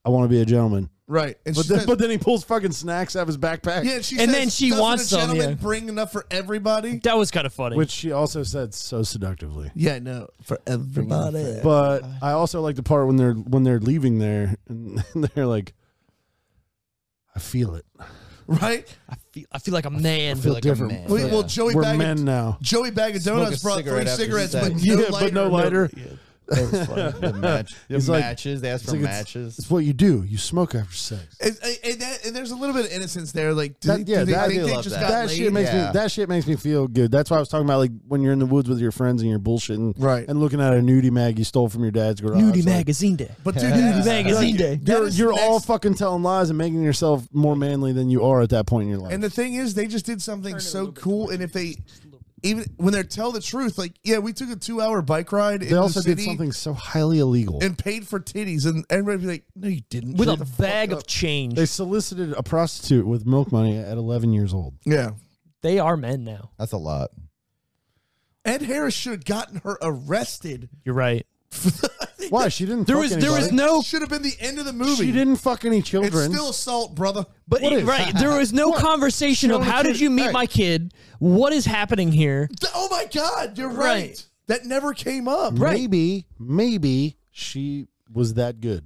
"I want to be a gentleman." Right, and But then he pulls fucking snacks out of his backpack. Yeah, And then she wants some. some, yeah. Bring enough for everybody. That was kind of funny. Which she also said so seductively. Yeah, no, for everybody. But I also like the part when they're leaving there and they're like, "I feel it. Right? I feel like a man. I feel like a different. man. Well, Joey We're Bag men now." Joey Bag of Smoke a Donuts brought 3 cigarette after cigarettes, sex. but no lighter. That was funny. The It's like- matches. They asked for like matches. It's what you do. You smoke after sex. And there's a little bit of innocence there. Like, do That- they yeah, think that- I they do love just that. got That laid? shit makes Yeah. me. That shit makes me feel good. That's why I was talking about like when you're in the woods with your friends and you're bullshitting, Right. And looking at a nudie mag you stole from your dad's garage. Nudie Like, magazine day. But dude, Nudie magazine day. You're all fucking telling lies and making yourself more manly than you are at that point in your life. And the thing is, they just did something so cool. And if they, even when they tell the truth, like, yeah, we took a 2-hour bike ride. they also did something so highly illegal. and paid for titties, and everybody be like, "No, you didn't." With Shut a the fuck bag up. of change. They solicited a prostitute with milk money at 11 years old. Yeah. They are men now. That's a lot. Ed Harris should have gotten her arrested. You're right. Why? She didn't. There fuck was anybody. no. Should have been the end of the movie. She didn't fuck any It's children. still assault, brother. But What is- right, there was no conversation of Showing a how did kid- you meet Hey. my kid? What is happening here? Oh my God, you're right. Right. That never came up. Right. Maybe she was that good.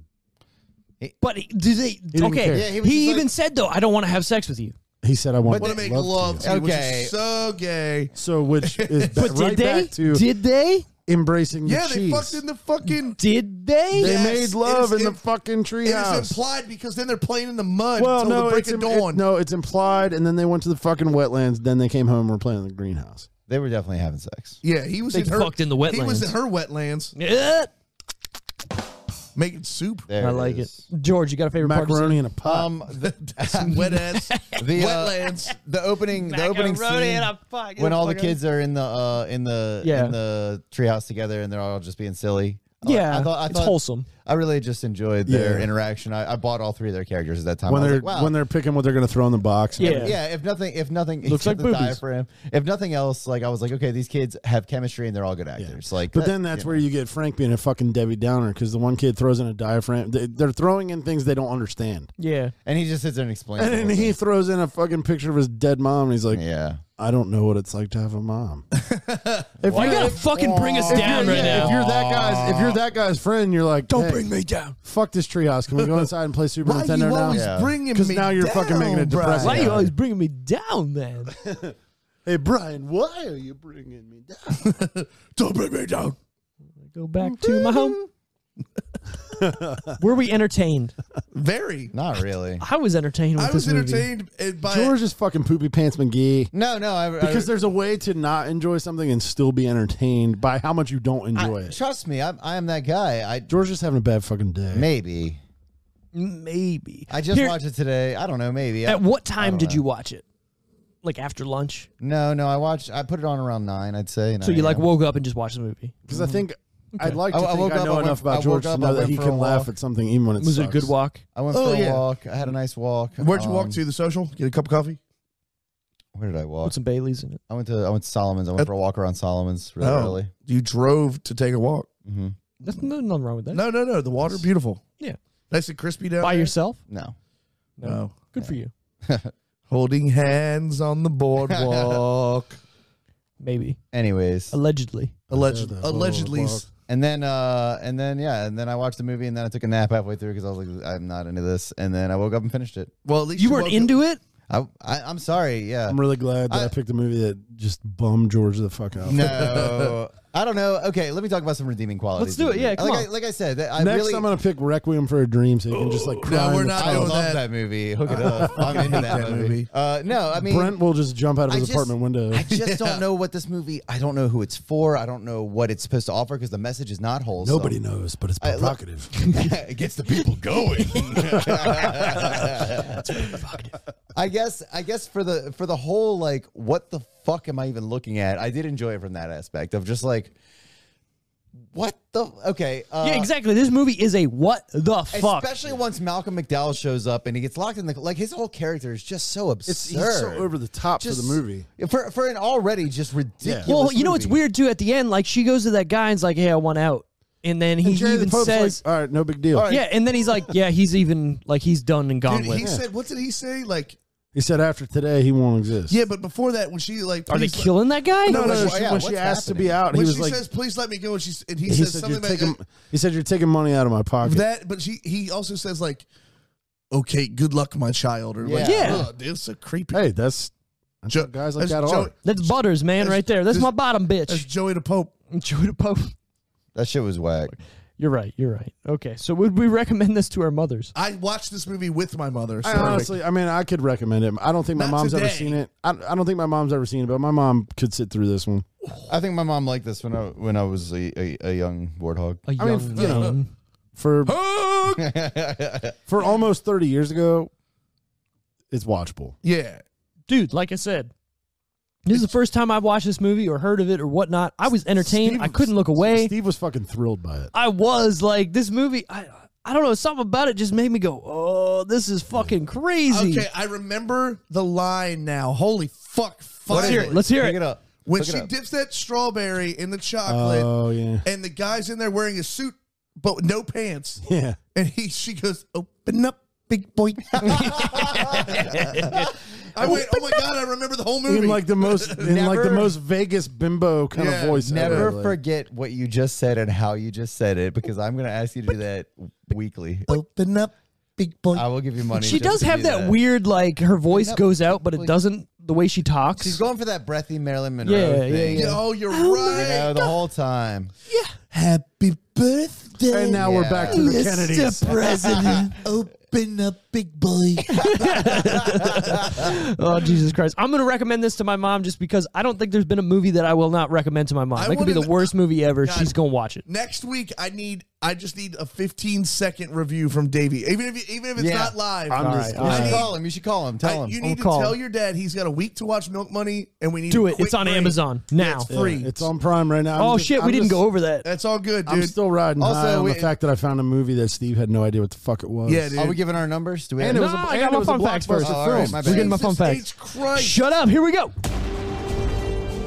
But do they? didn't Okay, care. Yeah, he was he just even like- said though, I don't want to have sex with you. He said, "I want Want to make love to you, which Okay. is so gay. So, which is But right did they? back to Did they? embracing Yeah, the they cheese. fucked in the fucking. Did they? They Yes, made love it is- in the fucking It is treehouse. implied because then they're playing in the mud Well, until no, the break it's of dawn. no, it's implied, and then they went to the fucking wetlands. Then they came home and were playing in the greenhouse. They were definitely having sex. Yeah, he was They in her. fucked in the He was wetlands. in her wetlands Yeah. making soup. There I like it. is. George, you got a favorite part? Macaroni in a pot. Wet ass The wetlands. the opening scene when all the kids are in the treehouse together and they're all just being silly. Yeah, I thought it's wholesome. I really just enjoyed their interaction. I bought all 3 of their characters at that time. When they're picking what they're going to throw in the box. Yeah. If nothing, Looks like the boobies. diaphragm. If nothing else, like I was like, okay, these kids have chemistry and they're all good actors. Like, but then that's where you get Frank being a fucking Debbie Downer because the one kid throws in a diaphragm. They're throwing in things they don't understand. Yeah, and he just sits there and explains. And then he throws in a fucking picture of his dead mom, and he's like, yeah. I don't know what it's like to have a mom. Why you gotta fucking bring us down right now? If you're that guy's friend, you're like, Don't hey, bring me down. Fuck this treehouse. Can we go inside and play Super Why Nintendo you now? always bringing me Because now you're down, fucking making it Brian? depressing. Why are you always bringing me down, man? Hey, Brian, why are you bringing me down? Don't bring me down. Go back to my home. Were we entertained? Very. Not really. I was entertained with I was this movie. entertained by George is fucking poopy pants McGee. No. Because there's a way to not enjoy something and still be entertained by how much you don't enjoy it. Trust me, I am that guy. George is having a bad fucking day. Maybe. Maybe. I just watched it today. I don't know. Maybe. At what time did you watch it? Like after lunch? No. I put it on around 9. I'd say. So you like woke up and just watched the movie? Because I think I'd like to I think woke I up, know I enough went- about I George woke up, to I know that went he for can a laugh walk. at something even when it Was sucks. it a good walk? I went Oh, for a yeah. walk. I had a nice walk. Where'd you walk to? The social? Get a cup of coffee? Where did I walk? Put some Baileys in it. I went to Solomon's. I went for a walk around Solomon's really early. You drove to take a walk. Mm-hmm. There's nothing wrong with that. No. The water, beautiful. Yeah. Nice and crispy down By there. yourself? No. No. Good for you. Holding hands on the boardwalk. Maybe. Anyways, Allegedly. Allegedly. and then I watched the movie and then I took a nap halfway through because I was like, I'm not into this. And then I woke up and finished it. Well, at least You weren't woke into it? I'm sorry. Yeah. I'm really glad that I picked a movie that just bummed George the fuck out. No, I don't know. Okay, let me talk about some redeeming qualities. Let's do it. Yeah, come on. Like I said, I Next, really. I'm going to pick Requiem for a Dream so you can just like cry. we're in the not I tub. love doing that movie. Hook it up. I'm into that movie. No, I mean, Brent will just jump out of his I just- apartment window. I just don't know what this movie. I don't know who it's for. I don't know what it's supposed to offer because the message is not wholesome. Nobody knows, but it's provocative. It gets the people going. I guess for the whole like, what the fuck am I even looking at? I did enjoy it from that aspect of just like, what the okay. Yeah, exactly. This movie is a what the fuck. Especially once Malcolm McDowell shows up and he gets locked in the like his whole character is just so absurd. He's so over the top for the movie. for an already just ridiculous. Well, you know what's movie. weird too? At the end, like she goes to that guy and's like, "Hey, I want out," and then he And Jerry the even Pope's says, like, all right, no big deal. "Yeah," and then he's like, "Yeah, he's even like he's done and gone Dude, with." he said, what did he say? Like, He said after today, he won't exist. yeah, but before that, when she like, Are they please killing that guy? No, Well, when what's she asked to happening? be out, when he was she like, says, "Please let me go," and he he says said, something you're about taking, he said, you're taking money out of my pocket. that, but he also says like, "Okay, good luck, my child," or like, Yeah. "Ugh, dude, it's so creepy. Hey, that's Jo- what guys like that's that Joey- are. That's Butters, man, right there. That's my bottom That's bitch. Joey the Pope. Joey the Pope. That shit was whack. You're right. Okay, so would we recommend this to our mothers? I watched this movie with my mother. So I honestly, I mean, I could recommend it. I don't think my Not mom's ever today. seen it. I don't think my mom's ever seen it, but my mom could sit through this one. I think my mom liked this when I was a young warthog. A I mean, young you know, man. For almost 30 years ago, it's watchable. yeah, Dude, like I said, this is the first time I've watched this movie or heard of it or whatnot. I was entertained. I couldn't look away. Steve was fucking thrilled by it. I was like, this movie, I don't know, something about it just made me go, oh, this is fucking crazy. okay, I remember the line now. Holy fuck! Let's hear it. Let's hear Pick it. it up. When Look it she up. dips that strawberry in the chocolate, Oh yeah, and the guy's in there wearing a suit but no pants, yeah. and she goes, "Open up, big boy." I went, "Oh my god!" I remember the whole movie. In like the most Vegas bimbo kind Yeah, of voice. Never ever. Like, forget what you just said and how you just said it because I'm going to ask you to do that weekly. "Open up, big boy." I will give you money. She just does to have do that weird, like, her voice Yep. goes out, but it doesn't, the way she talks. She's going for that breathy Marilyn Monroe Yeah, thing. yeah. Oh, you're You right. know, the whole time. Happy birthday. and now we're back to the Mr. Kennedys. President. Open Open up, big boy. Oh, Jesus Christ. I'm going to recommend this to my mom just because I don't think there's been a movie that I will not recommend to my mom. That could be the worst movie ever. God, she's going to watch it. Next week, I just need a 15-second review from Davey. Even if it's not live. You should call him. Tell him. You need to tell your dad he's got a week to watch Milk Money, and we need do a it. quick It's on break. Amazon now. It's free. It's on Prime right now. Oh, shit. We didn't go over that. That's all good, dude. I'm still riding Also, high on the fact that I found a movie that Steve had no idea what the fuck it was. Yeah, dude. Are we giving our numbers? Do we? And have it was a, I and got it my was a fun facts first. blockbuster all film. right, my We're bad. getting my fun Jesus facts. H. Christ. Shut up. Here we go.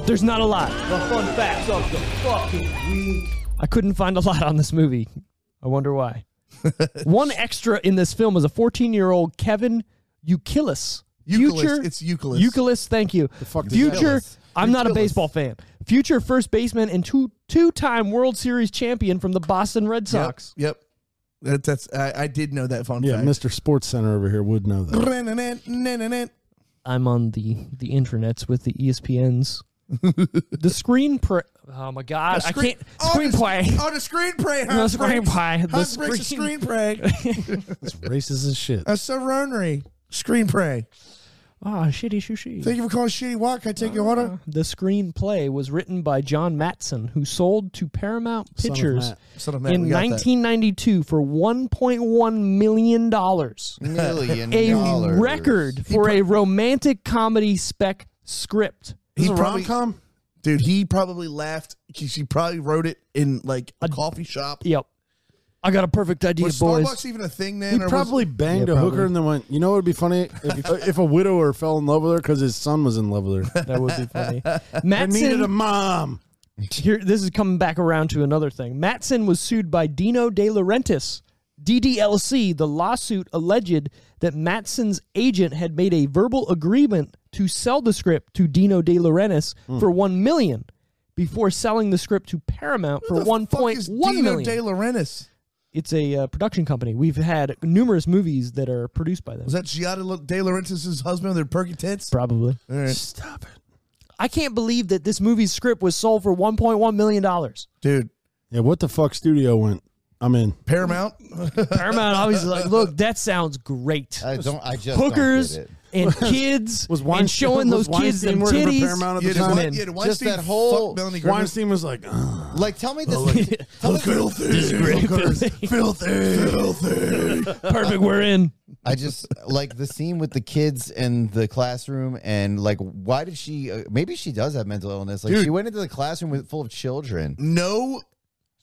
There's not a lot. The fun facts of the fucking week. I couldn't find a lot on this movie. I wonder why. One extra in this film is a 14-year-old Kevin Youkilis. It's Euclid. Youkilis, thank you. The fuck is Future, Youkilis? I'm not a Youkilis. baseball fan. Future first baseman and two-time World Series champion from the Boston Red Sox. Yep. That's I did know that fun Yeah, fact. Mr. Sports Center over here would know that. I'm on the internets with the ESPNs. The screenplay. Oh my god, I can't. Screenplay. Oh, the screenplay. No, screenplay. The Hans breaks the screenplay. It's racist as shit. That's so ornery. Screenplay. Ah, shitty sushi. Thank you for calling Shitty Walk. Can I take your order? The screenplay was written by John Matson, who sold to Paramount Pictures Son of Matt, in we got that. 1992 for $1.1 million. A record for a romantic comedy spec script. Is it a probably- rom-com? Dude, he probably laughed. She probably wrote it in like a coffee shop. Yep. I got a perfect idea, Was boys. Starbucks even a thing then? He or was- probably banged Yeah, a probably. hooker and then went, you know what would be funny? If a widower fell in love with her because his son was in love with her. That would be funny. I needed a Matson, mom. here, this is coming back around to another thing. Matson was sued by Dino De Laurentiis. DDLC, the lawsuit alleged that Matson's agent had made a verbal agreement to sell the script to Dino De Laurentiis for $1 million before selling the script to Paramount for Who the fuck is $1.1 Dino million. De Laurentiis? It's a production company. We've had numerous movies that are produced by them. Was that Giada De Laurentiis' husband with their perky tits? Probably. All right. Stop it. I can't believe that this movie's script was sold for $1.1 million. Dude, Yeah, what the fuck studio went? I'm in. Paramount? Paramount obviously like, look, that sounds great. I just Hookers don't get it. and kids Was and Weinstein- showing was those kids them Weinstein working for titties. Paramount at the Yeah, time? I'm in. yeah, Weinstein that whole- fucked Melanie Griffith. Weinstein was like, ugh. Like, tell me this. Tell me Filthy. Perfect, we're in. I just like the scene with the kids in the classroom, and like, why did she? Maybe she does have mental illness. Like, Dude. she went into the classroom full of children. No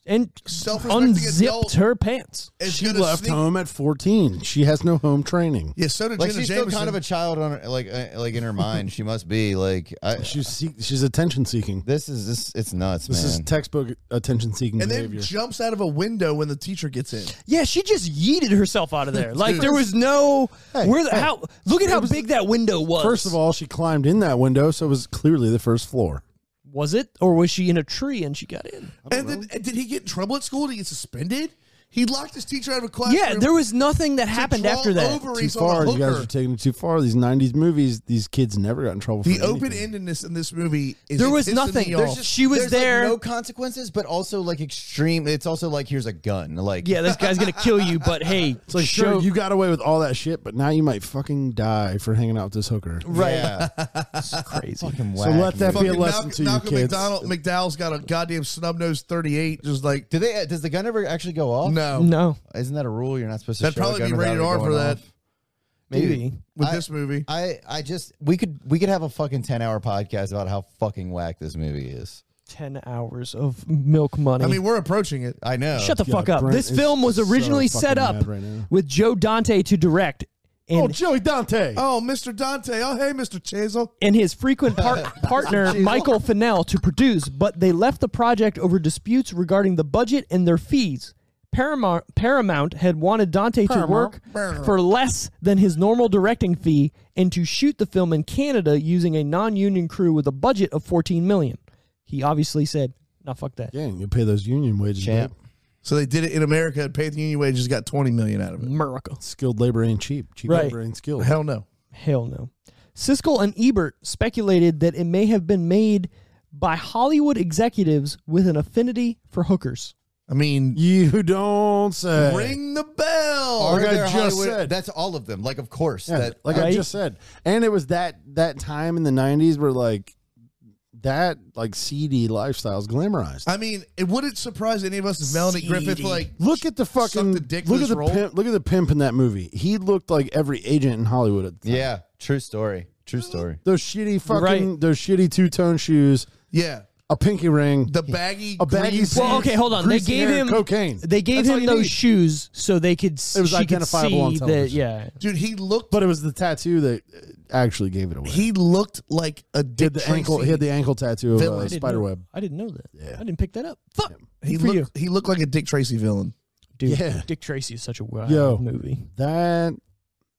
And self-respecting unzipped adult her pants. is She gonna left sneak- home at 14. She has no home training. Yeah, so did Like, Jenna she's Jameson. still kind of a child on her, like in her mind. She must be like. She's attention seeking. This is this. It's nuts, This man. is textbook attention seeking and behavior. then jumps out of a window when the teacher gets in. Yeah, she just yeeted herself out of there. Like there was no how look at how big that window was. First of all, she climbed in that window, so it was clearly the first floor. was it? Or was she in a tree and she got in? And then did he get in trouble at school? Did he get suspended? He locked his teacher out of a classroom. Yeah, there was nothing that happened draw after that. ovaries Too on a far. You guys hooker. are taking it too far. These 90s movies, these kids never got in trouble for The anything. open-endedness in this movie is There was pissing nothing. me There's off. just- she was There's there. like no consequences, but also like extreme. It's also like, here's a gun. Like, Yeah, this guy's gonna kill you, but hey, It's like, sure, you got away with all that shit, but now you might fucking die for hanging out with this hooker. right. Yeah. It's crazy. Fucking So whack, let that man. be a Fucking lesson to you Malcolm kids. McDowell's got a goddamn snub-nosed 38. Just like, Does the gun ever actually go off? no. No, Isn't that a rule? You're not supposed to. That'd show a probably gun be without rated it R going for that. off. maybe. With this movie. I just we could have a fucking 10-hour podcast about how fucking whack this movie is. 10 hours of milk money. I mean, we're approaching it. I know. Shut the Yeah, fuck up. Brent This is film was so originally fucking set up mad right now. with Joe Dante to direct Oh, and, Joey Dante. Oh, Mr. Dante. Oh, hey, Mr. Chazel. and his frequent partner, Michael Fennell, to produce, but they left the project over disputes regarding the budget and their fees. Paramount had wanted Dante to work for less than his normal directing fee and to shoot the film in Canada using a non-union crew with a budget of $14 million. He obviously said, "No, fuck that." Yeah, you pay those union wages. Champ. babe. So they did it in America, paid the union wages, got $20 million out of it. America. Skilled labor ain't cheap. Cheap Right. labor ain't skilled. Hell no. Hell no. Siskel and Ebert speculated that it may have been made by Hollywood executives with an affinity for hookers. I mean, You don't say. ring the bell. Or Like I they're just Hollywood- said. That's all of them. Like, of course. Yeah, That like I Right? just said. And it was that time in the 90s where that seedy lifestyle's glamorized. I mean, it wouldn't surprise any of us if Melanie Griffith Look at the fucking the dick look for at this the role. pimp. Look at the pimp in that movie. He looked like every agent in Hollywood at the time. Yeah, true story. True story. Those shitty fucking Right. those shitty two-tone shoes, Yeah, a pinky ring, the baggy, a baggy greasy- Well, okay, hold on. They greasy gave hair, him cocaine. They gave That's all him you those need. shoes so they could. It was she could identifiable on see that. television. Yeah. dude. He looked. But it was the tattoo that actually gave it away. He looked like a He had Dick the ankle. Tracy. He had the ankle tattoo of Villain. a I didn't spider web. I didn't know that. Yeah. I didn't pick that up. Fuck. He For you. looked. He looked like a Dick Tracy villain. Dude, Yeah. Dick Tracy is such a wild Yo. movie. That.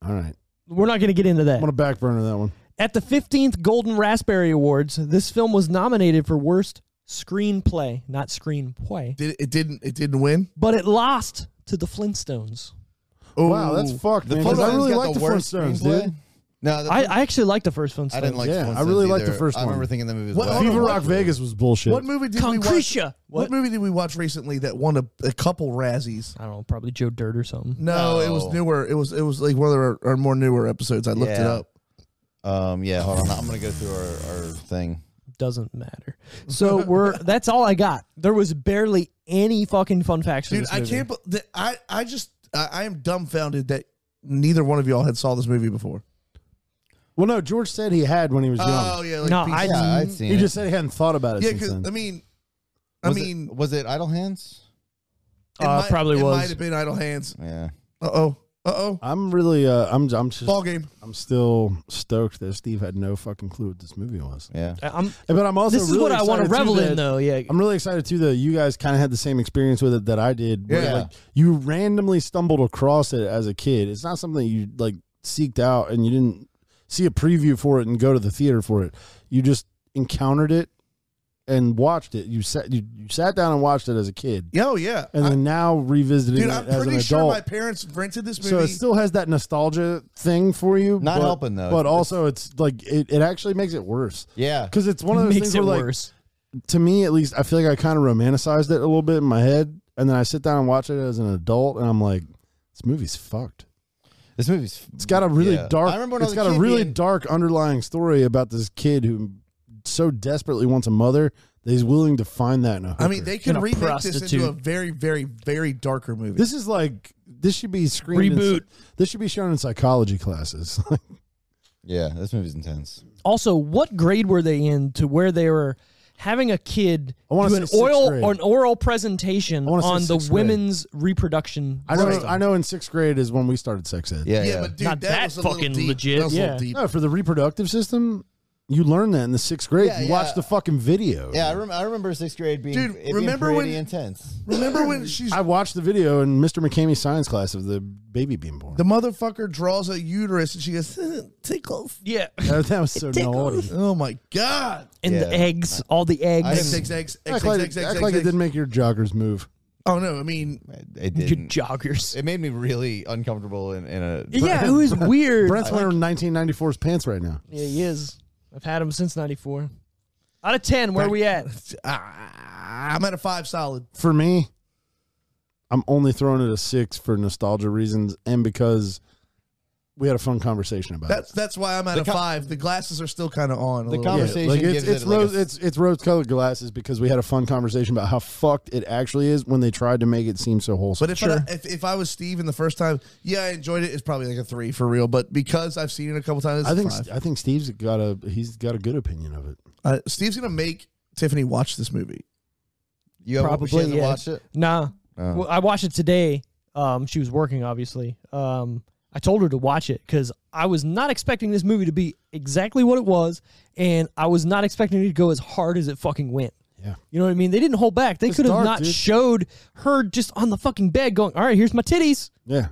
All right. We're not going to get into that. I'm gonna back burner that one. At the 15th Golden Raspberry Awards, this film was nominated for Worst Screenplay, not Screenplay, It didn't win. but it lost to The Flintstones. Oh Wow, that's fucked, man. Flintstones Because I really got like the worst Flintstones, screenplay? dude. No, the I actually like the first Flintstones. I didn't like. Yeah, the I really Flintstones liked the either. first I remember one. thinking the movie was What- whack. hold on, Viva what- Rock Vegas was bullshit. What movie did we watch? Concretia. What movie did we watch recently that won a couple Razzies? I don't know, probably Joe Dirt or something. No, it was No. newer. It was like one of our more newer episodes. I looked it Yeah. up. Yeah, hold on. I'm gonna go through our thing. Doesn't matter. So that's all I got. There was barely any fucking fun facts in Dude, this I movie. can't. I am dumbfounded that neither one of y'all had saw this movie before. Well, no, George said he had when he was young. Oh yeah, like No, piece- I- Yeah, I'd seen He it. just said he hadn't thought about it yeah. since Because then. Was it Idle Hands? Probably it was. might have been Idle Hands. Yeah. I'm really, I'm just, Ball game. I'm still stoked that Steve had no fucking clue what this movie was. Yeah. But I'm also This is really what I want to excited, too, revel that- in, though. Yeah, I'm really excited too that you guys kind of had the same experience with it that I did. Where, Yeah. like, you randomly stumbled across it as a kid. It's not something you like seeked out and you didn't see a preview for it and go to the theater for it. You just encountered it and watched it. You sat down and watched it as a kid, Oh yeah. and then now revisiting Dude, it I'm as an pretty sure adult. my parents rented this movie. So it still has that nostalgia thing for you. Not but, helping, though. But also, it's like it actually makes it worse Yeah. because it's one of those makes things it where, like, worse. to me at least, I feel like I kind of romanticized it a little bit in my head, and then I sit down and watch it as an adult, and I'm like, this movie's fucked. This movie's. It's got a really yeah. dark. I remember when I It's was got a kid really being- dark underlying story about this kid who so desperately wants a mother that he's willing to find that in a hooker. I mean, they could And a remake this prostitute. into a very, very, very darker movie. This is like this should be screened. Reboot. This should be shown in psychology classes. Yeah, this movie's intense. Also, what grade were they in to where they were having a kid I wanna do an say sixth grade. oral presentation I wanna say on the sixth grade. women's reproduction? I know. system? I know. In 6th grade is when we started sex ed. Yeah, yeah, yeah. but dude, Not that was a little fucking deep. legit, That was a little yeah. deep. No, for the reproductive system, you learn that in the 6th grade. Yeah, you yeah. watch the fucking video. Yeah, I remember sixth grade being, Dude, it being remember pretty when- intense. Remember when she's I watched the video in Mr. McCamey's science class of the baby being born. the motherfucker draws a uterus and she goes tickles. Yeah, That was so naughty. Oh my god! and Yeah. the eggs, all the eggs. Eggs. Act like it didn't make your joggers move. Oh no, I mean, It Good didn't. joggers. It made me really uncomfortable in a. Yeah, it was weird. Brent's wearing 1994's pants right now. Yeah, he is. I've had him since '94. Out of 10, where are we at? I'm at a 5 solid. For me, I'm only throwing it a 6 for nostalgia reasons and because we had a fun conversation about it. That's why I'm at a 5. The glasses are still kind of on. A The little conversation- bit. Yeah, like gives it's it like rose a- it's rose-colored glasses because we had a fun conversation about how fucked it actually is when they tried to make it seem so wholesome. But if I was Steve in the first time, yeah, I enjoyed it. It's probably like a 3 for real. But because I've seen it a couple times, it's a 5. I think Steve's got a good opinion of it. Steve's gonna make Tiffany watch this movie. You have, Probably, she hasn't yeah. watched it? Nah. Oh. Well, I watched it today. She was working, obviously. I told her to watch it because I was not expecting this movie to be exactly what it was, and I was not expecting it to go as hard as it fucking went. Yeah. You know what I mean? They didn't hold back. They It's could have dark, not dude. showed her just on the fucking bed going, all right, here's my titties Yeah.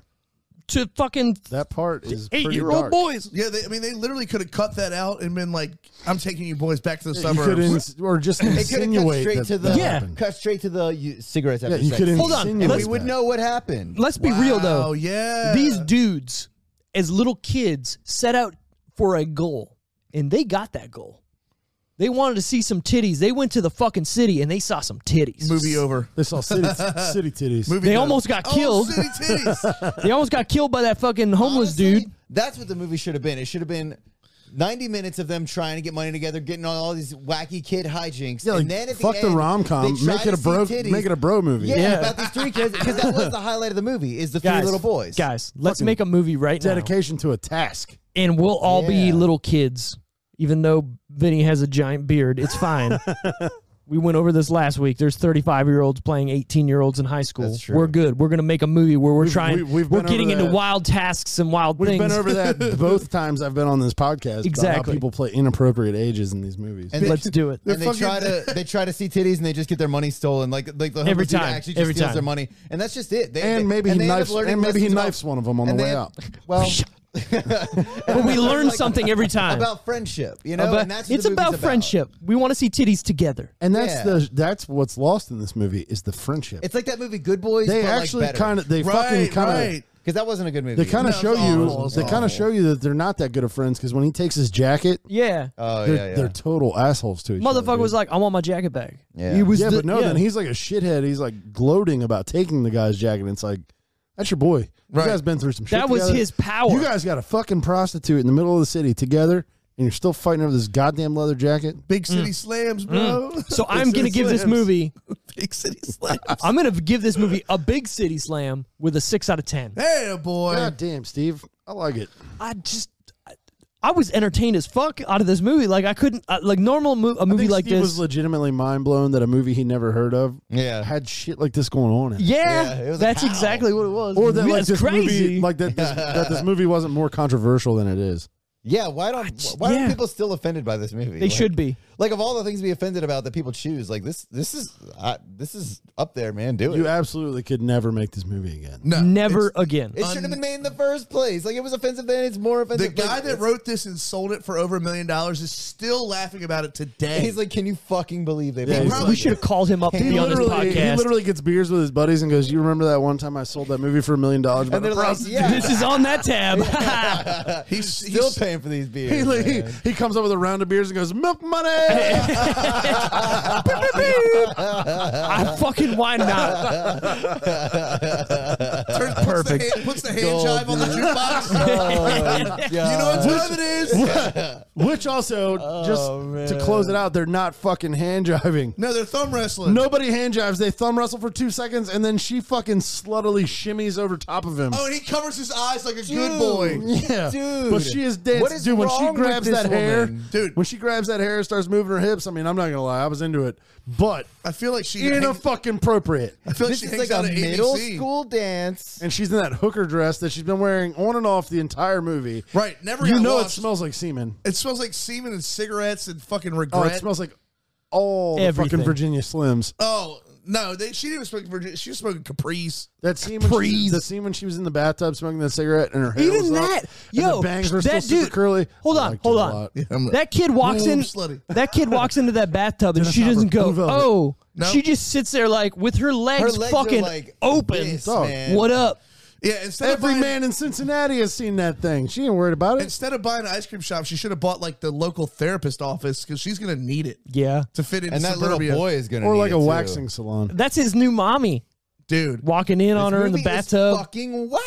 to fucking That part is pretty 8-year-old dark. boys. Yeah, they literally could have cut that out and been like, "I'm taking you boys back to the You suburbs." could or just It could have cut insinuate straight that to the that Yeah. happened. cut straight to the cigarettes after Yeah, you sex. could Hold on, insinuate and we would that. know what happened. Let's be real, though. Oh yeah, These dudes, as little kids, set out for a goal, and they got that goal. They wanted to see some titties. They went to the fucking city and they saw some titties. Movie over. They saw city titties. Movie They done. almost got killed. City titties. They almost got killed by that fucking homeless Honestly, dude. That's what the movie should have been. It should have been 90 minutes of them trying to get money together, getting on all these wacky kid hijinks. Yeah, like, and then at fuck the the end, rom-com. they try Make it to a bro. see titties. Make it a bro movie. Yeah, about these 3 kids, because that was the highlight of the movie, is the 3 little boys. Guys, let's Fucking make a movie right now. Dedication to a task. And we'll all be Yeah. little kids. Even though Vinny has a giant beard, it's fine. We went over this last week. There's 35-year-olds playing 18-year-olds in high school. That's true. We're good. We're going to make a movie where we're we've we're been getting over into that. wild tasks and wild We've things. been over that both times I've been on this podcast. About Exactly. how people play inappropriate ages in these movies. And Let's do it. And they try to see titties and they just get their money stolen. Like the Every homeless dude time. actually just Every steals time. their money, and that's just it. Maybe he knifes one of them on the way out. Well, But we learn something every time. about friendship, you know. And that's what it's the movie's about friendship. We want to see titties together. And that's Yeah. that's what's lost in this movie is the friendship. It's like that movie Good Boys. They but actually like kind of Right. because that wasn't a good movie. they kind of No, show it's you awful. It's they kind of awful. show you that they're not that good of friends because when he takes his jacket, Yeah. Oh they're total assholes to each other. Motherfucker was like, I want my jacket back. Yeah. He was yeah, the- but no, then he's like a shithead. He's like gloating about taking the guy's jacket. And it's like, that's your boy. Right. You guys been through some shit That was together. his power. You guys got a fucking prostitute in the middle of the city together, and you're still fighting over this goddamn leather jacket. Big City Slams, bro. So I'm going to give this movie, Big City Slams. I'm going to give this movie a big city slam with a 6 out of 10. Hey, boy. God damn, Steve. I like it. I was entertained as fuck out of this movie. Like I couldn't, like normal a I movie think like Steve this. was legitimately mind blown that a movie he never heard of Yeah. had shit like this going on in it. Yeah, it was that's like, how? exactly what it was. Or that like That's this crazy. movie, like that this movie wasn't more controversial than it is. Yeah, why are people still offended by this movie? They should be. Like of all the things to be offended about that people choose, like this is up there, man. Do it. You absolutely could never make this movie again. No, Never again. It should have been made in the first place. Like it was offensive then, it's more The offensive. guy Like, that wrote this and sold it for over $1 million is still laughing about it today. he's like, can you fucking believe they Yeah, made he's this? like- We should have called him up to be on this He podcast. literally gets beers with his buddies and goes, "You remember that one time I sold that movie for $1 million?" And they're like, yeah, This is on that tab. he's still paying for these beers. He comes up with a round of beers and goes, "Milk money." I fucking why not? Perfect. Puts the hand jive on the jukebox. You know what time it is? Which also, just to close it out, they're not fucking hand jiving. No, they're thumb wrestling. Nobody hand jives. They thumb wrestle for 2 seconds, and then she fucking sluttily shimmies over top of him. Oh, and he covers his eyes like a good boy. Yeah, Dude. but she is dancing. What is Dude, when she wrong with grabs this that hair, woman? Dude. when she grabs that hair and starts moving her hips, I mean, I'm not gonna lie, I was into it, but I feel like she fucking appropriate. I feel like This she is hangs like out a at middle ABC. school dance. And she's in that hooker dress that she's been wearing on and off the entire movie. Right, never You got know it washed. smells like semen. It smells like semen and cigarettes and fucking Oh, regret. it smells like all the Everything. fucking Virginia Slims. Oh, no, she didn't smoke Virginia. She was smoking Caprice. That scene, the scene when she was in the bathtub smoking that cigarette and her hair Even was up, that, and yo, the bangs were still that super dude. curly. Hold I on, liked hold it a on. lot. That kid walks Boom, in. slutty. That kid walks into that bathtub and Dennis she doesn't Hopper, go. blue velvet. Oh, No. she just sits there like with her legs, legs are fucking like open. this, Dog. man. What up? Yeah, Every man in Cincinnati has seen that thing. She ain't worried about it. Instead of buying an ice cream shop, she should have bought like the local therapist office because she's gonna need it Yeah, to fit into And that suburbia. little boy is gonna Or need like it a too. waxing salon. that's his new mommy dude. walking in on This her in the movie is bathtub. fucking whack.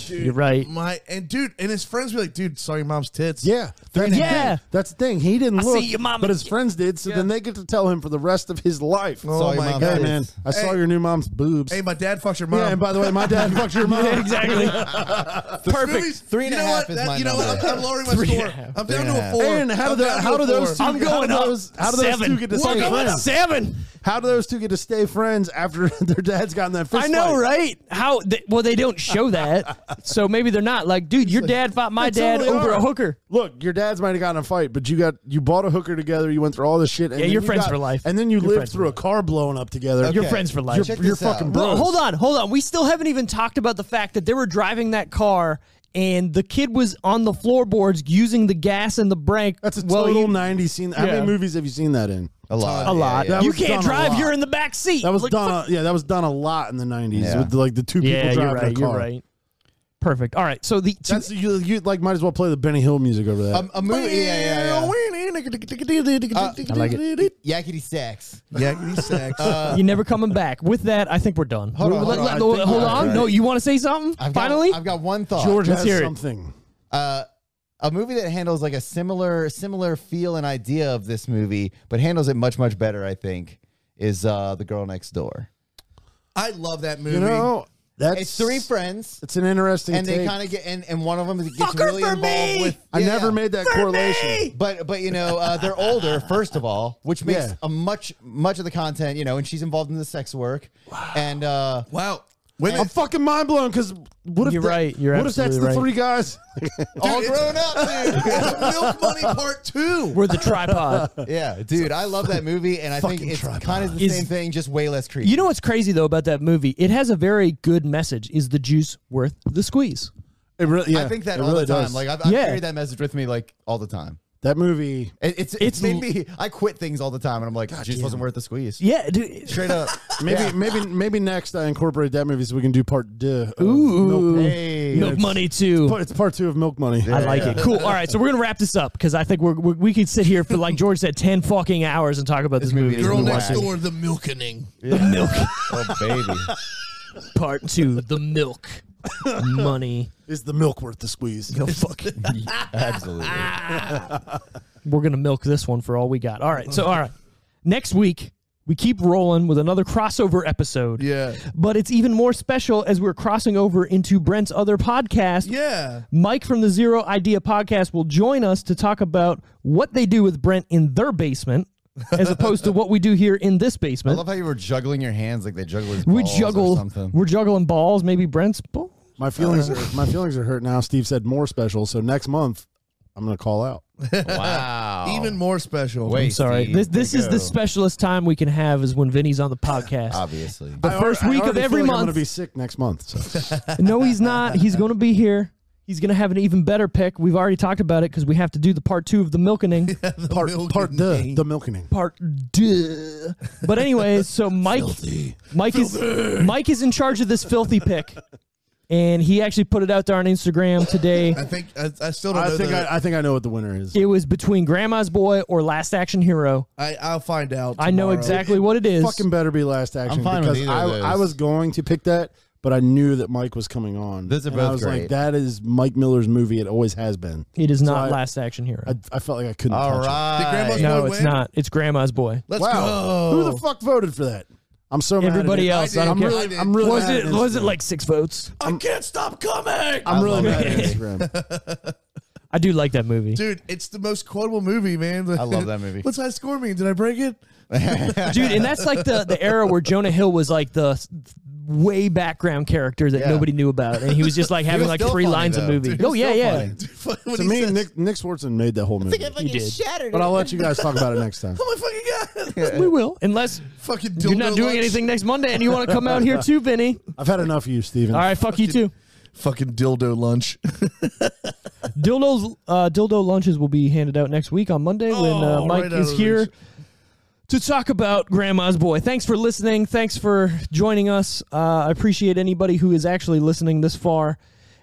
You're right. And his friends be like, dude, saw your mom's tits. Yeah. Yeah. That's the thing. He didn't I look, see your mama. but his friends did, so then they get to tell him for the rest of his life. Oh Saw your my mom's god. Hey, tits. man, I saw Hey. your new mom's boobs. Hey, my dad fucked your mom. Yeah, and by the way, my dad fucked your mom. Exactly. Perfect. Movies- 3.5 you know what? is my You know what? number. I'm lowering my 3.5. score. I'm down to a 4. And how do those two? I'm going up. How do those 7. two get to We're stay going friends? 7. How do those two get to stay friends after their dad's gotten that fist I know, fight? right? How? Well, they don't show that, so maybe they're not. Like, dude, your dad fought my They dad totally over are. a hooker. Look, your dads might have gotten in a fight, but you bought a hooker together. You went through all this shit. And Yeah, then you're you friends for life. And then you You're lived friends through for a car blowing up together. Okay. You're friends for life. Check You're this out. fucking Well, bros. hold on. We still haven't even talked about the fact that they were driving that car and the kid was on the floorboards using the gas and the brake. That's a Well, total you- 90s scene. How Yeah. many movies have you seen that in? A lot. A lot. That You was can't done a drive. lot. You're in the back seat. That was Like, done. fuck- That was done a lot in the 90s Yeah. with like the two people Yeah, driving you're right. a car. You're right. Perfect. All right. So the That's you like might as well play the Benny Hill music over that. A movie. Yeah. like it. Yakety sax. Yakety sax. You're never coming back. With that, I think we're done. Hold on. Hold on. No, you want to say something? Finally? I've got one thought. George Let's has hear it. something. A movie that handles like a similar feel and idea of this movie, but handles it much, much better, I think, is The Girl Next Door. I love that movie. You know, It's three friends. It's an interesting And take. they kind of get, and one of them gets really involved with. I never made that correlation. But you know, they're older, first of all, which makes a much of the content, you know, and she's involved in the sex work. Wow. And Wow. Women, I'm fucking mind blown because what if You're right. You're what if that's absolutely the right. three guys? all grown up, dude. it's Milk Money Part 2. We're the tripod. Yeah, dude, I love that movie, and I think fucking it's tripod. kind of the same thing, just way less creepy. You know what's crazy, though, about that movie? It has a very good message. Is the juice worth the squeeze? It really, yeah, I think that it all really the time. does. Like I've Yeah. carried that message with me like all the time. That movie. It's made me. I quit things all the time, and I'm like, juice wasn't worth the squeeze. Yeah, dude. Straight up. Maybe next I incorporate that movie so we can do part 2. Ooh. Hey, Milk Money 2. It's part 2 of Milk Money. I like it. Cool. All right, so we're going to wrap this up because I think we could sit here for, like George said, 10 fucking hours and talk about this movie. movie Girl is Next whack. Door, The Milkening. The Milk. Oh baby. Part 2, The Milk Money. Is the milk worth the squeeze? Go fucking. Absolutely. We're going to milk this one for all we got. All right. Next week, we keep rolling with another crossover episode. Yeah. But it's even more special as we're crossing over into Brent's other podcast. Yeah. Mike from the Zero Idea podcast will join us to talk about what they do with Brent in their basement as opposed to what we do here in this I basement. love how you were juggling your hands like they juggle his We balls or juggle. something. We're juggling balls, maybe Brent's ball. My feelings are hurt now. Steve said more special, so next month I'm going to call out. Wow. Even more special. Wait. I'm sorry. Steve, This way is to the go. specialist time we can have is when Vinny's on the podcast. Obviously. The first week of every I'm month. going to be sick next month. So. No, he's not. He's going to be here. He's going to have an even better pick. We've already talked about it because we have to do the part 2 of the milkening. part the milking. Part duh. But anyway, so Mike is in charge of this filthy pick. And he actually put it out there on Instagram today. I think I still don't know. I think I know what the winner is. It was between Grandma's Boy or Last Action Hero. I'll find out. I know tomorrow. exactly what it is. Fucking better be Last Action. I'm fine with because either of those. I was going to pick that, but I knew that Mike was coming on. Those are And I both was great. like, that is Mike Miller's movie. It always has been. It is So not I- Last Action Hero. I felt like I couldn't All touch it. right. Did Grandma's No, Boy it's win? not. It's Grandma's Boy. Let's Wow. go. Who the fuck voted for that? I'm so mad. Everybody at it. else. I I don't did. care. I'm really Was mad it at was it Instagram. like 6 votes? I can't stop coming. I'm really love mad at it. Instagram. I do like that movie. Dude, it's the most quotable movie, man. I love that movie. What's high score mean? Did I break it? Dude, and that's like the era where Jonah Hill was like the way background character that Yeah. nobody knew about, and he was just like having was like still 3 funny, lines though. of movie. Dude, he Oh was yeah, still yeah. funny. When To he me, says, Nick Swartzen made that whole movie. He did. But I'll let you guys talk about it next time. oh my fucking god. We will, unless Fucking you're dildo not doing lunch. anything next Monday, and you want to come out here too, Vinny. I've had enough of you, Steven. All right, fuck you too. Fucking dildo lunch. Dildo lunches will be handed out next week on Monday when Oh, Mike right out is of here reach. to talk about Grandma's Boy. Thanks for listening. Thanks for joining us. I appreciate anybody who is actually listening this far.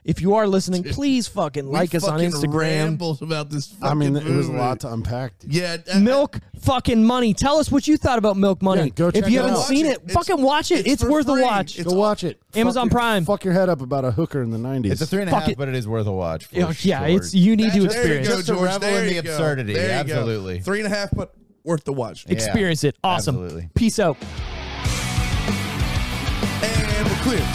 If you are listening, please fucking like us on fucking Instagram. rambled about this fucking I mean, it was a movie. lot to unpack. Yeah. Milk fucking Money. Tell us what you thought about Milk Money. Yeah, go if check you it haven't out. seen Watch it, it. fucking watch it. It's for worth a free. watch. It's Go watch it. Amazon Prime. Fuck your head up about a hooker in the 90s. It's a 3.5, Fuck it. but it is worth a watch. For Yeah, sure. it's you need to There you experience go, Just to George. revel There in the you go. absurdity. There you go. Absolutely. 3.5, but worth the watch. Yeah. experience it. Awesome. Absolutely. Peace out. And we're clear.